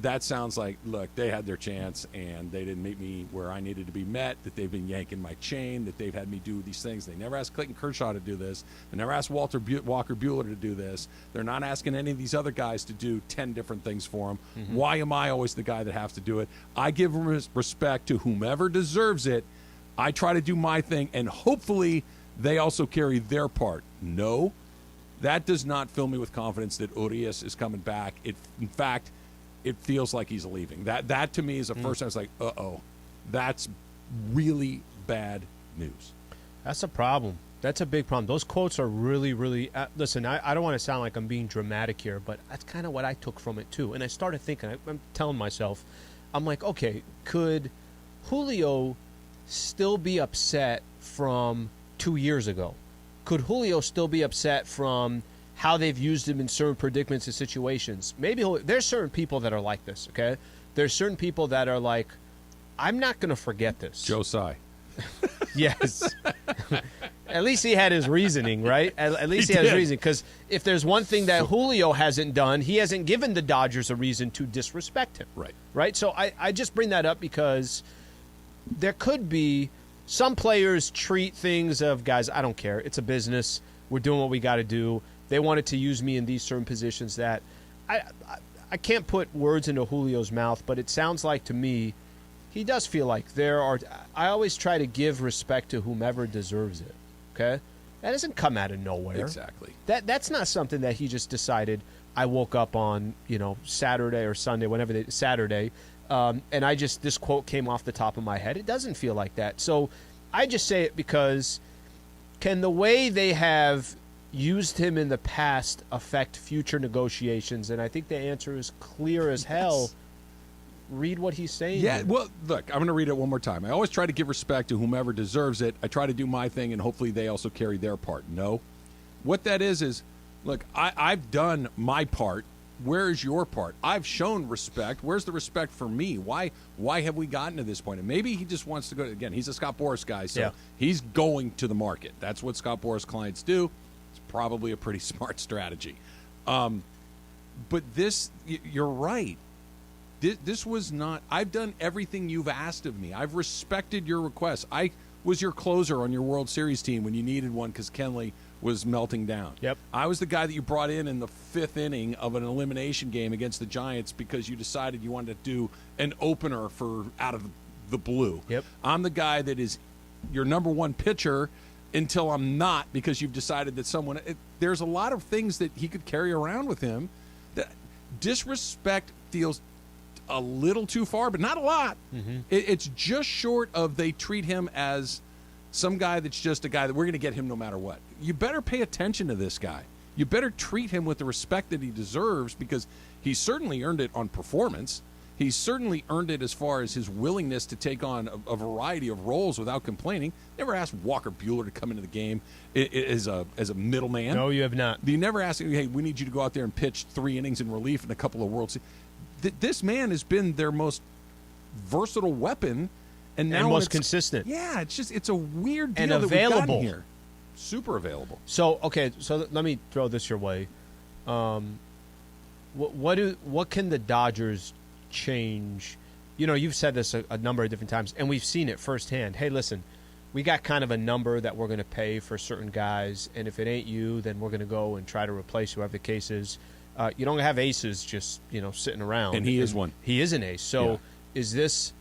that sounds like, look, they had their chance and they didn't meet me where I needed to be met, that they've been yanking my chain, that they've had me do these things. They never asked Clayton Kershaw to do this. They never asked Walker Buehler to do this. They're not asking any of these other guys to do 10 different things for them. Why am I always the guy that has to do it? I give respect to whomever deserves it. I try to do my thing, and hopefully they also carry their part. No, That does not fill me with confidence that Urias is coming back. In fact, it feels like he's leaving. That to me is the first time I was like, uh-oh, that's really bad news. That's a problem. That's a big problem. Those quotes are really, really listen, I don't want to sound like I'm being dramatic here, but that's kind of what I took from it too. And I started thinking, I'm telling myself, I'm like, okay, could Julio still be upset from 2 years ago? Could Julio still be upset from how they've used him in certain predicaments and situations? Maybe there's certain people that are like this, okay? There's certain people that are like, I'm not going to forget this. Joe Tsai. Yes. At least he had his reasoning, right? At least he had his reasoning. Because if there's one thing that Julio hasn't done, he hasn't given the Dodgers a reason to disrespect him. Right? So I just bring that up because there could be some players treat things of, guys, I don't care. It's a business. We're doing what we got to do. They wanted to use me in these certain positions that I can't put words into Julio's mouth, but it sounds like to me he does feel like there are – I always try to give respect to whomever deserves it, okay? That doesn't come out of nowhere. Exactly. That's not something that he just decided I woke up on, Saturday or Sunday, Saturday, and this quote came off the top of my head. It doesn't feel like that. So I just say it because can the way they have used him in the past affect future negotiations? And I think the answer is clear as hell. Read what he's saying. Yeah, well, look, I'm going to read it one more time. I always try to give respect to whomever deserves it. I try to do my thing, and hopefully they also carry their part. No. What that is, look, I've done my part. Where is your part? I've shown respect. Where's the respect for me? Why have we gotten to this point? And maybe he just wants to go. Again, he's a Scott Boras guy, so he's going to the market. That's what Scott Boras clients do. It's probably a pretty smart strategy. But this, you're right. This was not – I've done everything you've asked of me. I've respected your requests. I was your closer on your World Series team when you needed one because Kenley was melting down. Yep. I was the guy that you brought in the fifth inning of an elimination game against the Giants because you decided you wanted to do an opener for out of the blue. Yep. I'm the guy that is your number one pitcher until I'm not because you've decided that someone – there's a lot of things that he could carry around with him. That disrespect feels – a little too far, but not a lot. Mm-hmm. It's just short of they treat him as some guy that's just a guy that we're going to get him no matter what. You better pay attention to this guy. You better treat him with the respect that he deserves because he's certainly earned it on performance. He's certainly earned it as far as his willingness to take on a variety of roles without complaining. Never asked Walker Buehler to come into the game as a middleman. No, you have not. You never asked him, hey, we need you to go out there and pitch 3 innings in relief in a couple of World Series. This man has been their most versatile weapon, and now most consistent. Yeah, it's a weird deal and that available we've gotten here. Super available. So let me throw this your way. What can the Dodgers change? You've said this a number of different times, and we've seen it firsthand. Hey, listen, we got kind of a number that we're going to pay for certain guys, and if it ain't you, then we're going to go and try to replace whoever the case is. You don't have aces just sitting around, and he is one. He is an ace. So, is this?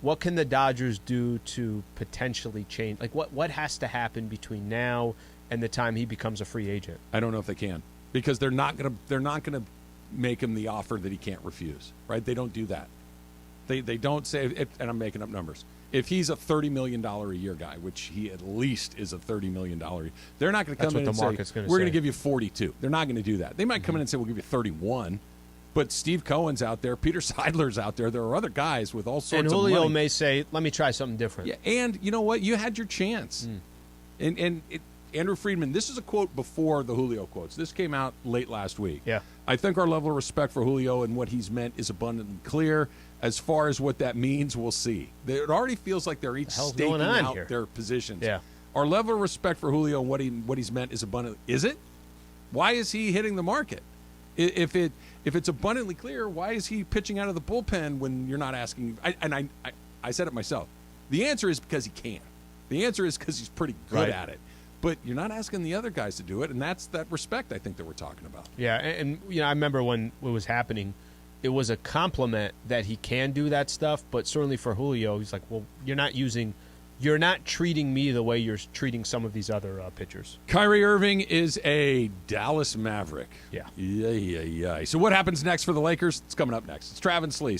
What can the Dodgers do to potentially change? Like, what has to happen between now and the time he becomes a free agent? I don't know if they can because they're not gonna make him the offer that he can't refuse. Right? They don't do that. They don't say. And I'm making up numbers. If he's a $30 million a year guy, which he at least is a $30 million a year, they're not going to come in and say, we're going to give you 42. They're not going to do that. They might come in and say, we'll give you 31. But Steve Cohen's out there. Peter Seidler's out there. There are other guys with all sorts of money. And Julio may say, let me try something different. Yeah, and you know what? You had your chance. Andrew Friedman, this is a quote before the Julio quotes. This came out late last week. Yeah. I think our level of respect for Julio and what he's meant is abundantly clear. As far as what that means, we'll see. It already feels like they're each staking out their positions. Yeah. Our level of respect for Julio and what he's meant is abundantly. Is it? Why is he hitting the market? If it's abundantly clear, why is he pitching out of the bullpen when you're not asking? I said it myself. The answer is because he can. The answer is because he's pretty good at it. But you're not asking the other guys to do it, and that's that respect I think that we're talking about. Yeah, and I remember when it was happening, it was a compliment that he can do that stuff, but certainly for Julio, he's like, well, you're not using You're not treating me the way you're treating some of these other pitchers. Kyrie Irving is a Dallas Maverick. Yeah. Yeah. So what happens next for the Lakers? It's coming up next. It's Trav and Slee.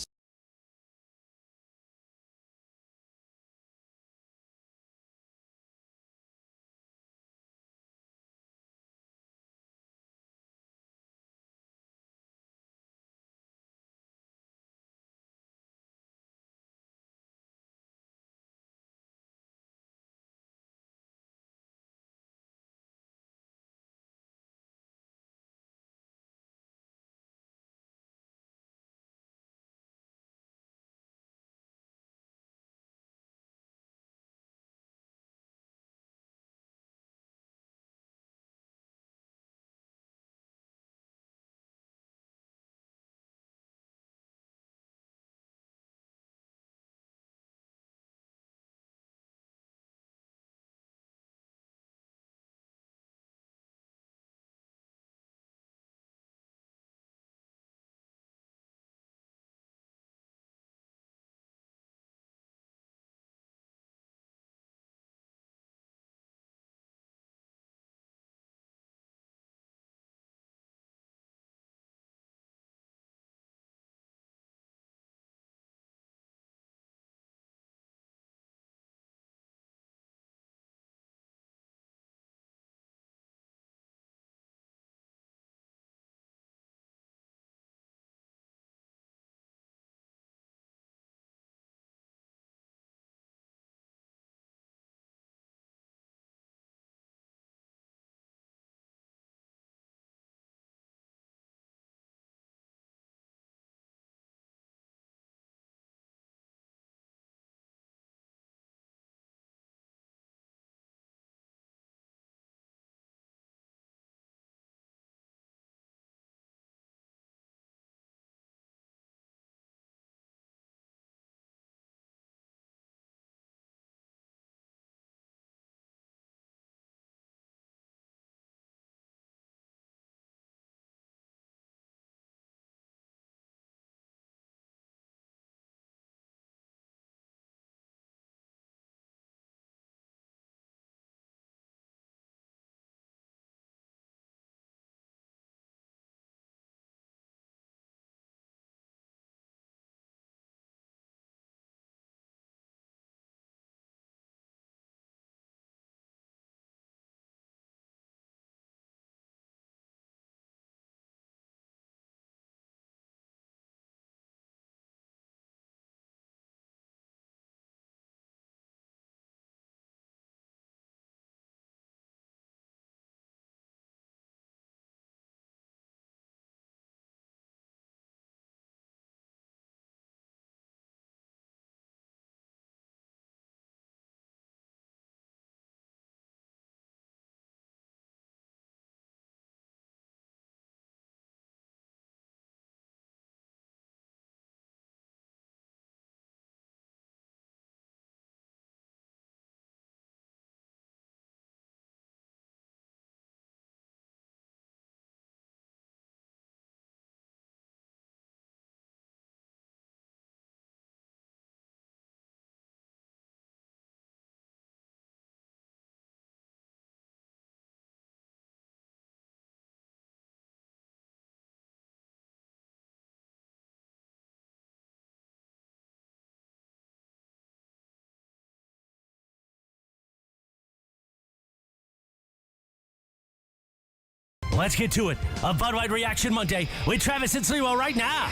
Let's get to it. A Bud White Reaction Monday with Travis and Sliwa right now.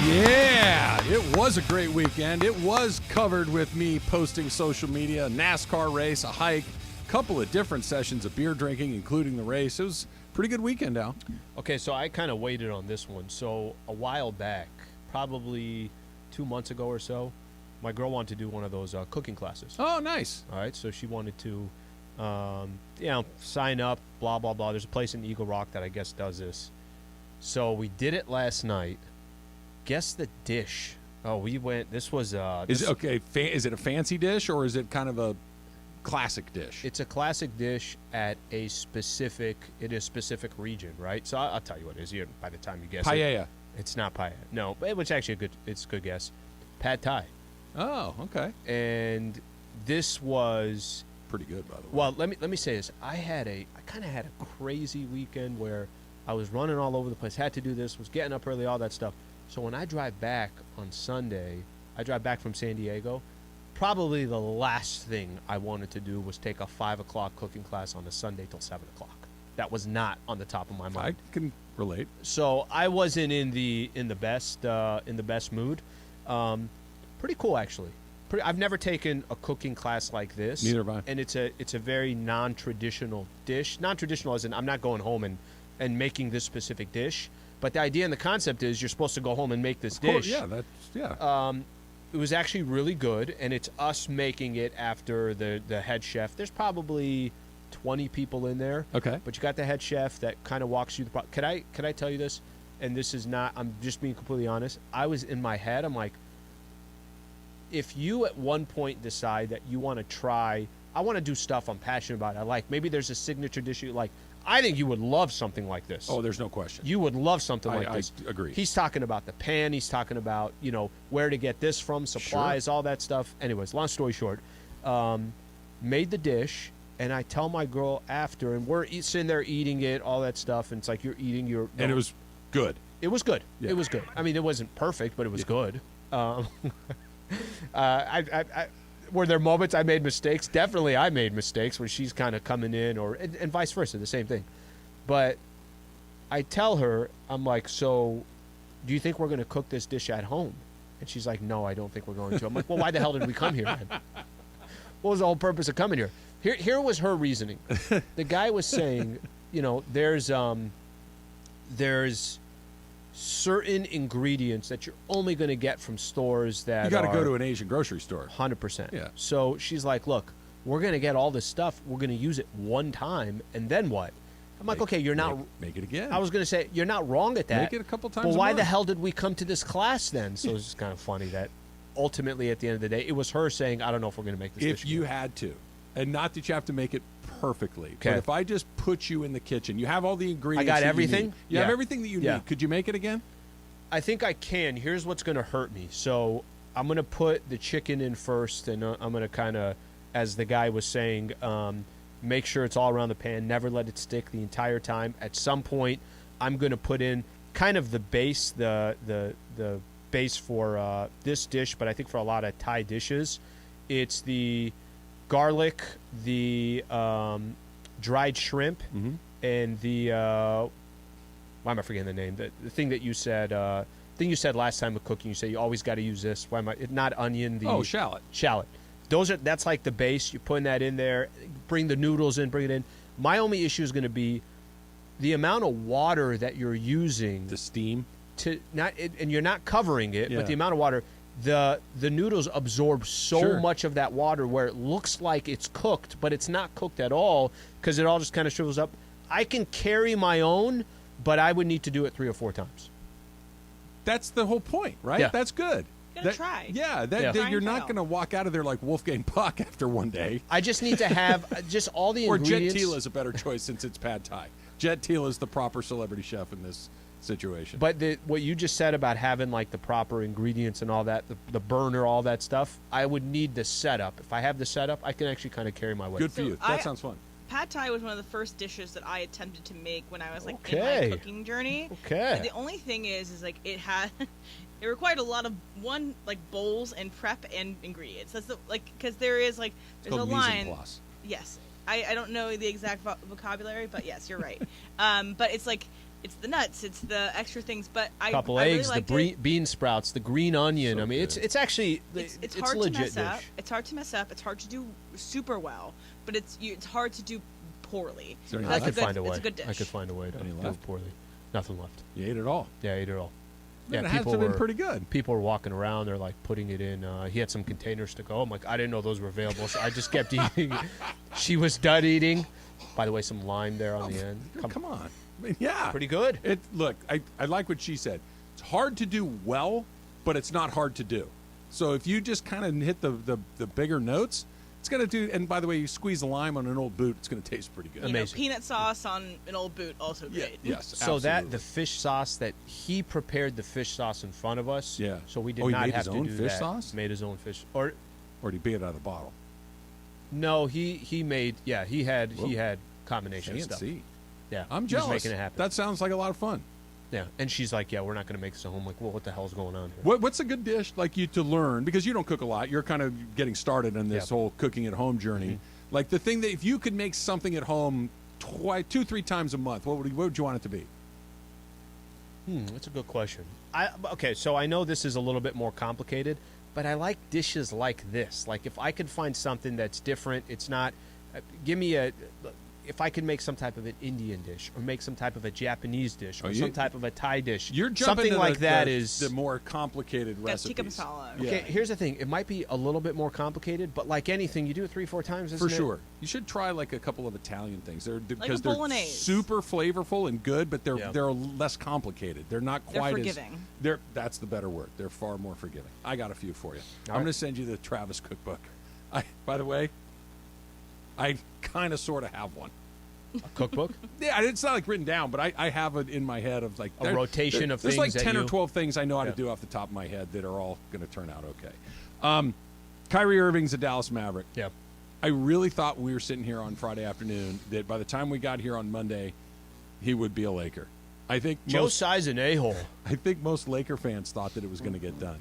Yeah, it was a great weekend. It was covered with me posting social media, a NASCAR race, a hike, a couple of different sessions of beer drinking, including the race. It was a pretty good weekend, Al. Okay, so I kind of waited on this one. So a while back, probably 2 months ago or so, my girl wanted to do one of those cooking classes. Oh, nice. All right, so she wanted to sign up, blah, blah, blah. There's a place in Eagle Rock that I guess does this. So we did it last night. Guess the dish. Oh, we went, this was... Is it a fancy dish or is it kind of a classic dish? It's a classic dish at a specific region, right? So I'll tell you what it is here by the time you guess Paella. it. It's not paella. No, but it's actually a good guess. Pad Thai. Oh, okay. And this was pretty good, by the way. Well, let me say this. I kind of had a crazy weekend where I was running all over the place, had to do this, was getting up early, all that stuff. So when I drive back on Sunday, I drive back from San Diego, probably the last thing I wanted to do was take a 5 o'clock cooking class on a Sunday till 7 o'clock. That was not on the top of my mind. I can relate. So I wasn't in the best mood. Pretty cool, actually. I've never taken a cooking class like this. Neither have I. And it's a very non-traditional dish. Non-traditional as in I'm not going home and making this specific dish. But the idea and the concept is you're supposed to go home and make this dish. It was actually really good, and it's us making it after the head chef. There's probably 20 people in there. Okay. But you got the head chef that kind of walks you the process. Can I tell you this? And this is not, I'm just being completely honest. I was in my head, I'm like, if you at one point decide that you want to try, I want to do stuff I'm passionate about, I like, maybe there's a signature dish you like, I think you would love something like this. Oh, there's no question. You would love something like this. I agree. He's talking about the pan. He's talking about, where to get this from, supplies, all that stuff. Anyways, long story short, made the dish, and I tell my girl after, and we're sitting there eating it, all that stuff, and it's like you're eating your... And it was good. It was good. Yeah. It was good. I mean, it wasn't perfect, but it was good. Were there moments I made mistakes? Definitely I made mistakes when she's kind of coming in, and vice versa, the same thing. But I tell her, I'm like, so do you think we're going to cook this dish at home? And she's like, no, I don't think we're going to. I'm like, well, why the hell did we come here then? What was the whole purpose of coming here? Here was her reasoning. The guy was saying, there's certain ingredients that you're only going to get from stores that you got to go to an Asian grocery store. 100%. Yeah. So she's like, look, we're going to get all this stuff. We're going to use it one time, and then what? I'm like, okay, you're not... Make it again. I was going to say, you're not wrong at that. Make it a couple times But why a month. the hell did we come to this class then? So it's just kind of funny that ultimately at the end of the day, it was her saying, I don't know if we're going to make this dish If you again. had to. And not that you have to make it perfectly. Okay. But if I just put you in the kitchen, you have all the ingredients. I got that everything? You need. You have everything that you Yeah. need. Could you make it again? I think I can. Here's what's going to hurt me. So I'm going to put the chicken in first, and I'm going to kind of, as the guy was saying, make sure it's all around the pan. Never let it stick the entire time. At some point, I'm going to put in kind of the base, the base for this dish, but I think for a lot of Thai dishes, it's the garlic, the dried shrimp, and the why am I forgetting the name? The thing that you said, last time with cooking. You say you always got to use this. Why am I? Not onion. Shallot. Shallot. That's like the base. You're putting that in there. Bring the noodles in. Bring it in. My only issue is going to be the amount of water that you're using. The steam. And you're not covering it, Yeah. but the amount of water. The noodles absorb so much of that water where it looks like it's cooked, but it's not cooked at all because it all just kind of shrivels up. I can carry my own, but I would need to do it 3 or 4 times. That's the whole point, right? Yeah. That's good. Gotta try. Yeah, you're not going to walk out of there like Wolfgang Puck after one day. I just need to have just all the Or ingredients. Jet Tila is a better choice since it's pad Thai. Jet Tila is the proper celebrity chef in this situation. But what you just said about having like the proper ingredients and all that, the burner, all that stuff, I would need the setup. If I have the setup, I can actually kind of carry my weight. Good for you. That sounds fun. Pad Thai was one of the first dishes that I attempted to make when I was in Okay. my cooking journey. Okay. And the only thing is like it had, it required a lot of bowls and prep and ingredients. That's because there's a line. Yes, I don't know the exact vocabulary, but yes, you're right. But it's the nuts, it's the extra things. But I couple I eggs, really the bean sprouts, the green onion. So I mean, it's actually it's a hard legit to mess up. dish. It's hard to mess up. It's hard to do super well, but it's hard to do poorly. I could find a way. It's a good dish. I could find a way to do it poorly. Nothing left. You ate it all. Yeah, I ate it all. Man, it has to have been pretty good. People were walking around. They're like putting it in. He had some containers to go. I'm like, I didn't know those were available, so I just kept eating. She was done eating. By the way, some lime there on the end. Come on. I mean, yeah. Pretty good. Look, I like what she said. It's hard to do well, but it's not hard to do. So if you just kind of hit the bigger notes, it's going to do. And by the way, you squeeze a lime on an old boot, it's going to taste pretty good. Amazing. Peanut sauce on an old boot, also great. Yes. So absolutely. the fish sauce that he prepared the fish sauce in front of us. Yeah. So we did he not made have his to own do fish that. sauce? Made his own fish. Or did he beat it out of the bottle? No, he made. Yeah, he had combination stuff. Yeah, I'm jealous. He was making it happen. That sounds like a lot of fun. Yeah, and she's like, "Yeah, we're not going to make this at home." Like, well, what the hell's going on here? What's a good dish like you to learn, because you don't cook a lot? You're kind of getting started in this whole cooking at home journey. Mm-hmm. Like the thing that if you could make something at home 2-3 times a month, what would you want it to be? That's a good question. Okay, so I know this is a little bit more complicated, but I like dishes like this. Like if I could find something that's different, it's not. Give me if I could make some type of an Indian dish, or make some type of a Japanese dish, or some type of a Thai dish. You're jumping something like that is the more complicated recipes. Tikka masala. Okay, here's the thing. It might be a little bit more complicated, but like anything, you do it 3-4 times. For sure. You should try like a couple of Italian things. Because a they're bolognese. super flavorful and good, but they're less complicated. They're not quite forgiving. That's the better word. They're far more forgiving. I got a few for you. I'm going to send you the Travis cookbook. By the way, I kind of sort of have one. A cookbook? Yeah, it's not like written down, but I have it in my head of like a rotation of things. There's like 10 or 12 things I know how to do off the top of my head that are all going to turn out okay. Kyrie Irving's a Dallas Maverick. Yeah. I really thought we were sitting here on Friday afternoon that by the time we got here on Monday, he would be a Laker. I think Joe Tsai's an a-hole. I think most Laker fans thought that it was going to get done.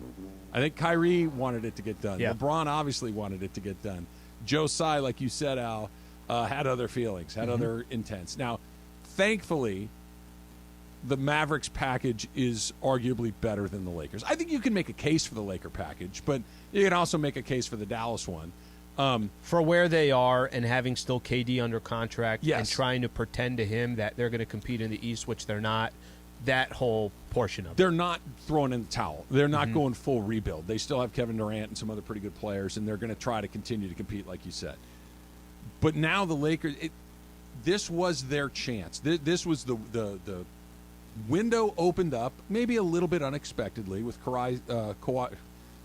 I think Kyrie wanted it to get done. Yeah. LeBron obviously wanted it to get done. Joe Tsai, like you said, Al, had other feelings, had other intents. Now, thankfully, the Mavericks package is arguably better than the Lakers. I think you can make a case for the Laker package, but you can also make a case for the Dallas one. For where they are and having still KD under contract and trying to pretend to him that they're going to compete in the East, which they're not, that whole portion of it. They're not throwing in the towel. They're not going full rebuild. They still have Kevin Durant and some other pretty good players, and they're going to try to continue to compete, like you said. But now the Lakers, this was their chance. This was the window opened up, maybe a little bit unexpectedly, with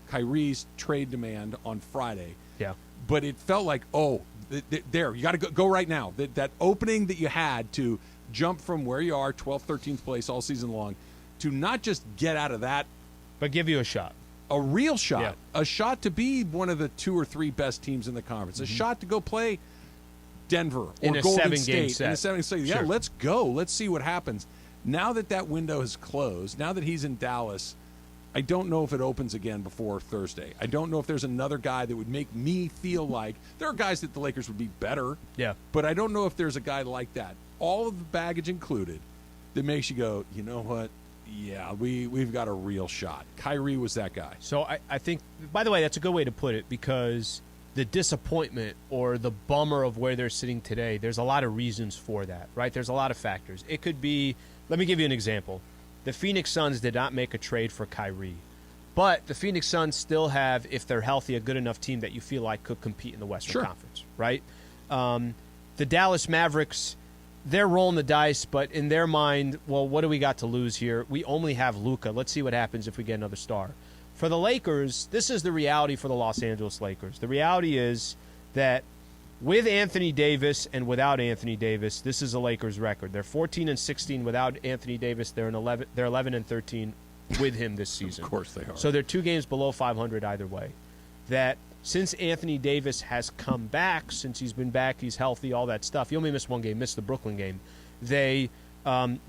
Kyrie's trade demand on Friday. Yeah. But it felt like, there, you got to go right now. That opening that you had to jump from where you are, 12th, 13th place all season long, to not just get out of that, but give you a shot. A real shot. A shot to be one of the 2 or 3 best teams in the conference. A shot to go play Denver or in a Golden 7-game State set. in a 7-game set. Yeah, let's go. Let's see what happens. Now that window has closed, now that he's in Dallas, I don't know if it opens again before Thursday. I don't know if there's another guy that would make me feel like there are guys that the Lakers would be better. Yeah. But I don't know if there's a guy like that, all of the baggage included, that makes you go, you know what? Yeah, we've got a real shot. Kyrie was that guy. So I think, by the way, that's a good way to put it, because the disappointment or the bummer of where they're sitting today, there's a lot of reasons for that, right? There's a lot of factors. It could be, let me give you an example. The Phoenix Suns did not make a trade for Kyrie, but the Phoenix Suns still have, if they're healthy, a good enough team that you feel like could compete in the Western Conference, right? The Dallas Mavericks, they're rolling the dice, but in their mind, well, what do we got to lose here? We only have Luka. Let's see what happens if we get another star. For the Lakers, this is the reality for the Los Angeles Lakers. The reality is that with Anthony Davis and without Anthony Davis, this is a Lakers record. They're 14-16 without Anthony Davis. They're 11-13 with him this season. Of course they are. So they're 2 games below 500 either way. That since Anthony Davis has come back, since he's been back, he's healthy, all that stuff. He only missed 1 game, missed the Brooklyn game. They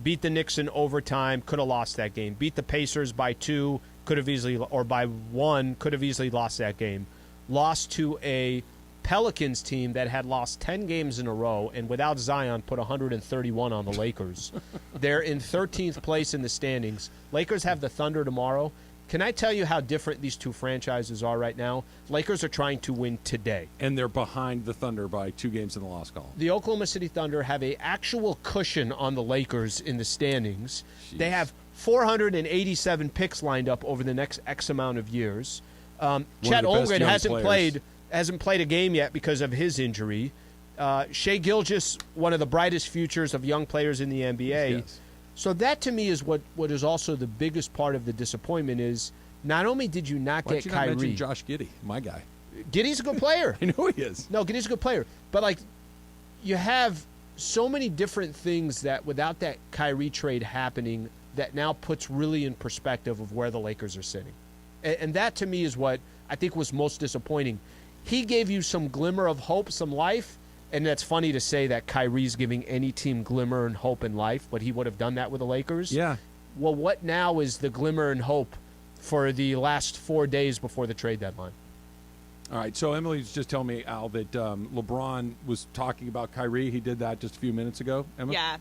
beat the Knicks in overtime, could have lost that game. Beat the Pacers by 2, could have easily, or by 1, could have easily lost that game. Lost to a Pelicans team that had lost 10 games in a row, and without Zion put 131 on the Lakers. They're in 13th place in the standings. Lakers have the Thunder tomorrow. Can I tell you how different these two franchises are right now? Lakers are trying to win today. And they're behind the Thunder by 2 games in the loss column. The Oklahoma City Thunder have an actual cushion on the Lakers in the standings. Jeez. They have 487 picks lined up over the next X amount of years. Chet Holmgren hasn't played a game yet because of his injury. Shai Gilgeous, one of the brightest futures of young players in the NBA. Yes. So that, to me, is what is also the biggest part of the disappointment is not only did you not Why'd get you Kyrie. not mention Josh Giddey, my guy? Giddey's a good player. I know he is. No, Giddey's a good player. But, like, you have so many different things that without that Kyrie trade happening that now puts really in perspective of where the Lakers are sitting. And that, to me, is what I think was most disappointing. he gave you some glimmer of hope, some life. And that's funny to say that Kyrie's giving any team glimmer and hope in life, but he would have done that with the Lakers. Yeah. Well, what now is the glimmer and hope for the last 4 days before the trade deadline? All right, so Emily's just telling me, Al, that LeBron was talking about Kyrie. He did that just a few minutes ago, Emma? Yeah.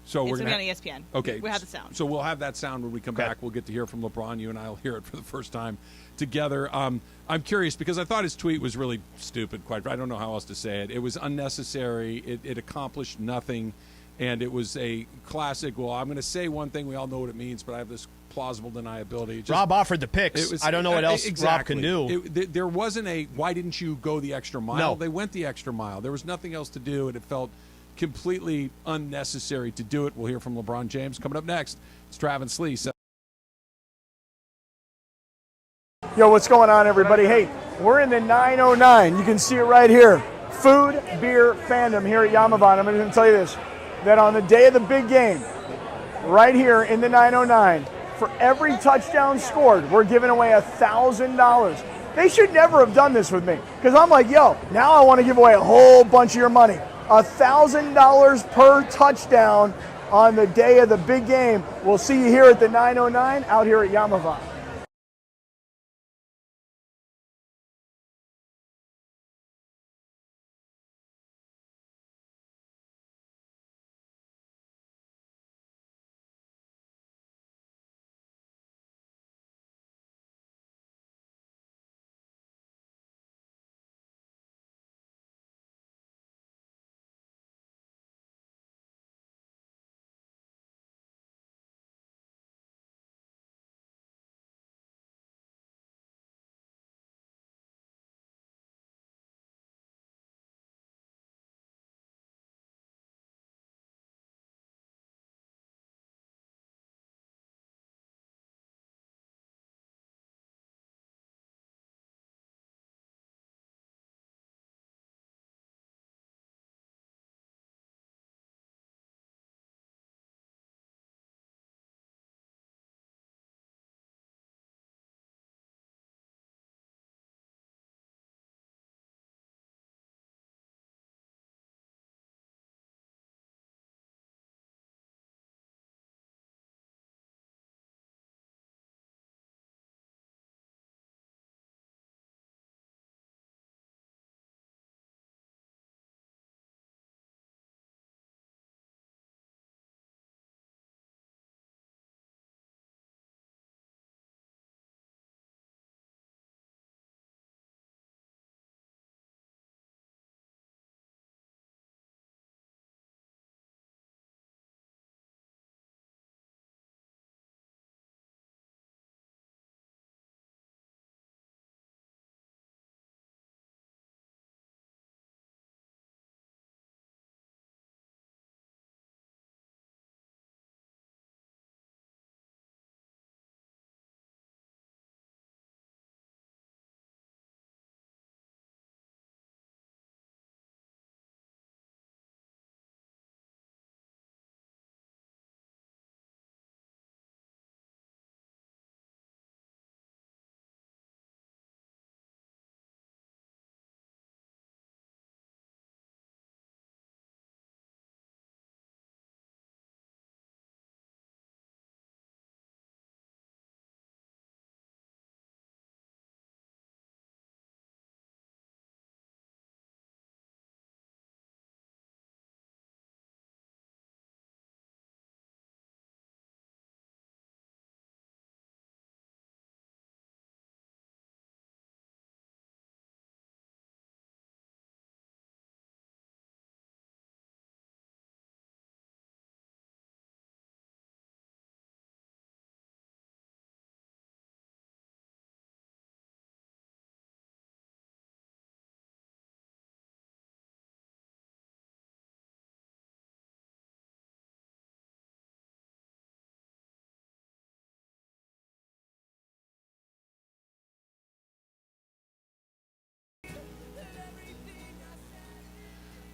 So it's we're going to gonna be on ESPN. Okay. We have the sound. So we'll have that sound when we come back. We'll get to hear from LeBron. You and I will hear it for the first time together. I'm curious because I thought his tweet was really stupid, I don't know how else to say it. It was unnecessary. It accomplished nothing. And it was a classic, well, I'm going to say one thing. We all know what it means, but I have this plausible deniability. Rob offered the picks. I don't know what else exactly. Rob can do. There wasn't a, why didn't you go the extra mile? No. They went the extra mile. There was nothing else to do, and it felt completely unnecessary to do it. We'll hear from LeBron James. Coming up next, it's Travis Slee. Yo, what's going on, everybody? Hey, we're in the 909. You can see it right here. Food, beer, fandom here at Yamavan. I'm going to tell you this, that on the day of the big game, right here in the 909, for every touchdown scored, we're giving away $1,000. They should never have done this with me, because I'm like, yo, now I want to give away a whole bunch of your money. $1,000 per touchdown on the day of the big game. We'll see you here at the 909 out here at Yamavan.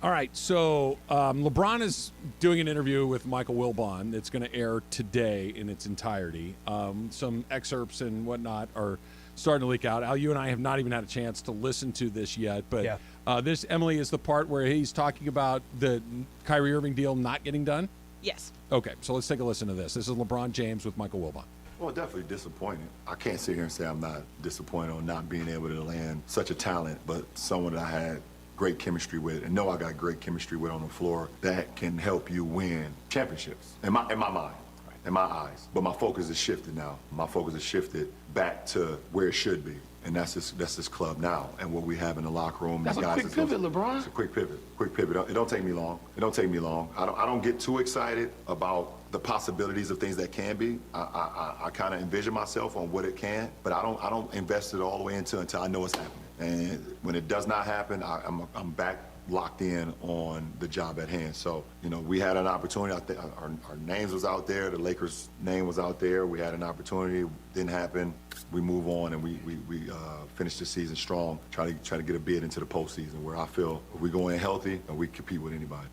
All right, so LeBron is doing an interview with Michael Wilbon that's going to air today in its entirety. Some excerpts and whatnot are starting to leak out. Al, you and I have not even had a chance to listen to this yet, but this, Emily, is the part where he's talking about the Kyrie Irving deal not getting done? Yes. Okay, so let's take a listen to this. This is LeBron James with Michael Wilbon. Well, definitely disappointed. I can't sit here and say I'm not disappointed on not being able to land such a talent, but someone that I had great chemistry with and know I got great chemistry with on the floor that can help you win championships in my mind, in my eyes. But my focus has shifted now. My focus has shifted back to where it should be. And that's this club now, and what we have in the locker room. That's a quick pivot, LeBron. It's a quick pivot. It don't take me long. I don't get too excited about the possibilities of things that can be. I kind of envision myself on what it can, but I don't invest it all the way until I know it's happening. And when it does not happen, I'm back locked in on the job at hand. So, we had an opportunity. I think our names was out there. The Lakers' name was out there. We had an opportunity. Didn't happen. We move on, and we finish the season strong. Try to get a bid into the postseason, where I feel if we go in healthy and we compete with anybody.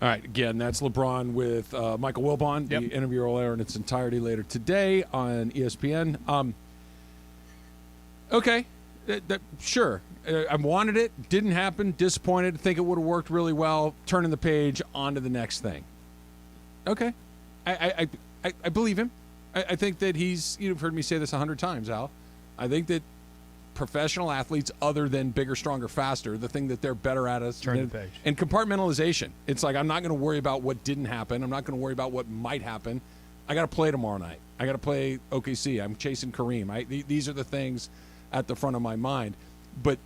All right, again, that's LeBron with Michael Wilbon. The interview will air in its entirety later today on ESPN. Okay, sure. I wanted it, didn't happen, disappointed, think it would have worked really well, turning the page, on to the next thing. Okay. I believe him. I think that you've heard me say this 100 times, Al. I think that professional athletes, other than bigger, stronger, faster, the thing that they're better at is turn the page. And compartmentalization. It's like, I'm not going to worry about what didn't happen. I'm not going to worry about what might happen. I got to play tomorrow night. I got to play OKC. I'm chasing Kareem. These are the things at the front of my mind. But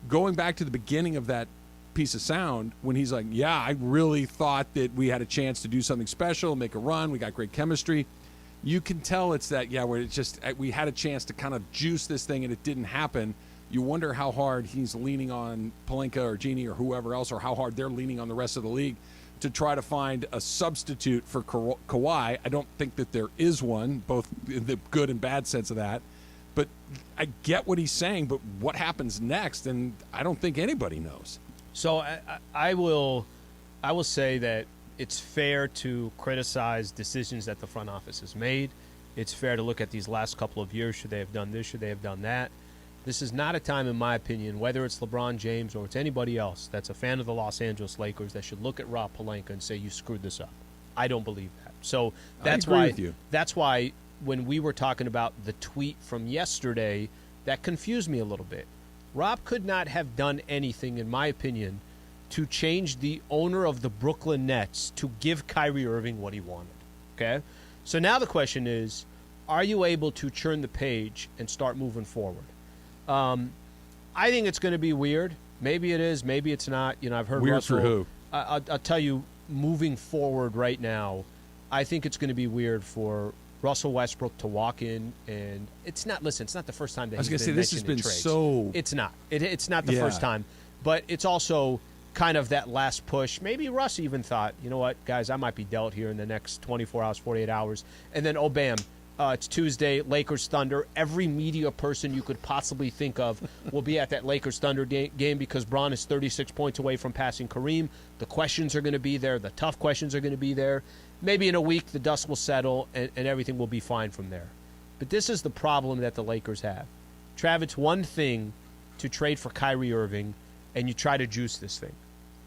going back to the beginning of that piece of sound, when he's like, yeah, I really thought that we had a chance to do something special, make a run, we got great chemistry. You can tell it's that, where it's just, we had a chance to kind of juice this thing and it didn't happen. You wonder how hard he's leaning on Pelinka or Genie or whoever else, or how hard they're leaning on the rest of the league to try to find a substitute for Kawhi. I don't think that there is one, both in the good and bad sense of that. But I get what he's saying, but what happens next? And I don't think anybody knows. So I will say that it's fair to criticize decisions that the front office has made. It's fair to look at these last couple of years. Should they have done this? Should they have done that? This is not a time, in my opinion, whether it's LeBron James or it's anybody else that's a fan of the Los Angeles Lakers, that should look at Rob Pelinka and say, you screwed this up. I don't believe that. So that's I agree with you. That's why when we were talking about the tweet from yesterday, that confused me a little bit. Rob could not have done anything, in my opinion, to change the owner of the Brooklyn Nets to give Kyrie Irving what he wanted. Okay? So now the question is, are you able to turn the page and start moving forward? I think it's going to be weird. Maybe it is. Maybe it's not. I've heard weird Russell. For who? I'll tell you, moving forward right now, I think it's going to be weird for Russell Westbrook to walk in, and it's not the first time that he's been mentioned in trades. I was going to say, this has been so... It's not. It's not the first time. But it's also kind of that last push. Maybe Russ even thought, you know what, guys, I might be dealt here in the next 24 hours, 48 hours. And then, oh, bam, it's Tuesday, Lakers Thunder. Every media person you could possibly think of will be at that Lakers Thunder game because Bron is 36 points away from passing Kareem. The questions are going to be there. The tough questions are going to be there. Maybe in a week the dust will settle and everything will be fine from there. But this is the problem that the Lakers have. Trav, it's one thing to trade for Kyrie Irving and you try to juice this thing,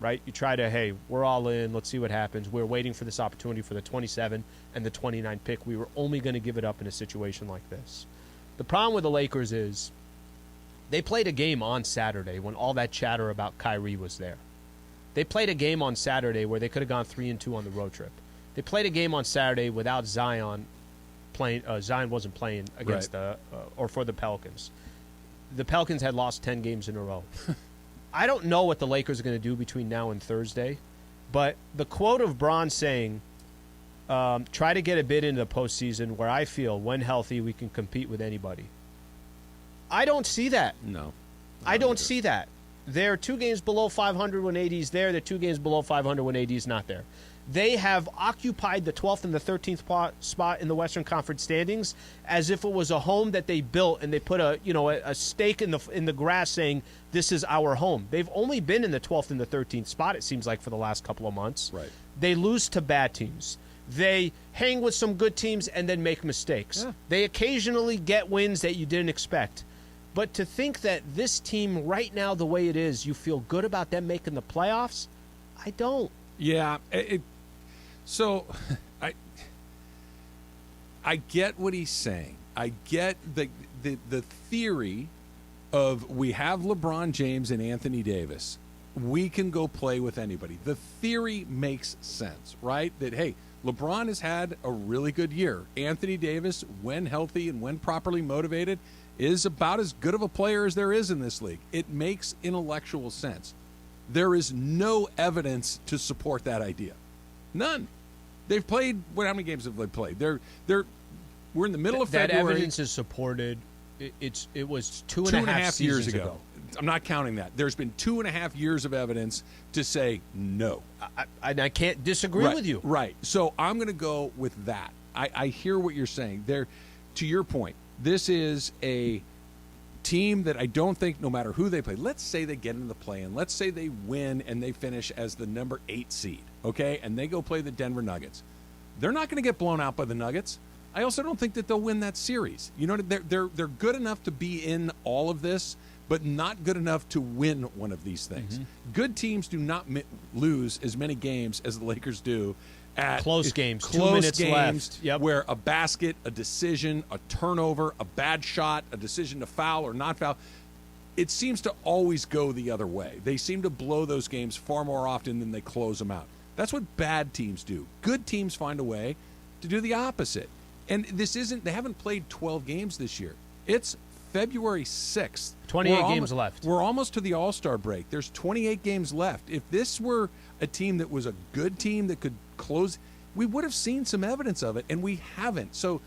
right? You try to, hey, we're all in. Let's see what happens. We're waiting for this opportunity for the 27 and the 29 pick. We were only going to give it up in a situation like this. The problem with the Lakers is they played a game on Saturday when all that chatter about Kyrie was there. They played a game on Saturday where they could have gone 3-2 on the road trip. They played a game on Saturday without Zion playing. Zion wasn't playing against or for the Pelicans. The Pelicans had lost 10 games in a row. I don't know what the Lakers are going to do between now and Thursday, but the quote of Bron saying, try to get a bid into the postseason where I feel, when healthy, we can compete with anybody. I don't see that. No. I don't see that. They're 2 games below 500 when AD's there. They're 2 games below 500 when AD's not there. They have occupied the 12th and the 13th spot in the Western Conference standings as if it was a home that they built and they put a stake in the grass saying this is our home. They've only been in the 12th and the 13th spot, it seems like, for the last couple of months. Right. They lose to bad teams. They hang with some good teams and then make mistakes. Yeah. They occasionally get wins that you didn't expect. But to think that this team right now, the way it is, you feel good about them making the playoffs, I don't. Yeah. So I get what he's saying. I get the theory of we have LeBron James and Anthony Davis. We can go play with anybody. The theory makes sense, right? That, hey, LeBron has had a really good year. Anthony Davis, when healthy and when properly motivated, is about as good of a player as there is in this league. It makes intellectual sense. There is no evidence to support that idea. None. They've played, how many games have they played? We're in the middle of February. That evidence is supported. It was two and a half years ago. I'm not counting that. There's been 2.5 years of evidence to say no. I can't disagree with you. Right. So I'm going to go with that. I hear what you're saying. To your point, this is a team that I don't think, no matter who they play, let's say they get into the play-in. Let's say they win and they finish as the number 8 seed, okay? And they go play the Denver Nuggets. They're not going to get blown out by the Nuggets. I also don't think that they'll win that series. You know, they're good enough to be in all of this, but not good enough to win one of these things. Mm-hmm. Good teams do not lose as many games as the Lakers do at close games, 2 minutes left. Yep. Where a basket, a decision, a turnover, a bad shot, a decision to foul or not foul, it seems to always go the other way. They seem to blow those games far more often than they close them out. That's what bad teams do. Good teams find a way to do the opposite. And they haven't played 12 games this year. It's February 6th. 28 games left. We're almost to the All-Star break. There's 28 games left. If this were a team that was a good team that could close, we would have seen some evidence of it, and we haven't. So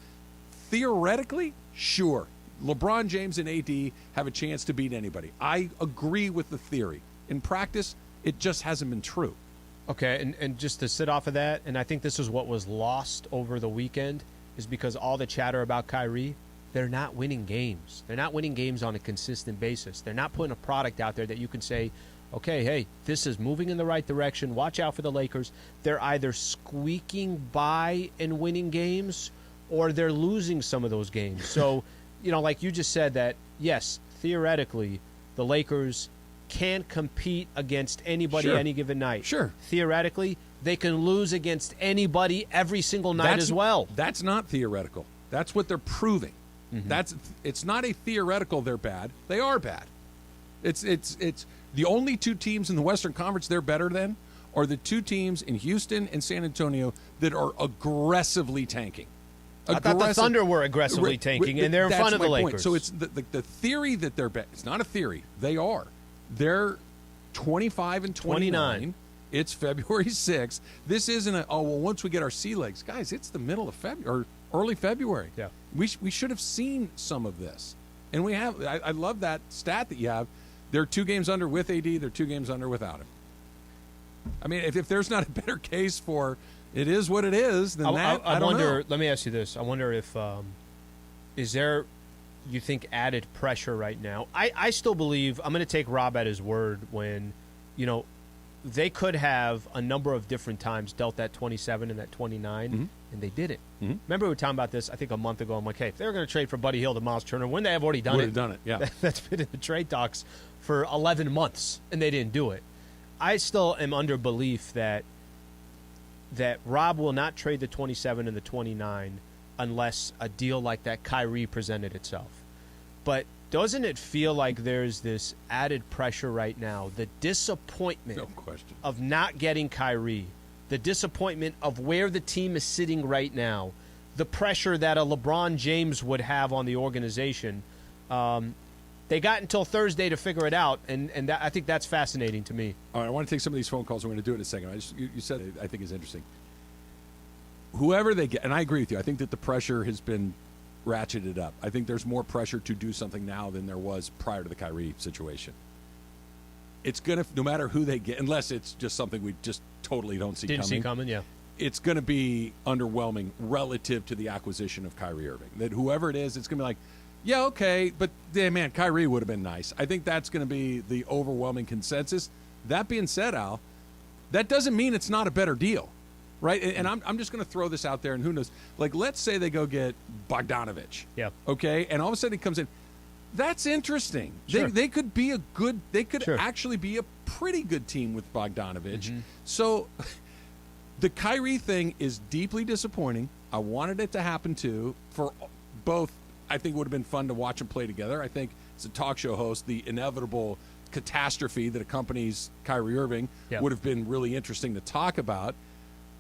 theoretically, sure, LeBron James and AD have a chance to beat anybody. I agree with the theory. In practice, it just hasn't been true. Okay, and just to sit off of that, and I think this is what was lost over the weekend, is because all the chatter about Kyrie, they're not winning games. They're not winning games on a consistent basis. They're not putting a product out there that you can say, okay, hey, this is moving in the right direction. Watch out for the Lakers. They're either squeaking by and winning games, or they're losing some of those games. So, like you just said that, yes, theoretically, the Lakers can compete against anybody any given night. Sure. Theoretically, they can lose against anybody every single night as well. That's not theoretical. That's what they're proving. Mm-hmm. It's not a theoretical they're bad. They are bad. It's the only two teams in the Western Conference they're better than are the two teams in Houston and San Antonio that are aggressively tanking. I thought the Thunder were aggressively tanking, and they're in front of the Lakers. Point. So it's the theory that they're bad. It's not a theory. They are. They're 25 and 29. It's February 6th. This isn't once we get our sea legs. Guys, it's the middle of February or early February. Yeah. We should have seen some of this. And we have. I love that stat that you have. They're 2 games under with AD. They're 2 games under without him. I mean, if there's not a better case for it is what it is, then I don't wonder. know. Let me ask you this. I wonder if is there, you think, added pressure right now? I still believe, I'm going to take Rob at his word when, they could have a number of different times dealt that 27 and that 29, and they didn't. Mm-hmm. Remember we were talking about this, I think, a month ago. I'm like, hey, if they were going to trade for Buddy Hield and Miles Turner, wouldn't they have already done it? Would have done it, yeah. That's been in the trade talks for 11 months, and they didn't do it. I still am under belief that Rob will not trade the 27 and the 29 unless a deal like that Kyrie presented itself. But doesn't it feel like there's this added pressure right now, the disappointment of not getting Kyrie, the disappointment of where the team is sitting right now, the pressure that a LeBron James would have on the organization? They got until Thursday to figure it out, and I think that's fascinating to me. All right, I want to take some of these phone calls. We're going to do it in a second. You said it, I think is interesting. Whoever they get, and I agree with you, I think that the pressure has been ratcheted up. I think there's more pressure to do something now than there was prior to the Kyrie situation. It's going to, no matter who they get, unless it's just something we just totally don't see coming. Yeah. It's going to be underwhelming relative to the acquisition of Kyrie Irving. That whoever it is, it's going to be like, yeah, okay, but man, Kyrie would have been nice. I think that's going to be the overwhelming consensus. That being said, Al, that doesn't mean it's not a better deal. right? And I'm just going to throw this out there, and who knows? Like, let's say they go get Bogdanovich. Yeah. Okay? And all of a sudden he comes in. That's interesting. Sure. They could be a good – they could actually be a pretty good team with Bogdanovich. Mm-hmm. So the Kyrie thing is deeply disappointing. I wanted it to happen, too, for both. I think it would have been fun to watch them play together. I think as a talk show host, the inevitable catastrophe that accompanies Kyrie Irving would have been really interesting to talk about.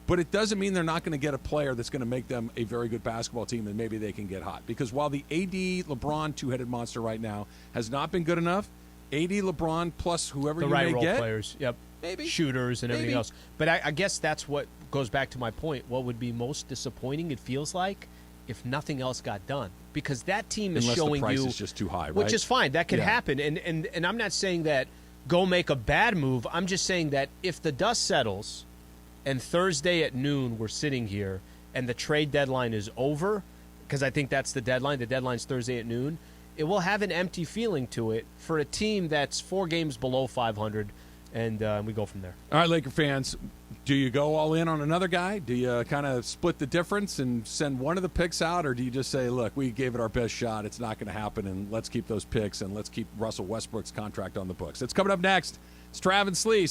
But it doesn't mean they're not going to get a player that's going to make them a very good basketball team, and maybe they can get hot. Because while the AD LeBron two-headed monster right now has not been good enough, AD LeBron plus whoever the you right may role get, players, maybe shooters and everything maybe. else. But I guess that's what goes back to my point. What would be most disappointing? It feels like if nothing else got done, because that team is unless showing the price you is just too high, right? which is fine. That could happen, and I'm not saying that go make a bad move. I'm just saying that if the dust settles and Thursday at noon we're sitting here and the trade deadline is over, because I think that's the deadline. The deadline's Thursday at noon. It will have an empty feeling to it for a team that's 4 games below 500, and we go from there. All right, Laker fans, do you go all in on another guy? Do you kind of split the difference and send one of the picks out, or do you just say, look, we gave it our best shot, it's not going to happen, and let's keep those picks and let's keep Russell Westbrook's contract on the books? It's coming up next. It's Trav and Slee.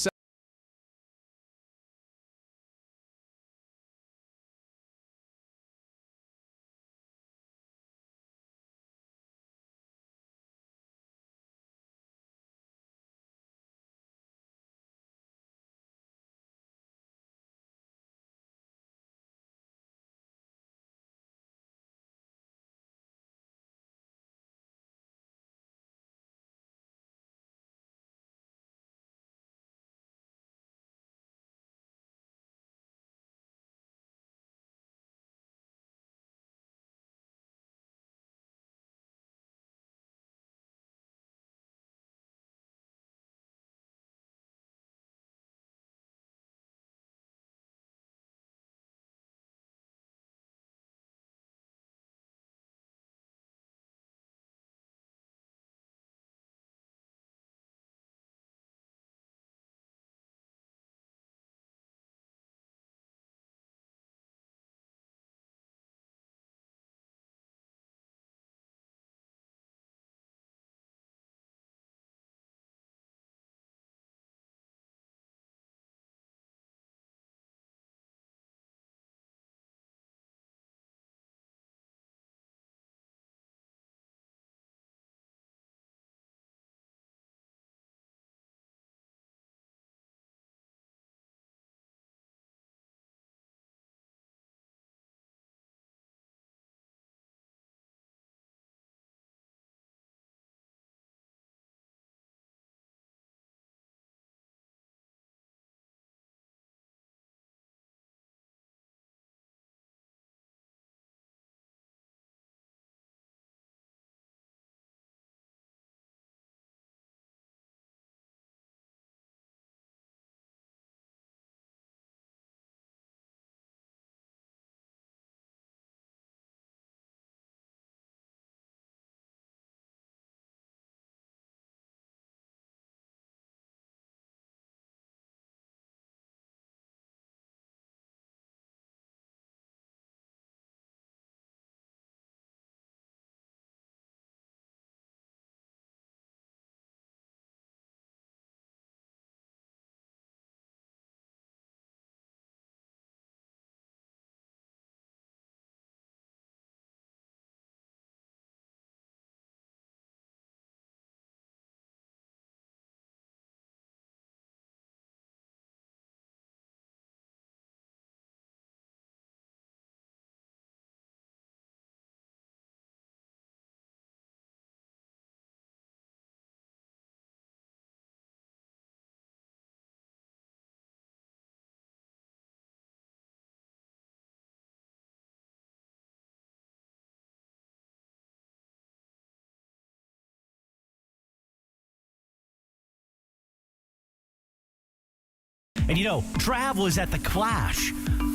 And you know, Trav was at the Clash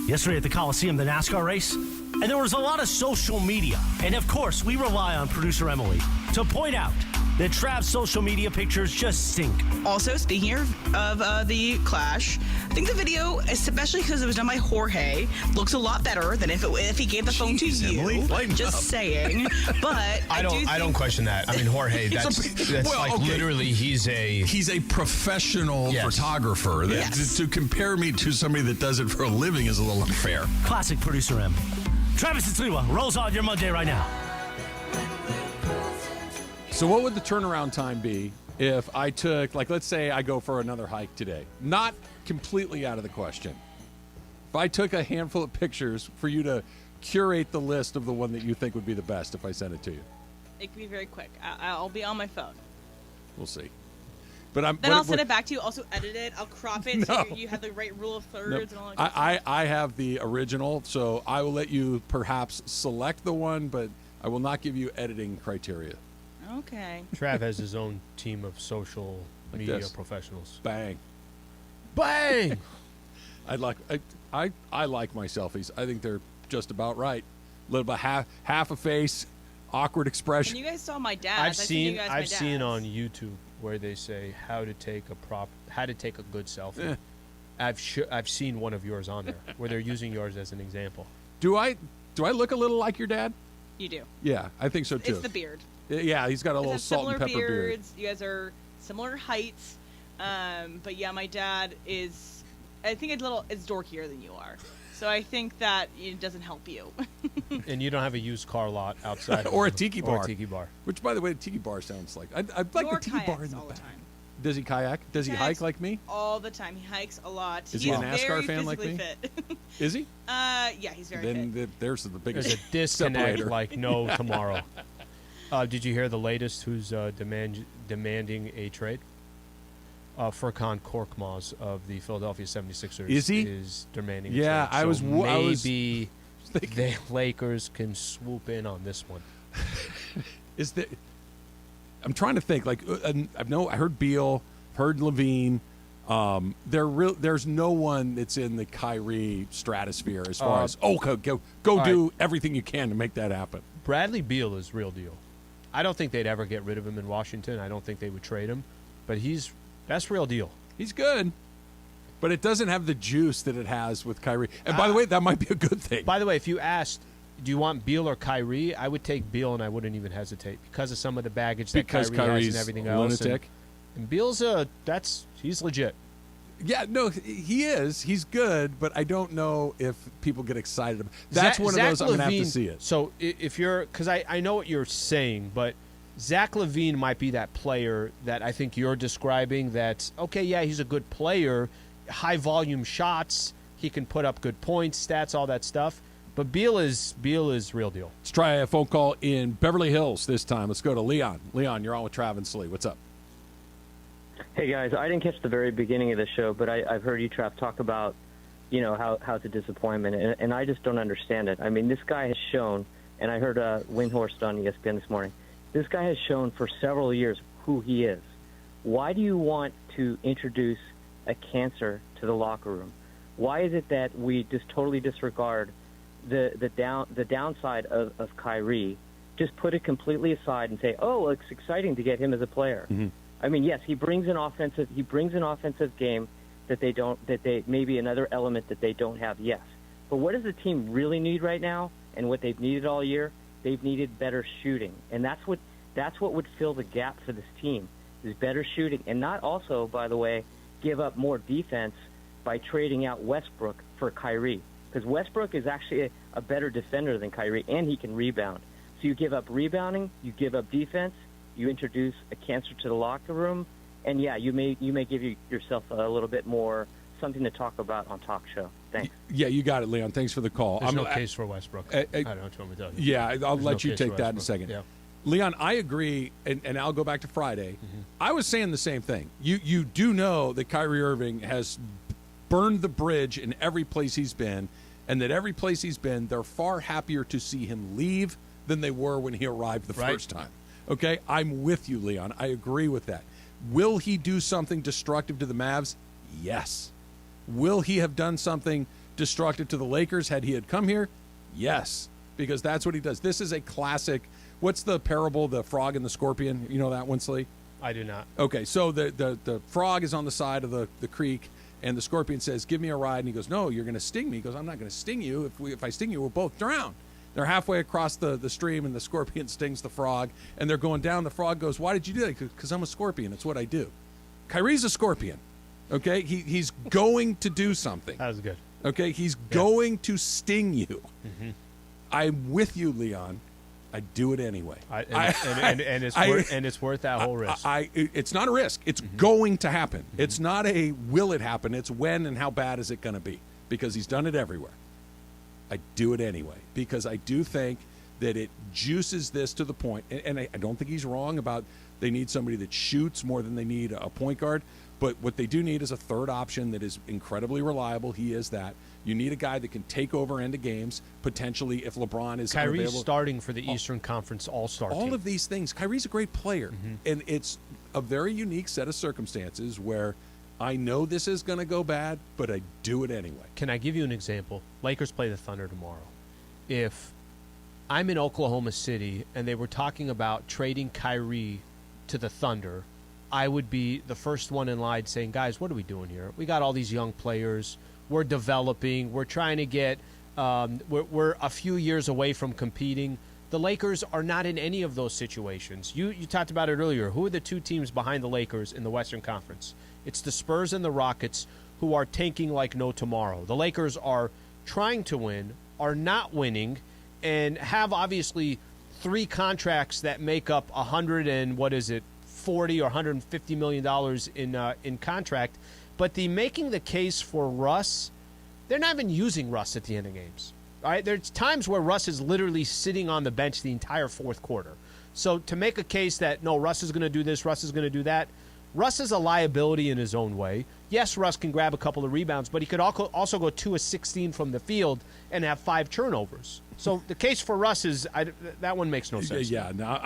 yesterday at the Coliseum, the NASCAR race, and there was a lot of social media. And of course, we rely on producer Emily to point out that Trav's social media pictures just stink. Also, speaking of the clash, I think the video, especially because it was done by Jorge, looks a lot better than if he gave the phone to you. Emily, just saying. But I don't question that. I mean, Jorge, that's literally he's a professional photographer. To compare me to somebody that does it for a living is a little unfair. Classic producer M. Travis and Sliwa rolls on your Monday right now. So what would the turnaround time be if I took, like, let's say I go for another hike today? Not completely out of the question. If I took a handful of pictures for you to curate the list of the one that you think would be the best if I sent it to you. It could be very quick. I'll be on my phone. We'll see. But I'll send it back to you. Also edit it. I'll crop it so you have the right rule of thirds and all that good stuff. I have the original, so I will let you perhaps select the one, but I will not give you editing criteria. Okay. Trav has his own team of social media professionals. Bang. Bang! I like my selfies. I think they're just about right. A little bit half a face, awkward expression. And you guys saw my dad. I've seen on YouTube where they say how to take a good selfie. I've seen one of yours on there where they're using yours as an example. Do I look a little like your dad? You do. Yeah, I think so too. It's the beard. Yeah, he's got a little salt and pepper beard. You guys are similar heights, but yeah, my dad is. I think it's dorkier than you are. So I think that it doesn't help you. And you don't have a used car lot outside. or a tiki bar. Or a tiki bar. Which, by the way, the tiki bar sounds like. I'd like the tiki bar in the back. Does he kayak? Does he hike like me? All the time. He hikes a lot. Is he a NASCAR fan like me? Fit. Is he? Yeah, he's very fit. Then there's the biggest There's a disconnect separator. like no tomorrow. Did you hear the latest who's demanding a trade? Furkan Korkmaz of the Philadelphia 76ers is demanding a trade. Yeah, I was maybe the Lakers can swoop in on this one. Is there? I'm trying to think. Like I heard Beal, heard Levine. There's no one that's in the Kyrie stratosphere as far as go do everything you can to make that happen. Bradley Beal is real deal. I don't think they'd ever get rid of him in Washington. I don't think they would trade him, but that's real deal. He's good, but it doesn't have the juice that it has with Kyrie. And by the way, that might be a good thing. By the way, if you asked, do you want Beal or Kyrie? I would take Beal, and I wouldn't even hestate because of some of the baggage that Kyrie has and everything else. And Beal's he's legit. Yeah, no, he is. He's good, but I don't know if people get excited. That's one of those I'm going to have to see it. So if you're – because I know what you're saying, but Zach LaVine might be that player that I think you're describing that's, okay, yeah, he's a good player, high-volume shots, he can put up good points, stats, all that stuff. But Beal is real deal. Let's try a phone call in Beverly Hills this time. Let's go to Leon. Leon, you're on with Trav and Slee. What's up? Hey, guys, I didn't catch the very beginning of the show, but I've heard you, Trav, talk about, how it's a disappointment, and I just don't understand it. I mean, this guy has shown, and I heard Windhorst on ESPN this morning, this guy has shown for several years who he is. Why do you want to introduce a cancer to the locker room? Why is it that we just totally disregard the downside of Kyrie, just put it completely aside and say, oh, it's exciting to get him as a player? Mm-hmm. I mean, yes, he brings an offensive game that maybe another element that they don't have, yes. But what does the team really need right now, and what they've needed all year? They've needed better shooting, and that's what would fill the gap for this team is better shooting, and not also, by the way, give up more defense by trading out Westbrook for Kyrie, because Westbrook is actually a better defender than Kyrie, and he can rebound. So you give up rebounding, you give up defense. You introduce a cancer to the locker room, and yeah, you may give yourself a little bit more something to talk about on talk show. Thanks. Yeah, you got it, Leon. Thanks for the call. There's no case for Westbrook. I don't know what you want me to tell you. Yeah, I'll let you take that in a second. Yeah. Leon, I agree, and I'll go back to Friday. Mm-hmm. I was saying the same thing. You do know that Kyrie Irving has burned the bridge in every place he's been, and that every place he's been, they're far happier to see him leave than they were when he arrived the first time. Okay, I'm with you, Leon. I agree with that. Will he do something destructive to the Mavs? Yes. Will he have done something destructive to the Lakers had he had come here? Yes, because that's what he does. This is a classic What's the parable, the frog and the scorpion? You know that one, Slee? I do not. Okay, so the frog is on the side of the creek, and the scorpion says, give me a ride. And he goes, no, you're going to sting me. He goes, I'm not going to sting you. If I sting you, we'll both drown. They're halfway across the stream, and the scorpion stings the frog, and they're going down. The frog goes, why did you do that? Because I'm a scorpion. It's what I do. Kyrie's a scorpion, okay? He's going to do something. That was good. Okay, he's going to sting you. Mm-hmm. I'm with you, Leon. I do it anyway. And it's worth that whole risk. It's not a risk. It's going to happen. Mm-hmm. It's not a will it happen. It's when and how bad is it going to be, because he's done it everywhere. I do it anyway because I do think that it juices this to the point, and I don't think he's wrong about they need somebody that shoots more than they need a point guard, but what they do need is a third option that is incredibly reliable. He is that. You need a guy that can take over end of games, potentially if LeBron is Kyrie's unavailable. Starting for the Eastern Conference All-Star team. All of these things. Kyrie's a great player, and it's a very unique set of circumstances where I know this is going to go bad, but I do it anyway. Can I give you an example? Lakers play the Thunder tomorrow. If I'm in Oklahoma City and they were talking about trading Kyrie to the Thunder, I would be the first one in line saying, guys, what are we doing here? We got all these young players. We're developing. We're trying to get we're a few years away from competing. The Lakers are not in any of those situations. You talked about it earlier. Who are the two teams behind the Lakers in the Western Conference? It's the Spurs and the Rockets, who are tanking like no tomorrow. The Lakers are trying to win, are not winning, and have obviously 3 contracts that make up $40 or $150 million in contract. But the making the case for Russ, they're not even using Russ at the end of games. All right, there's times where Russ is literally sitting on the bench the entire fourth quarter. So to make a case that, no, Russ is going to do this, Russ is going to do that, Russ is a liability in his own way. Yes, Russ can grab a couple of rebounds, but he could also go 2 of 16 from the field and have 5 turnovers. So the case for Russ is that one makes no sense. Yeah, no,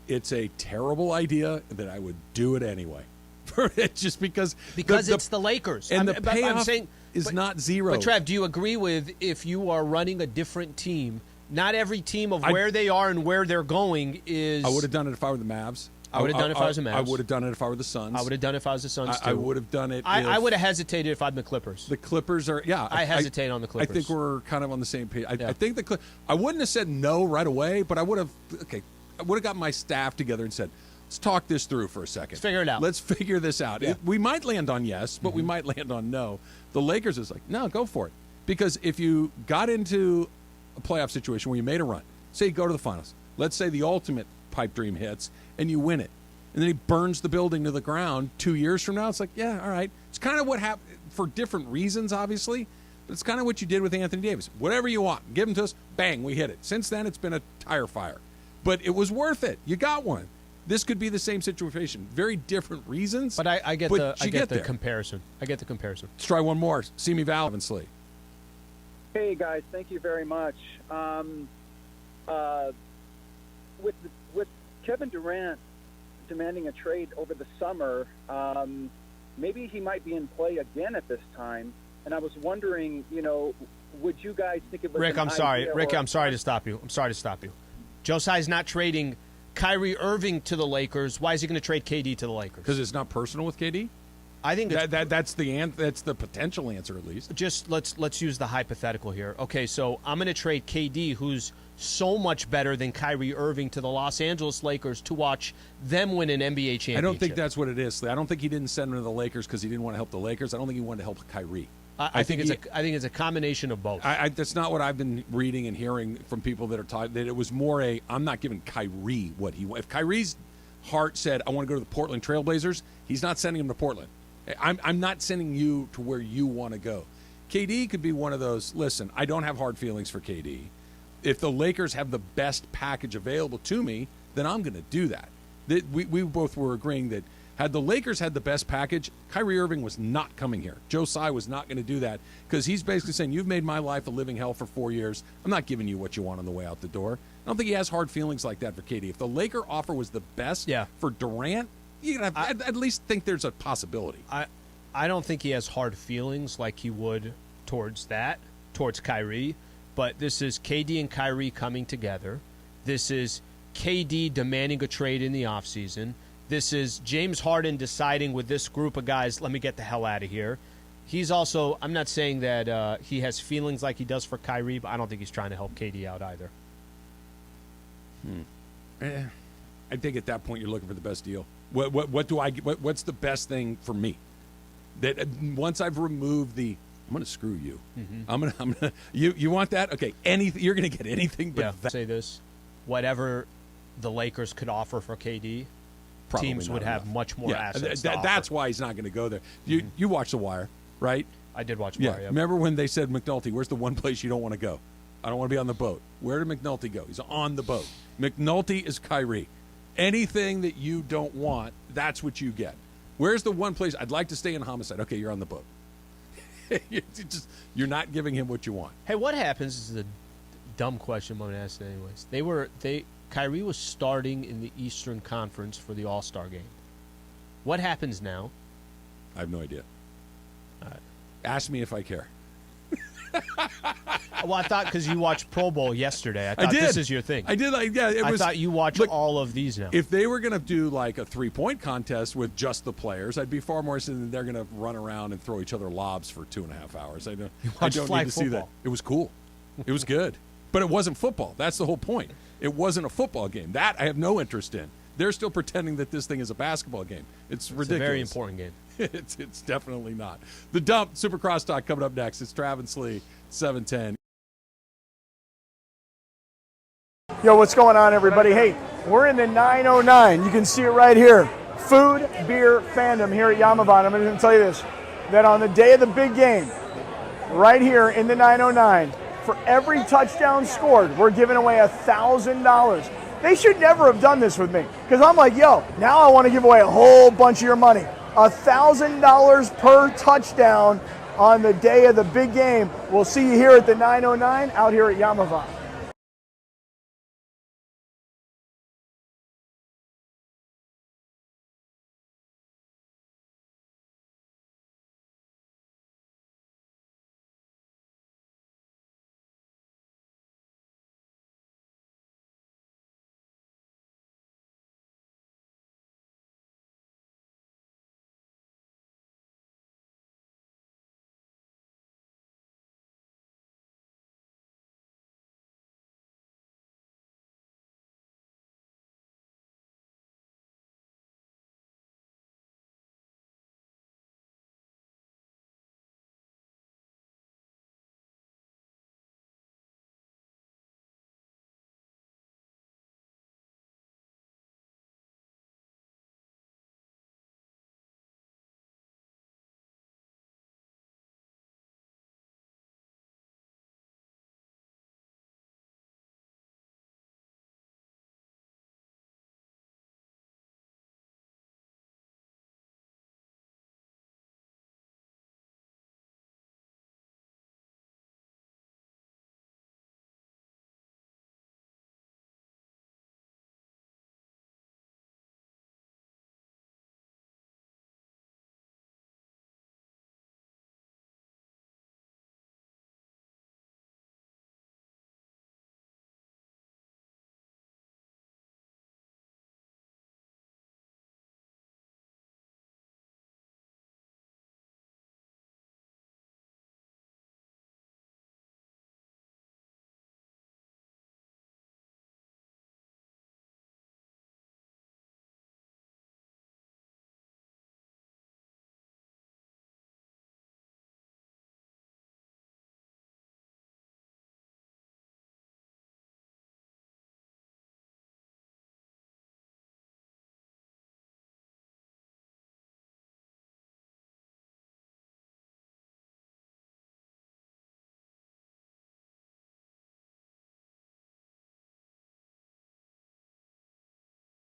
it's a terrible idea that I would do it anyway. Just because it's the Lakers. And the payoff is not zero. But, Trev, do you agree with if you are running a different team, not every team of where they are and where they're going is... I would have done it if I were the Mavs. I would have done it if I was the Mavs. I would have done it if I were the Suns. I would have done it if I was the Suns, too. I would have done it I would have hesitated if I'm the Clippers. The Clippers are... Yeah. I hesitate on the Clippers. I think we're kind of on the same page. I think I wouldn't have said no right away, but I would have... Okay, I would have got my staff together and said... Let's talk this through for a second. Let's figure it out. Let's figure this out. Yeah. We might land on yes, but we might land on no. The Lakers is like, no, go for it. Because if you got into a playoff situation where you made a run, say you go to the finals, let's say the ultimate pipe dream hits, and you win it, and then he burns the building to the ground 2 years from now, it's like, yeah, all right. It's kind of what happened for different reasons, obviously, but it's kind of what you did with Anthony Davis. Whatever you want, give him to us, bang, we hit it. Since then, it's been a tire fire. But it was worth it. You got one. This could be the same situation. Very different reasons. But I get the comparison. I get the comparison. Let's try one more. Simi Val and Slee. Hey, guys. Thank you very much. With Kevin Durant demanding a trade over the summer, maybe he might be in play again at this time. And I was wondering, would you guys think it was Rick, I'm sorry. Rick, I'm sorry to stop you. Josiah's not trading Kyrie Irving to the Lakers. Why is he going to trade KD to the Lakers? Because it's not personal with KD? I think that's the potential answer, at least. Just let's use the hypothetical here. Okay, so I'm going to trade KD, who's so much better than Kyrie Irving, to the Los Angeles Lakers to watch them win an NBA championship. I don't think that's what it is. I don't think he didn't send him to the Lakers because he didn't want to help the Lakers. I don't think he wanted to help Kyrie. I think it's a combination of both. That's not what I've been reading and hearing from people that are talking. That it was more I'm not giving Kyrie what he wants. If Kyrie's heart said, I want to go to the Portland Trailblazers, he's not sending him to Portland. I'm not sending you to where you want to go. KD could be one of those, listen, I don't have hard feelings for KD. If the Lakers have the best package available to me, then I'm going to do that. We both were agreeing that had the Lakers had the best package, Kyrie Irving was not coming here. Joe Tsai was not going to do that because he's basically saying, you've made my life a living hell for 4 years. I'm not giving you what you want on the way out the door. I don't think he has hard feelings like that for KD. If the Laker offer was the best for Durant, you have at least think there's a possibility. I don't think he has hard feelings like he would towards Kyrie, but this is KD and Kyrie coming together. This is KD demanding a trade in the offseason. This is James Harden deciding with this group of guys, let me get the hell out of here. He's also, I'm not saying that he has feelings like he does for Kyrie, but I don't think he's trying to help KD out either. I think at that point you're looking for the best deal. What's the best thing for me? That once I've removed I'm going to screw you. Mm-hmm. You want that? Okay, anything, you're going to get anything but that. Say this, whatever the Lakers could offer for KD, Probably teams would have much more assets. That's why he's not going to go there. You watch The Wire, right? I did watch The Wire. Yep. Remember when they said, McNulty, where's the one place you don't want to go? I don't want to be on the boat. Where did McNulty go? He's on the boat. McNulty is Kyrie. Anything that you don't want, that's what you get. Where's the one place I'd like to stay in Homicide? Okay, you're on the boat. You're not giving him what you want. Hey, what happens? This is a dumb question, I'm going to ask it anyways. Kyrie was starting in the Eastern Conference for the All-Star game. What happens now? I have no idea. Ask me if I care. Well, I thought because you watched Pro Bowl yesterday, I thought did. This is your thing. I did. I thought you watched all of these now. If they were going to do like a 3-point contest with just the players, I'd be far more interested than they're going to run around and throw each other lobs for 2.5 hours. I don't need to see that. It was cool. It was good. But it wasn't football. That's the whole point. It wasn't a football game. That I have no interest in. They're still pretending that this thing is a basketball game. It's ridiculous. It's a very important game. It's definitely not. The Dump, Super Crosstalk coming up next. It's Trav and Slee, 710. Yo, what's going on, everybody? Hey, we're in the 909. You can see it right here. Food, beer, fandom here at Yamavan. I'm going to tell you this, that on the day of the big game, right here in the 909, for every touchdown scored, we're giving away $1,000. They should never have done this with me, because I'm like, yo, now I want to give away a whole bunch of your money. $1,000 per touchdown on the day of the big game. We'll see you here at the 909 out here at Yamavan.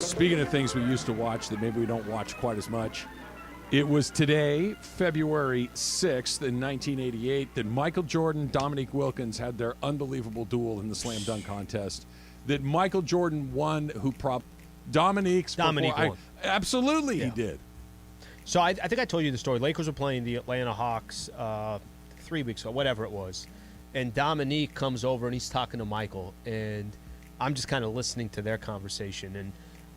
Speaking of things we used to watch that maybe we don't watch quite as much, it was today, February 6th in 1988, that Michael Jordan, Dominique Wilkins had their unbelievable duel in the slam dunk contest. That Michael Jordan won, Dominique won. Absolutely, he did. So I think I told you the story. Lakers were playing the Atlanta Hawks 3 weeks ago, whatever it was. And Dominique comes over and he's talking to Michael. And I'm just kind of listening to their conversation,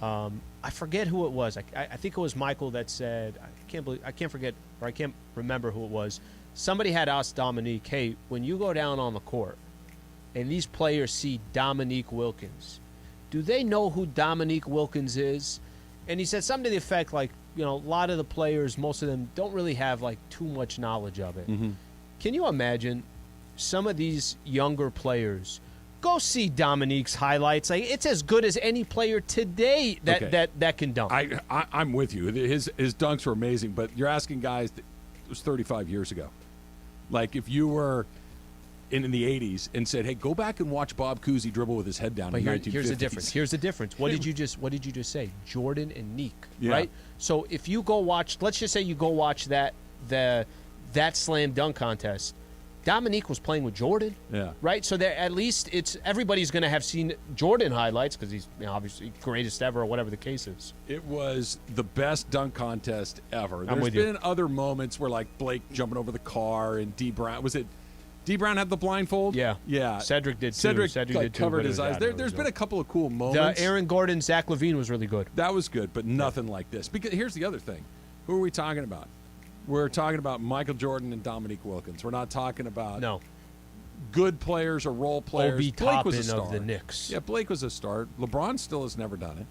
and I forget who it was. I think it was Michael that said, I can't remember who it was. Somebody had asked Dominique, hey, when you go down on the court and these players see Dominique Wilkins, do they know who Dominique Wilkins is? And he said something to the effect like, a lot of the players, most of them don't really have like too much knowledge of it. Mm-hmm. Can you imagine some of these younger players go see Dominique's highlights? Like, it's as good as any player today that can dunk. I'm with you. His dunks were amazing, but you're asking guys that it was 35 years ago. Like if you were in the 80s and said, "Hey, go back and watch Bob Cousy dribble with his head down." But in 1950s. Here's the difference. What did you just say? Jordan and Neek, right? So if you go watch, let's just say you go watch that slam dunk contest. Dominique was playing with Jordan, right? So there, at least everybody's going to have seen Jordan highlights because he's obviously greatest ever or whatever the case is. It was the best dunk contest ever. There's been other moments where like Blake jumping over the car and D Brown. Was it D Brown had the blindfold? Yeah. Cedric did too. Cedric did like, too, covered his eyes. There's been a couple of cool moments. The Aaron Gordon, Zach LaVine was really good. That was good, but nothing like this. Because here's the other thing. Who are we talking about? We're talking about Michael Jordan and Dominique Wilkins. We're not talking about good players or role players. Obi Blake was a Toppin star. of the Knicks. Yeah, Blake was a star. LeBron still has never done it.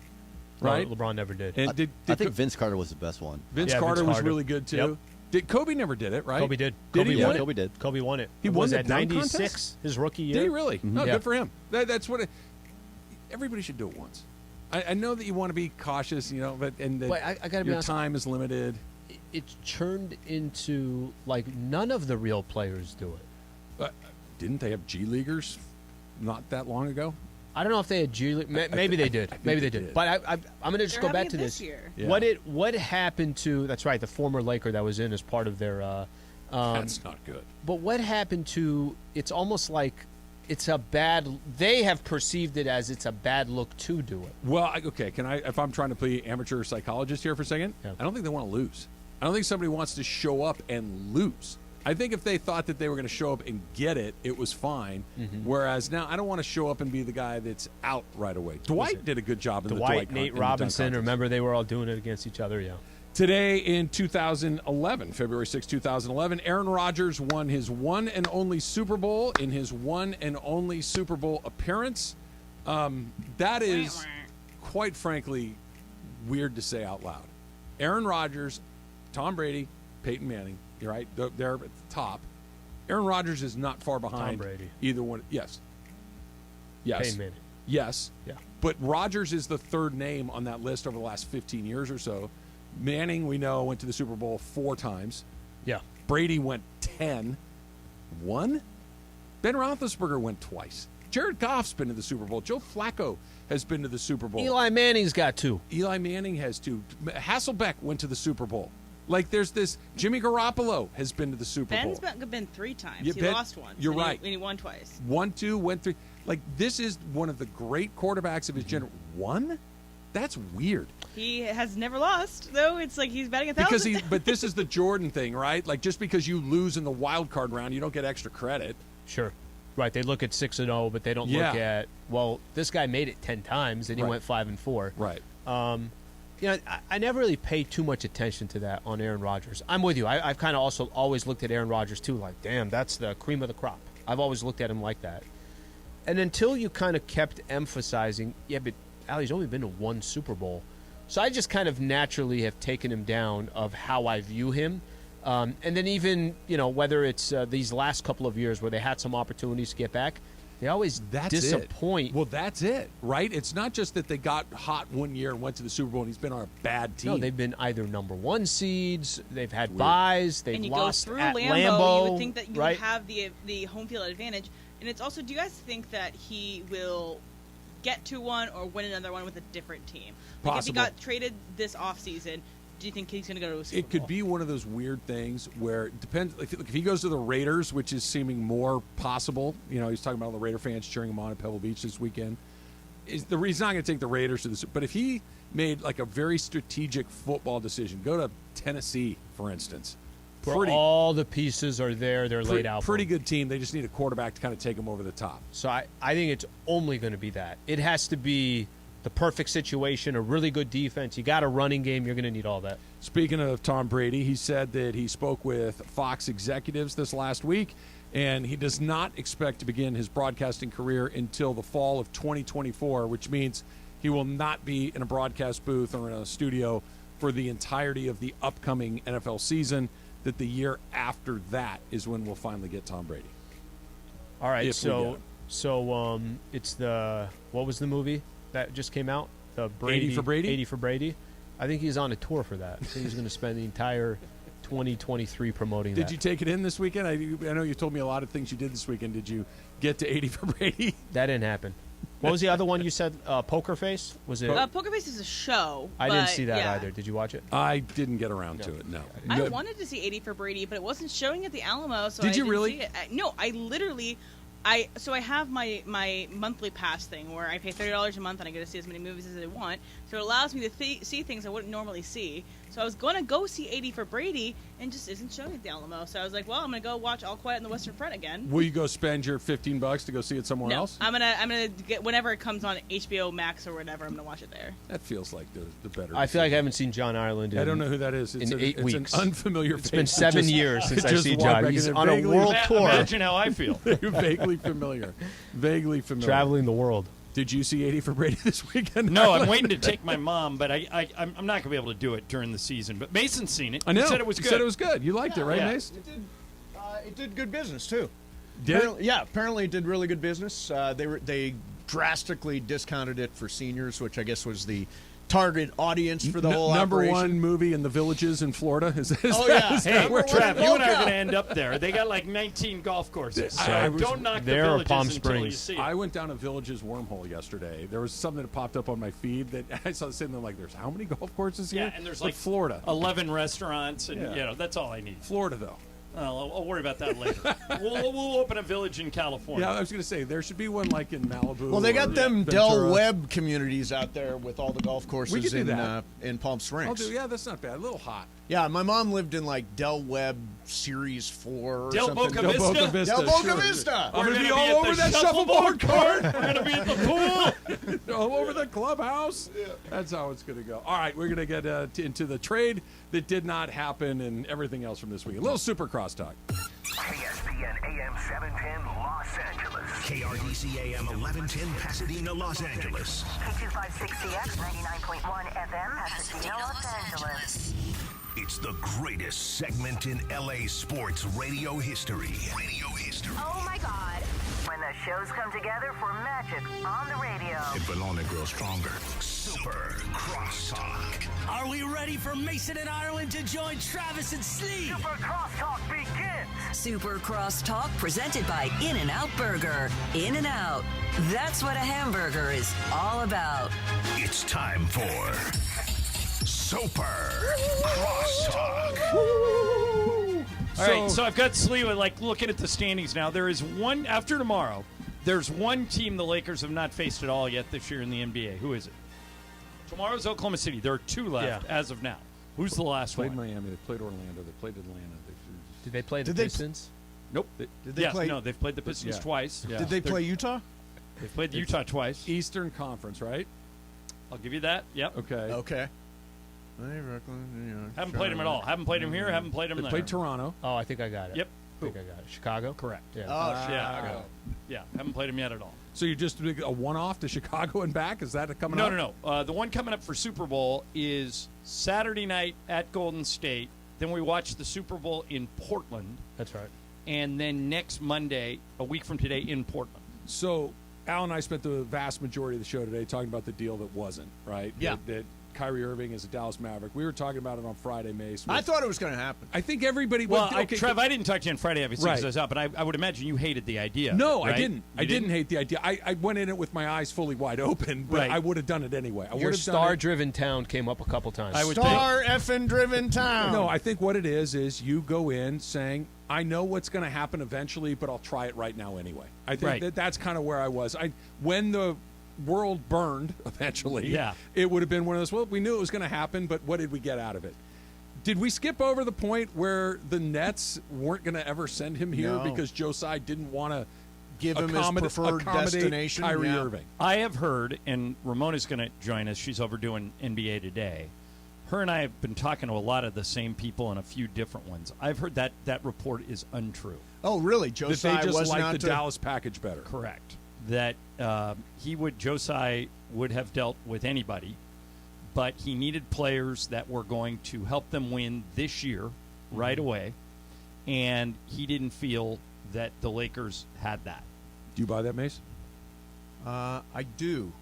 Right? No, LeBron never did. And I think Vince Carter was the best one. Vince Carter was really good too. Yep. Kobe never did it, right? Kobe did. Kobe won it? Kobe did. Kobe won it. He won that the dunk 96, contest? his rookie year. Did he really? Mm-hmm. No, good for him. That's what everybody should do it once. I know that you want to be cautious, but I gotta be your honest, time is limited. It's turned into like none of the real players do it. Didn't they have G Leaguers not that long ago? I don't know if they had G League. Maybe they did. Maybe they did. But I'm going to just go back to this. Yeah. What happened to? That's right. The former Laker that was in as part of their. That's not good. But what happened to? It's almost like it's a bad. They have perceived it as it's a bad look to do it. Well, okay. Can I? If I'm trying to play amateur psychologist here for a second, I don't think they want to lose. I don't think somebody wants to show up and lose. I think if they thought that they were going to show up and get it, it was fine. Mm-hmm. Whereas now, I don't want to show up and be the guy that's out right away. Dwight did a good job in the Dwight Nate Robinson. Remember, they were all doing it against each other. Yeah. Today in 2011, February 6, 2011, Aaron Rodgers won his one and only Super Bowl in his one and only Super Bowl appearance. That is, quite frankly, weird to say out loud. Aaron Rodgers, Tom Brady, Peyton Manning. You're right. They're at the top. Aaron Rodgers is not far behind Tom Brady. Either one. Yes. Peyton Manning. Yes. Yeah. But Rodgers is the third name on that list over the last 15 years or so. Manning, we know, went to the Super Bowl 4 times. Yeah. Brady went 10. 1? Ben Roethlisberger went twice. Jared Goff's been to the Super Bowl. Joe Flacco has been to the Super Bowl. Eli Manning's got 2. Eli Manning has 2. Hasselbeck went to the Super Bowl. Like, there's this. Jimmy Garoppolo has been to the Super Bowl. Ben's been 3 times. Yeah, he lost once. You're right. And he won twice. 1, 2, went 3. Like, this is one of the great quarterbacks of his generation. 1? That's weird. He has never lost, though. It's like he's batting 1,000. But this is the Jordan thing, right? Like, just because you lose in the wild card round, you don't get extra credit. Sure. Right. They look at 6-0, but they don't look at, well, this guy made it 10 times, and he went 5-4. Right. I never really paid too much attention to that on Aaron Rodgers. I'm with you. I've kind of also always looked at Aaron Rodgers, too, like, damn, that's the cream of the crop. I've always looked at him like that. And until you kind of kept emphasizing, but Allie's only been to 1 Super Bowl. So I just kind of naturally have taken him down of how I view him. And then even, whether it's these last couple of years where they had some opportunities to get back, they always disappoint. Well, that's it, right? It's not just that they got hot one year and went to the Super Bowl and he's been on a bad team. No, they've been either number 1 seeds, they've had buys, they've and you lost go through at Lambeau. You would think that you right? would have the home field advantage. And it's also, do you guys think that he will get to one or win another one with a different team? Like Possible. If he got traded this offseason, do you think he's going to go to a Super It could be one of those weird things where it depends. If he goes to the Raiders, which is seeming more possible, he's talking about all the Raider fans cheering him on at Pebble Beach this weekend. He's not going to take the Raiders to the. But if he made like a very strategic football decision, go to Tennessee, for instance, where all the pieces are there. They're laid out. Pretty good team. They just need a quarterback to kind of take them over the top. So I think it's only going to be that. It has to be the perfect situation, a really good defense. You got a running game. You're going to need all that. Speaking of Tom Brady, he said that he spoke with Fox executives this last week, and he does not expect to begin his broadcasting career until the fall of 2024, which means he will not be in a broadcast booth or in a studio for the entirety of the upcoming NFL season, that the year after that is when we'll finally get Tom Brady. All right, so it's the – what was the movie that just came out? The Brady, 80 for Brady? 80 for Brady. I think he's on a tour for that. I think he's going to spend the entire 2023 promoting that. Did you take it in this weekend? I know you told me a lot of things you did this weekend. Did you get to 80 for Brady? That didn't happen. What was the other one you said? Poker Face? Was it? Poker Face is a show. I didn't see that either. Did you watch it? I didn't get around to it, no. I wanted to see 80 for Brady, but it wasn't showing at the Alamo, so Did I you didn't really? see it. No, I literally... So I have my monthly pass thing where I pay $30 a month and I get to see as many movies as I want. So it allows me to see things I wouldn't normally see. So I was going to go see 80 for Brady and just isn't showing at the Alamo. So I was like, well, I'm going to go watch All Quiet on the Western Front again. Will you go spend your $15 to go see it somewhere else? I'm gonna get whenever it comes on HBO Max or whatever. I'm gonna watch it there. That feels like the better. I feel like I haven't seen John Ireland in, I don't know who that is. in 8 weeks. It's an unfamiliar face. It's been 7 years since I see John. He's on a vaguely- world tour. Imagine how I feel. Vaguely familiar. Vaguely familiar. Traveling the world. Did you see 80 for Brady this weekend? No, I'm waiting to take my mom, but I'm not going to be able to do it during the season. But Mason's seen it. I know. He said it was good. You said it was good. You liked it, right, Yeah. Mace? It did good business too. Did it? Yeah, apparently it did really good business. They drastically discounted it for seniors, which I guess was the target audience for the whole number operation. one movie in the Villages in Florida. Is Hey, Trav, you and I are going to end up there. They got like 19 golf courses. So don't knock the Villages until you see it. I went down a Villages wormhole yesterday. There was something that popped up on my feed that I saw sitting there like, there's how many golf courses here? Yeah, and there's like Florida. 11 restaurants, and that's all I need. Florida, though. I'll worry about that later. we'll open a village in California. Yeah, I was going to say, there should be one like in Malibu. Well, they got or them Ventura. Del Webb communities out there with all the golf We courses could do that. in Palm Springs. Yeah, that's not bad. A little hot. Yeah, my mom lived in like Del Webb Series 4 or Del something. Boca Vista? Boca Vista. Del Boca Sure. Vista. I'm We're going to be gonna all at over the that shuffleboard shuffleboard court. We're going to be at the pool. All over the clubhouse. Yeah. That's how it's going to go. All right, we're going to get into the trade that did not happen and everything else from this week. A little super crosstalk. ESPN AM 710 Los Angeles. KRDC AM 1110 Pasadena, Los Angeles. K256CX 99.1 FM Pasadena, Los Angeles. It's the greatest segment in LA sports radio history. Oh my God. When the shows come together for magic on the radio. It will only grow stronger. Super Crosstalk. Are we ready for Mason and Ireland to join Travis and Slee? Super Crosstalk begins. Super Crosstalk presented by In-N-Out Burger. In-N-Out. That's what a hamburger is all about. It's time for Super Crosstalk. All right, so I've got Sliwa looking at the standings now. There is one after tomorrow. There's one team the Lakers have not faced at all yet this year in the NBA. Who is it? Tomorrow's Oklahoma City. There are two left as of now. Who's the last Played one? Miami. They played Orlando. They played Atlanta. Did they play the Did they- Pistons? Nope. Did they play? No, they've played the Pistons Yeah. twice. Yeah. Did they play Utah? They've played Utah twice. Eastern Conference, right? I'll give you that. Yep. Okay. Okay. Haven't played them at all. Haven't played them here. Haven't played them They there. played Toronto. Oh, I think I got it. Yep. I think I got it. Chicago? Correct. Yeah. Oh, Chicago. Yeah. Haven't played them yet at all. So you just did a one-off to Chicago and back? Is that coming up? No. The one coming up for Super Bowl is Saturday night at Golden State. Then we watch the Super Bowl in Portland. That's right. And then next Monday, a week from today, in Portland. So Al and I spent the vast majority of the show today talking about the deal that wasn't, right? Yeah. That Kyrie Irving is a Dallas Maverick. We were talking about it on Friday, Mace. I thought it was going to happen. I think everybody... Well, Trev, I didn't talk to you on Friday, obviously, Right. because I was out, but I would imagine you hated the idea. No, right? I didn't. I didn't hate the idea. I went in it with my eyes fully wide open, but Right. I would have done it anyway. Your star-driven town came up a couple times. Star effing driven town. No, I think what it is you go in saying, I know what's going to happen eventually, but I'll try it right now anyway. I think that's kind of where I was. When the world burned eventually, Yeah. it would have been one of those, well, we knew it was going to happen, but what did we get out of it? Did we skip over the point where the Nets weren't going to ever send him here because Joe Tsai didn't want to give him his preferred destination? Kyrie Irving. I have heard, and Ramona's going to join us. She's over doing NBA Today. Her and I have been talking to a lot of the same people and a few different ones. I've heard that report is untrue. Oh, really? Joe Tsai they just was liked not the Dallas package better. Correct. That Joe Tsai would have dealt with anybody, but he needed players that were going to help them win this year right away, and he didn't feel that the Lakers had that. Do you buy that, Mace? I do.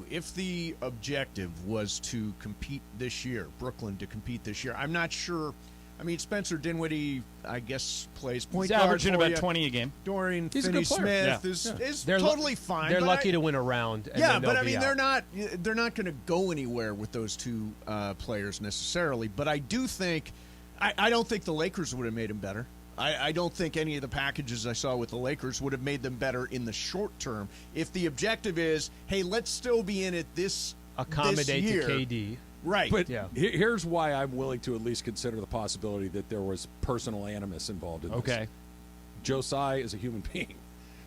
If the objective was to compete this year, Brooklyn to compete this year, I'm not sure. I mean, Spencer Dinwiddie, I guess, plays point guard. He's averaging for about you. 20 a game. Dorian He's a good player. Finney-Smith is They're totally fine. They're but lucky to win a round. And yeah, then but I they'll be mean, out. they're not going to go anywhere with those two players necessarily. But I do think, I don't think the Lakers would have made them better. I don't think any of the packages I saw with the Lakers would have made them better in the short term. If the objective is, hey, let's still be in it this year, to KD. Right. But here's why I'm willing to at least consider the possibility that there was personal animus involved in this. Okay. Joe Tsai is a human being.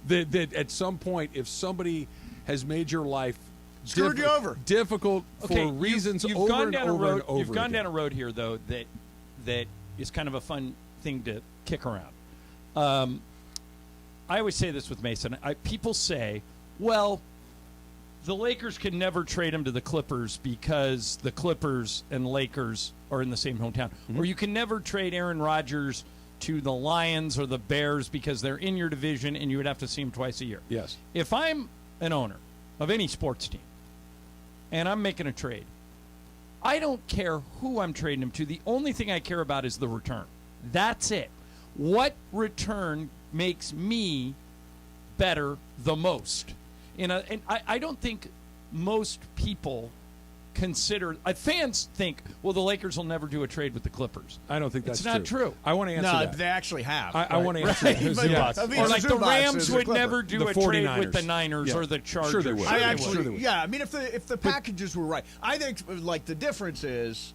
That at some point, if somebody has made your life screwed you over, difficult for reasons you've over gone and down over a road, and over You've gone again. down a road here, though, that is kind of a fun thing to kick around. I always say this with Mason. People say, well, the Lakers can never trade him to the Clippers because the Clippers and Lakers are in the same hometown. Mm-hmm. Or you can never trade Aaron Rodgers to the Lions or the Bears because they're in your division and you would have to see them twice a year. Yes. If I'm an owner of any sports team and I'm making a trade, I don't care who I'm trading him to. The only thing I care about is the return. That's it. What return makes me better the most? And I don't think most people consider fans think, well, the Lakers will never do a trade with the Clippers. I don't think that's it's not true. I want to answer that. No, they actually have. I want to answer that. Or like the Rams would never do a trade with the Niners or the Chargers. Sure they would. I mean, if the packages were right, I think like the difference is,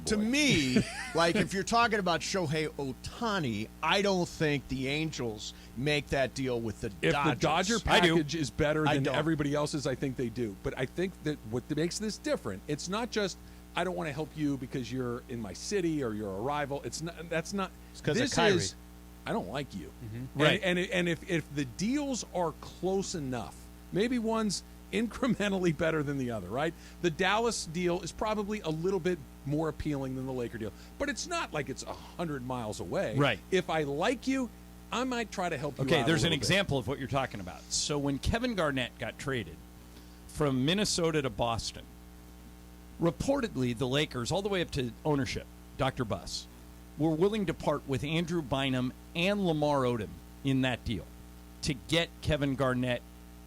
to me, like if you're talking about Shohei Ohtani, I don't think the Angels make that deal with the Dodgers. If the Dodger package is better than everybody else's, I think they do. But I think that what makes this different, it's not just I don't want to help you because you're in my city or you're a rival. It's not. That's not. It's because of Kyrie. I don't like you. Mm-hmm. Right. And if the deals are close enough, maybe one's incrementally better than the other, right? The Dallas deal is probably a little bit more appealing than the Laker deal, but it's not like it's 100 miles away. Right. If I like you, I might try to help you out. Okay, there's a an little bit. example of what you're talking about. So when Kevin Garnett got traded from Minnesota to Boston, reportedly the Lakers, all the way up to ownership, Dr. Buss, were willing to part with Andrew Bynum and Lamar Odom in that deal to get Kevin Garnett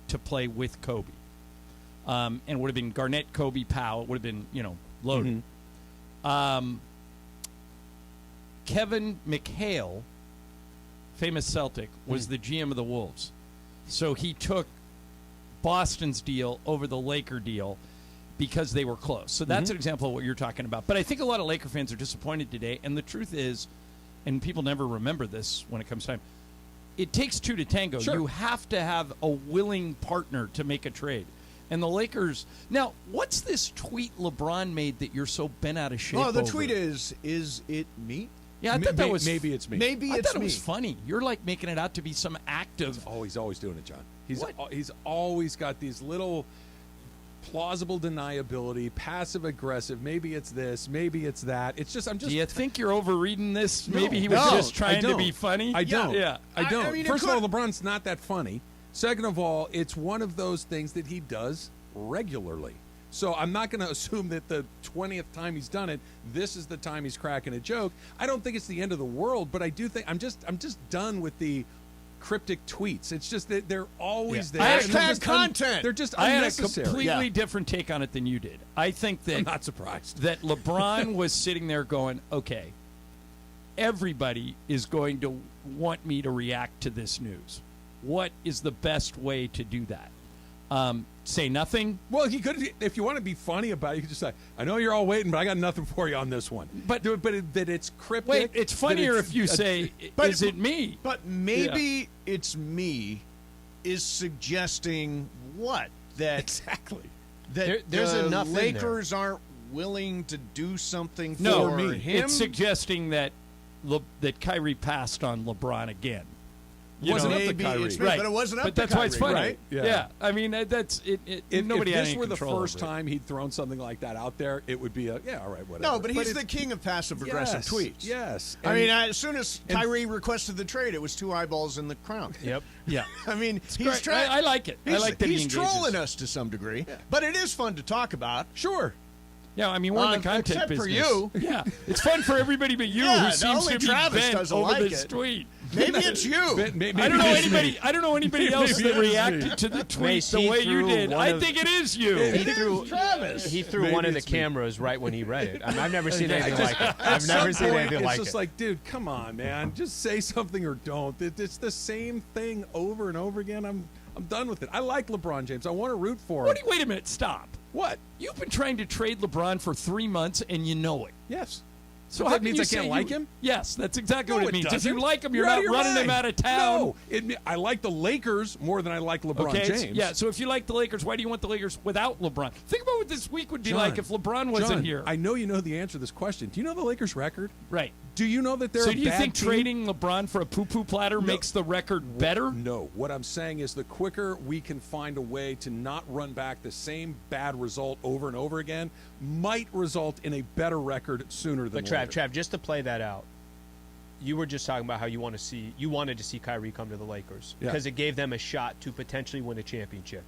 to play with Kobe. And it would have been Garnett, Kobe, Powell. It would have been, loaded. Mm-hmm. Kevin McHale, famous Celtic, was the GM of the Wolves. So he took Boston's deal over the Laker deal because they were close. So that's an example of what you're talking about. But I think a lot of Laker fans are disappointed today. And the truth is, and people never remember this when it comes time, it takes two to tango. Sure. You have to have a willing partner to make a trade. And the Lakers... Now, what's this tweet LeBron made that you're so bent out of shape Oh, the over? tweet is it me? Yeah, I thought that was... Maybe it's me. Maybe I it's thought it me. was funny. You're like making it out to be some act of... He's always doing it, John. He's always got these little plausible deniability, passive aggressive. Maybe it's this, maybe it's that. It's just Do you think you're overreading this? No, Maybe he was just trying to be funny? I don't. Yeah. I don't. I mean, First of all, LeBron's not that funny. Second of all, it's one of those things that he does regularly. So I'm not going to assume that the 20th time he's done it, this is the time he's cracking a joke. I don't think it's the end of the world, but I do think I'm just done with the cryptic tweets. It's just that they're always there. Hashtag content. They're just I had a unnecessary. completely different take on it than you did. I think that I'm not surprised that LeBron was sitting there going, okay, everybody is going to want me to react to this news. What is the best way to do that? say nothing. Well, he could. If you want to be funny about it, you could just say, "I know you're all waiting, but I got nothing for you on this one." But that it's cryptic. Wait, it's funnier if you say, "Is it me?" But maybe it's me is suggesting what? That exactly. That there's enough Lakers aren't willing to do something for No, him. it's suggesting that that Kyrie passed on LeBron again. It wasn't up to Kyrie. Right. But it wasn't up but to that's Kyrie, why it's funny. right? Yeah. I mean, that's it. Nobody if had this any were the control first over it. time he'd thrown something like that out there, it would be all right, whatever. No, but he's the king of passive-aggressive tweets. Yes. I mean, as soon as Kyrie requested the trade, it was 2 eyeballs in the crown. Yep. Yeah. I mean, great. I like it. I like that he he's engages. trolling us to some degree, but it is fun to talk about. Sure. Yeah, I mean, we're in the content except business. for you. Yeah, it's fun for everybody but you, Yeah, who seems only to be Travis bent doesn't over like this it. tweet. Maybe it's you. Maybe I don't know it's anybody. me. I don't know anybody else Maybe that it is reacted me. to the tweet Mace, the he way you threw did. one I of- think it is you. He threw Travis. He threw Maybe one of the it's me. cameras right when he read it. I've never seen anything like it. At I've never some seen point, anything like It's just it. like, dude, come on, man. Just say something or don't. It's the same thing over and over again. I'm done with it. I like LeBron James. I want to root for him. Wait a minute. Stop. What? You've been trying to trade LeBron for 3 months, and you know it. Yes. So That how can means you I say can't like him? Yes, that's exactly No, what it means. If doesn't. you like him, you're out not of your running him mind. out of town. No, I like the Lakers more than I like LeBron Okay, James. yeah. So if you like the Lakers, why do you want the Lakers without LeBron? Think about what this week would be like if LeBron wasn't John, here. I know you know the answer to this question. Do you know the Lakers' record? Right. Do you know that they're So a do you bad think team? trading LeBron for a poo-poo platter makes the record better? No. What I'm saying is the quicker we can find a way to not run back the same bad result over and over again might result in a better record sooner than But later. Trav, just to play that out, you were just talking about how you wanted to see Kyrie come to the Lakers because it gave them a shot to potentially win a championship.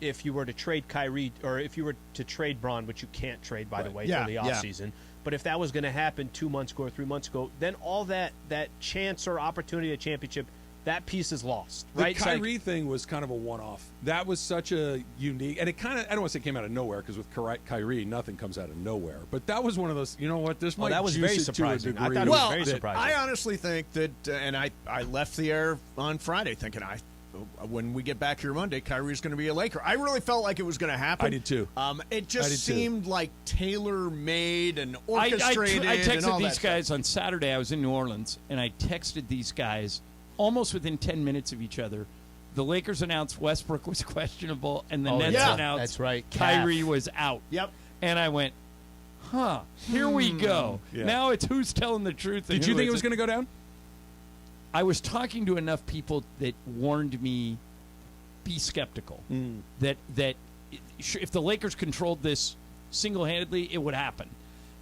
If you were to trade Kyrie, or if you were to trade Braun, which you can't trade, by the way, for the offseason, but if that was going to happen 2 months ago or 3 months ago, then all that chance or opportunity at championship, that piece is lost, right? The Kyrie thing was kind of a one-off. That was such a unique, and it kind of, I don't want to say it came out of nowhere, because with Kyrie, nothing comes out of nowhere. But that was one of those, you know what, this might that was juice very it surprising. to a I degree. thought it was very surprising. I honestly think that, and I left the air on Friday thinking when we get back here Monday, Kyrie's going to be a Laker. I really felt like it was going to happen. I did too. It just seemed like tailor-made and orchestrated. I and all texted these that guys on Saturday. I was in New Orleans, and I texted these guys almost within 10 minutes of each other. The Lakers announced Westbrook was questionable, and the Nets announced that's right. Kyrie was out. Yep. And I went, here we go. Yeah. Now it's who's telling the truth. Did you think it was going to go down? I was talking to enough people that warned me, be skeptical. That if the Lakers controlled this single-handedly, it would happen.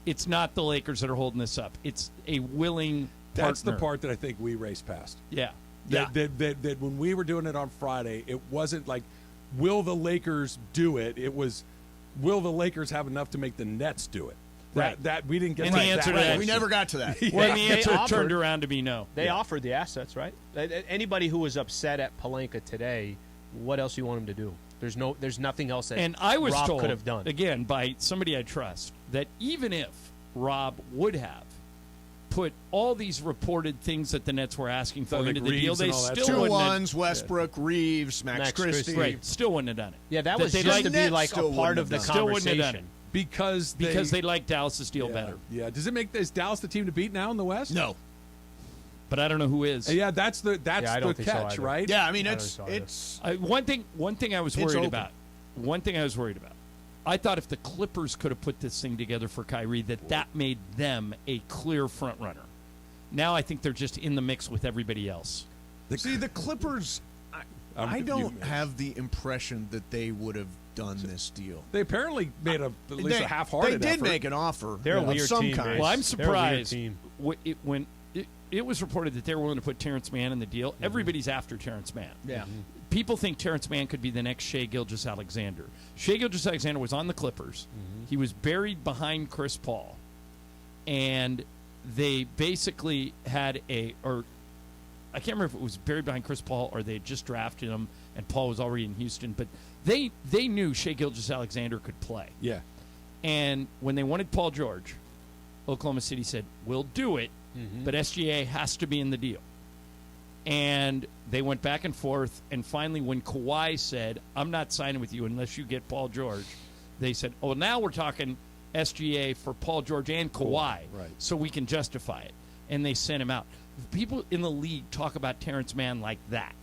It's not the Lakers that are holding this up. It's a willing partner. That's the part that I think we raced past. Yeah. That when we were doing it on Friday, it wasn't like, will the Lakers do it? It was, will the Lakers have enough to make the Nets do it? That we didn't get and to the answer that. to that. We never got to that. Well, the answer turned around to be no. They offered the assets, right? Anybody who was upset at Pelinka today, what else do you want him to do? There's nothing else that and I was Rob told, could have done. Again, by somebody I trust, that even if Rob would have put all these reported things that the Nets were asking for into the deal, they still Two wouldn't ones, Westbrook, Reeves, Max Christie. Right, still wouldn't have done it. Yeah, that was just to be like a part of the Still wouldn't have done conversation. it. Because they like Dallas' deal better. Yeah. Is Dallas the team to beat now in the West? No. But I don't know who is. Yeah, that's the catch, so right? Yeah, I mean it's one thing I was worried about. One thing I was worried about. I thought if the Clippers could have put this thing together for Kyrie, that made them a clear front runner. Now I think they're just in the mix with everybody else. See, the Clippers, I don't have the impression that they would have done this deal. They apparently made at least a half-hearted They did effort. make an offer. They're a of weird some team, kind. Well, I'm surprised team. when it was reported that they were willing to put Terrence Mann in the deal. Everybody's after Terrence Mann. Yeah. People think Terrence Mann could be the next Shai Gilgeous-Alexander. Shai Gilgeous-Alexander was on the Clippers. He was buried behind Chris Paul. And they basically had I can't remember if it was buried behind Chris Paul or they had just drafted him and Paul was already in Houston, but they knew Shai Gilgeous-Alexander could play. Yeah. And when they wanted Paul George, Oklahoma City said, we'll do it, but SGA has to be in the deal. And they went back and forth, and finally when Kawhi said, I'm not signing with you unless you get Paul George, they said, oh, now we're talking SGA for Paul George and Kawhi, so we can justify it. And they sent him out. People in the league talk about Terrence Mann like that.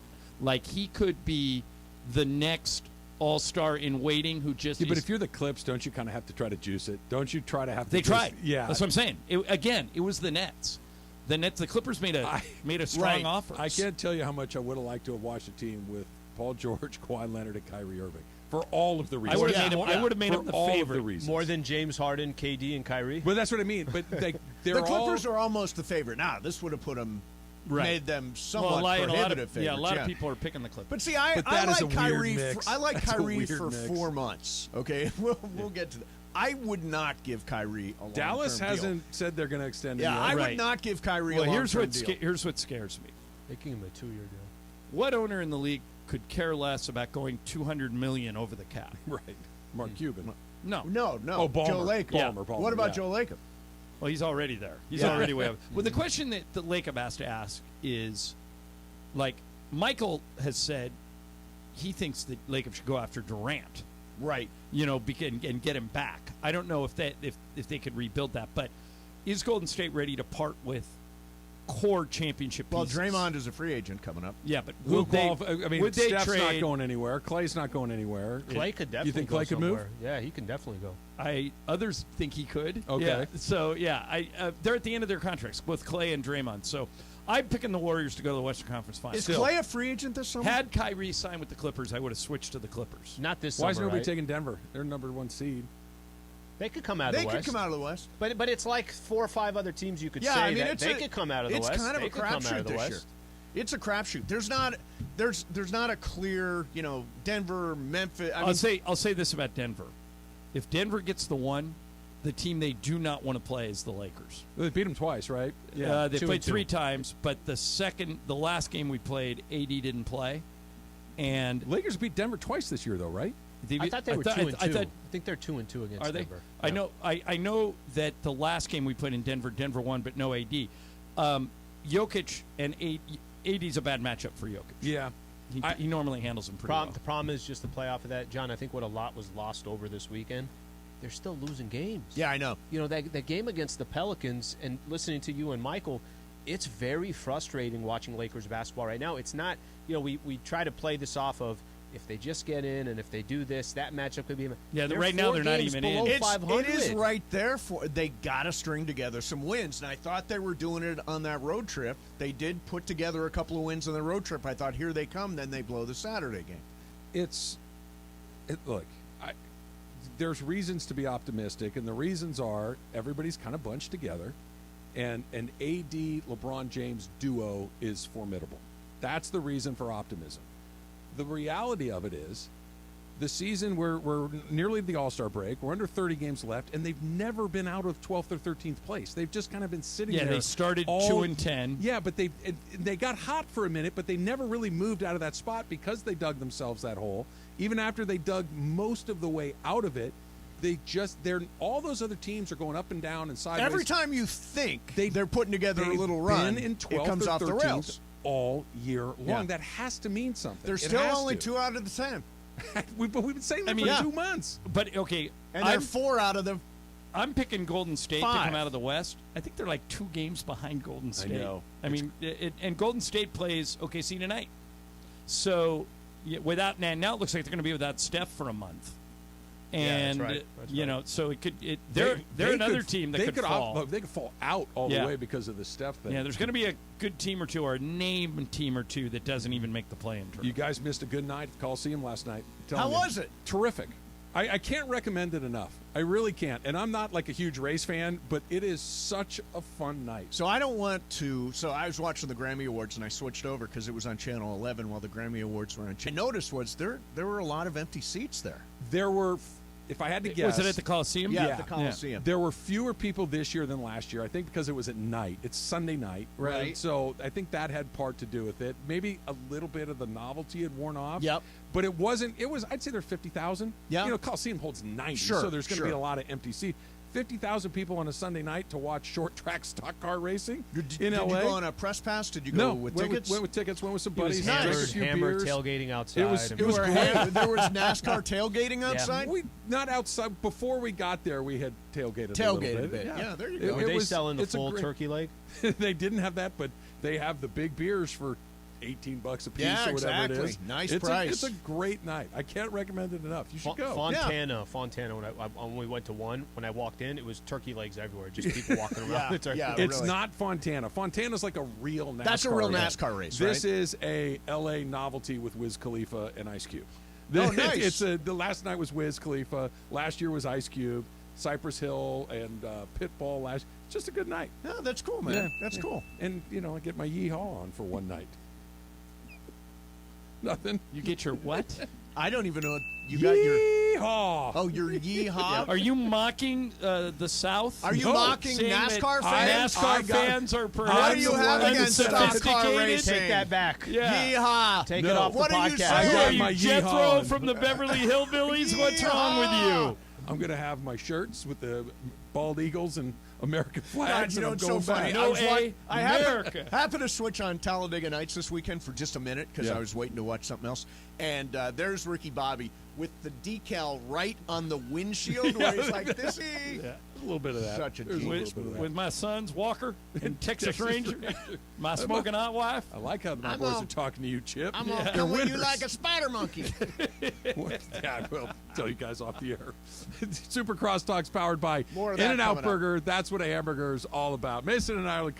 Like he could be the next all-star in waiting who just but if you're the Clips, don't you kind of have to try to juice it? Don't you try to have to They tried. Yeah. That's what I'm saying. It was the Nets. The Clippers made a strong offer. I can't tell you how much I would have liked to have watched a team with Paul George, Kawhi Leonard, and Kyrie Irving for all of the reasons. I would have made him the favorite. More than James Harden, KD, and Kyrie. Well, that's what I mean. But the Clippers are almost the favorite. Now, this would have put them, made them somewhat prohibitive favorites. Yeah, a lot of people are picking the Clippers. But see, I like Kyrie. I like Kyrie for 4 months. Okay, we'll get to that. I would not give Kyrie a long-term deal. Dallas hasn't said they're going to extend him. Yeah, I would not give Kyrie a long-term deal. Here's what scares me. Making him a 2-year deal. What owner in the league could care less about going $200 million over the cap? Right. Mark Cuban. No. Oh, Ballmer. Joe Lacob. Ballmer. What about Joe Lacob? Well, he's already there. He's already way up. Well, the question that Lacob has to ask is, like, Michael has said he thinks that Lacob should go after Durant. Right. And get him back. I don't know if they could rebuild that, but is Golden State ready to part with core championship pieces? Well, Draymond is a free agent coming up. Yeah, but would they Steph's trade? Not going anywhere. Clay's not going anywhere. Clay could definitely. You think Clay could move? Yeah, he can definitely go. Others think he could. Okay. Yeah. So they're at the end of their contracts, both Clay and Draymond. So I'm picking the Warriors to go to the Western Conference Finals. Is Clay a free agent this summer? Had Kyrie signed with the Clippers, I would have switched to the Clippers. Not this summer. Why is nobody taking Denver? They're number 1 seed. They could come out of the West. They could come out of the West. But it's like 4 or 5 other teams you could say that they could come out of the West. It's kind of a crapshoot this year. It's a crapshoot. There's not a clear, Denver, Memphis. I'll say this about Denver. If Denver gets the 1, the team they do not want to play is the Lakers. They beat them twice, right? Yeah, they played 3 times, but the last game we played, AD didn't play, and Lakers beat Denver twice this year, though, right? I thought they were 2-2. I think they're 2-2 against Are they? Denver. Yeah. I know that the last game we played in Denver won, but no AD. Jokic and AD's a bad matchup for Jokic. Yeah. He normally handles them pretty well. The problem is just the playoff of that, John. I think what a lot was lost over this weekend. They're still losing games. Yeah, I know. That game against the Pelicans, and listening to you and Michael, it's very frustrating watching Lakers basketball right now. It's not, we try to play this off of if they just get in and if they do this, that matchup could be. Yeah, right now they're not even in. It is right there they got to string together some wins, and I thought they were doing it on that road trip. They did put together a couple of wins on the road trip. I thought, here they come, then they blow the Saturday game. Look, there's reasons to be optimistic, and the reasons are everybody's kind of bunched together, and an AD LeBron James duo is formidable. That's the reason for optimism. The reality of it is the season, we're nearly the All-Star break. We're under 30 games left, and they've never been out of 12th or 13th place. They've just kind of been sitting there. Yeah, they started 2-10. Yeah, but they got hot for a minute, but they never really moved out of that spot because they dug themselves that hole. Even after they dug most of the way out of it, all those other teams are going up and down and sideways. Every time you think they're putting together a little run, in 12th it comes or off the rails all year long. Yeah. That has to mean something. They're still only 2 out of the 10. We've been saying that for 2 months. But okay, and they're 4 out of the. I'm picking Golden State 5. to come out of the West. I think they're like 2 games behind Golden State. I know. And Golden State plays OKC tonight. So without now it looks like they're going to be without Steph for a month. And that's right. So it could. They're another team that could fall. They could fall out all the way because of the Steph thing. Yeah, there's going to be a good team or two, or a name team or two that doesn't even make the play-in tournament. You guys missed a good night at the Coliseum last night. How was it? Terrific. I can't recommend it enough. I really can't. And I'm not like a huge race fan, but it is such a fun night. So I don't want to. So I was watching the Grammy Awards, and I switched over because it was on Channel 11 while the Grammy Awards were on. I noticed there were a lot of empty seats there. There were. If I had to guess, was it at the Coliseum? Yeah, at the Coliseum. Yeah. There were fewer people this year than last year. I think because it was at night. It's Sunday night, right? So I think that had part to do with it. Maybe a little bit of the novelty had worn off. Yep. But it wasn't. It was. I'd say there are 50,000. Yeah. Coliseum holds 90, sure, so there's going to be a lot of empty seats. 50,000 people on a Sunday night to watch short track stock car racing Did LA. you go on a press pass? Did you go with tickets? Went with tickets. Went with some It was buddies. hammered tailgating outside. It was There was NASCAR tailgating outside? We not outside. Before we got there, we had tailgated Tailgated a little a bit. Yeah, there you go. Were they selling the full turkey leg? They didn't have that, but they have the big beers for $18 a piece Yeah, or whatever exactly. it is. Nice it's price. It's a great night. I can't recommend it enough. You should go. Fontana. When we went to one, when I walked in, it was turkey legs everywhere. Just people walking around. It's not Fontana. Fontana's like a real NASCAR. That's a real NASCAR race, right? This is a LA novelty with Wiz Khalifa and Ice Cube. Oh, nice. The last night was Wiz Khalifa. Last year was Ice Cube. Cypress Hill and Pitbull. It's just a good night. Yeah, that's cool, man. Yeah, That's cool. And I get my yeehaw on for one night. Nothing. You get your what? I don't even know. You got your yeehaw. Oh, your yeehaw. Are you mocking the South? Are you mocking Saying NASCAR that fans? NASCAR fans are perhaps What do you have against stock car racing? Take that back. Yeah. Yeehaw. Take it off What the are you podcast. saying? Are you my Jethro yeehaw. from the Beverly Hillbillies? What's wrong with you? I'm going to have my shirts with the bald eagles and American God, flags. you know, and it's I'm so going funny. back. I America. happened to switch on Talladega Nights this weekend for just a minute because I was waiting to watch something else. And there's Ricky Bobby with the decal right on the windshield where he's like, this is A little bit of that. such a There's genius. With my sons, Walker and Texas Ranger, my smoking hot wife. I like how my boys are talking to you, Chip. I'm going to come with you like a spider monkey. Yeah, I will tell you guys off the air. Super Crosstalk's powered by More of that In-N-Out coming up. Burger. That's what a hamburger is all about. Mason and Ireland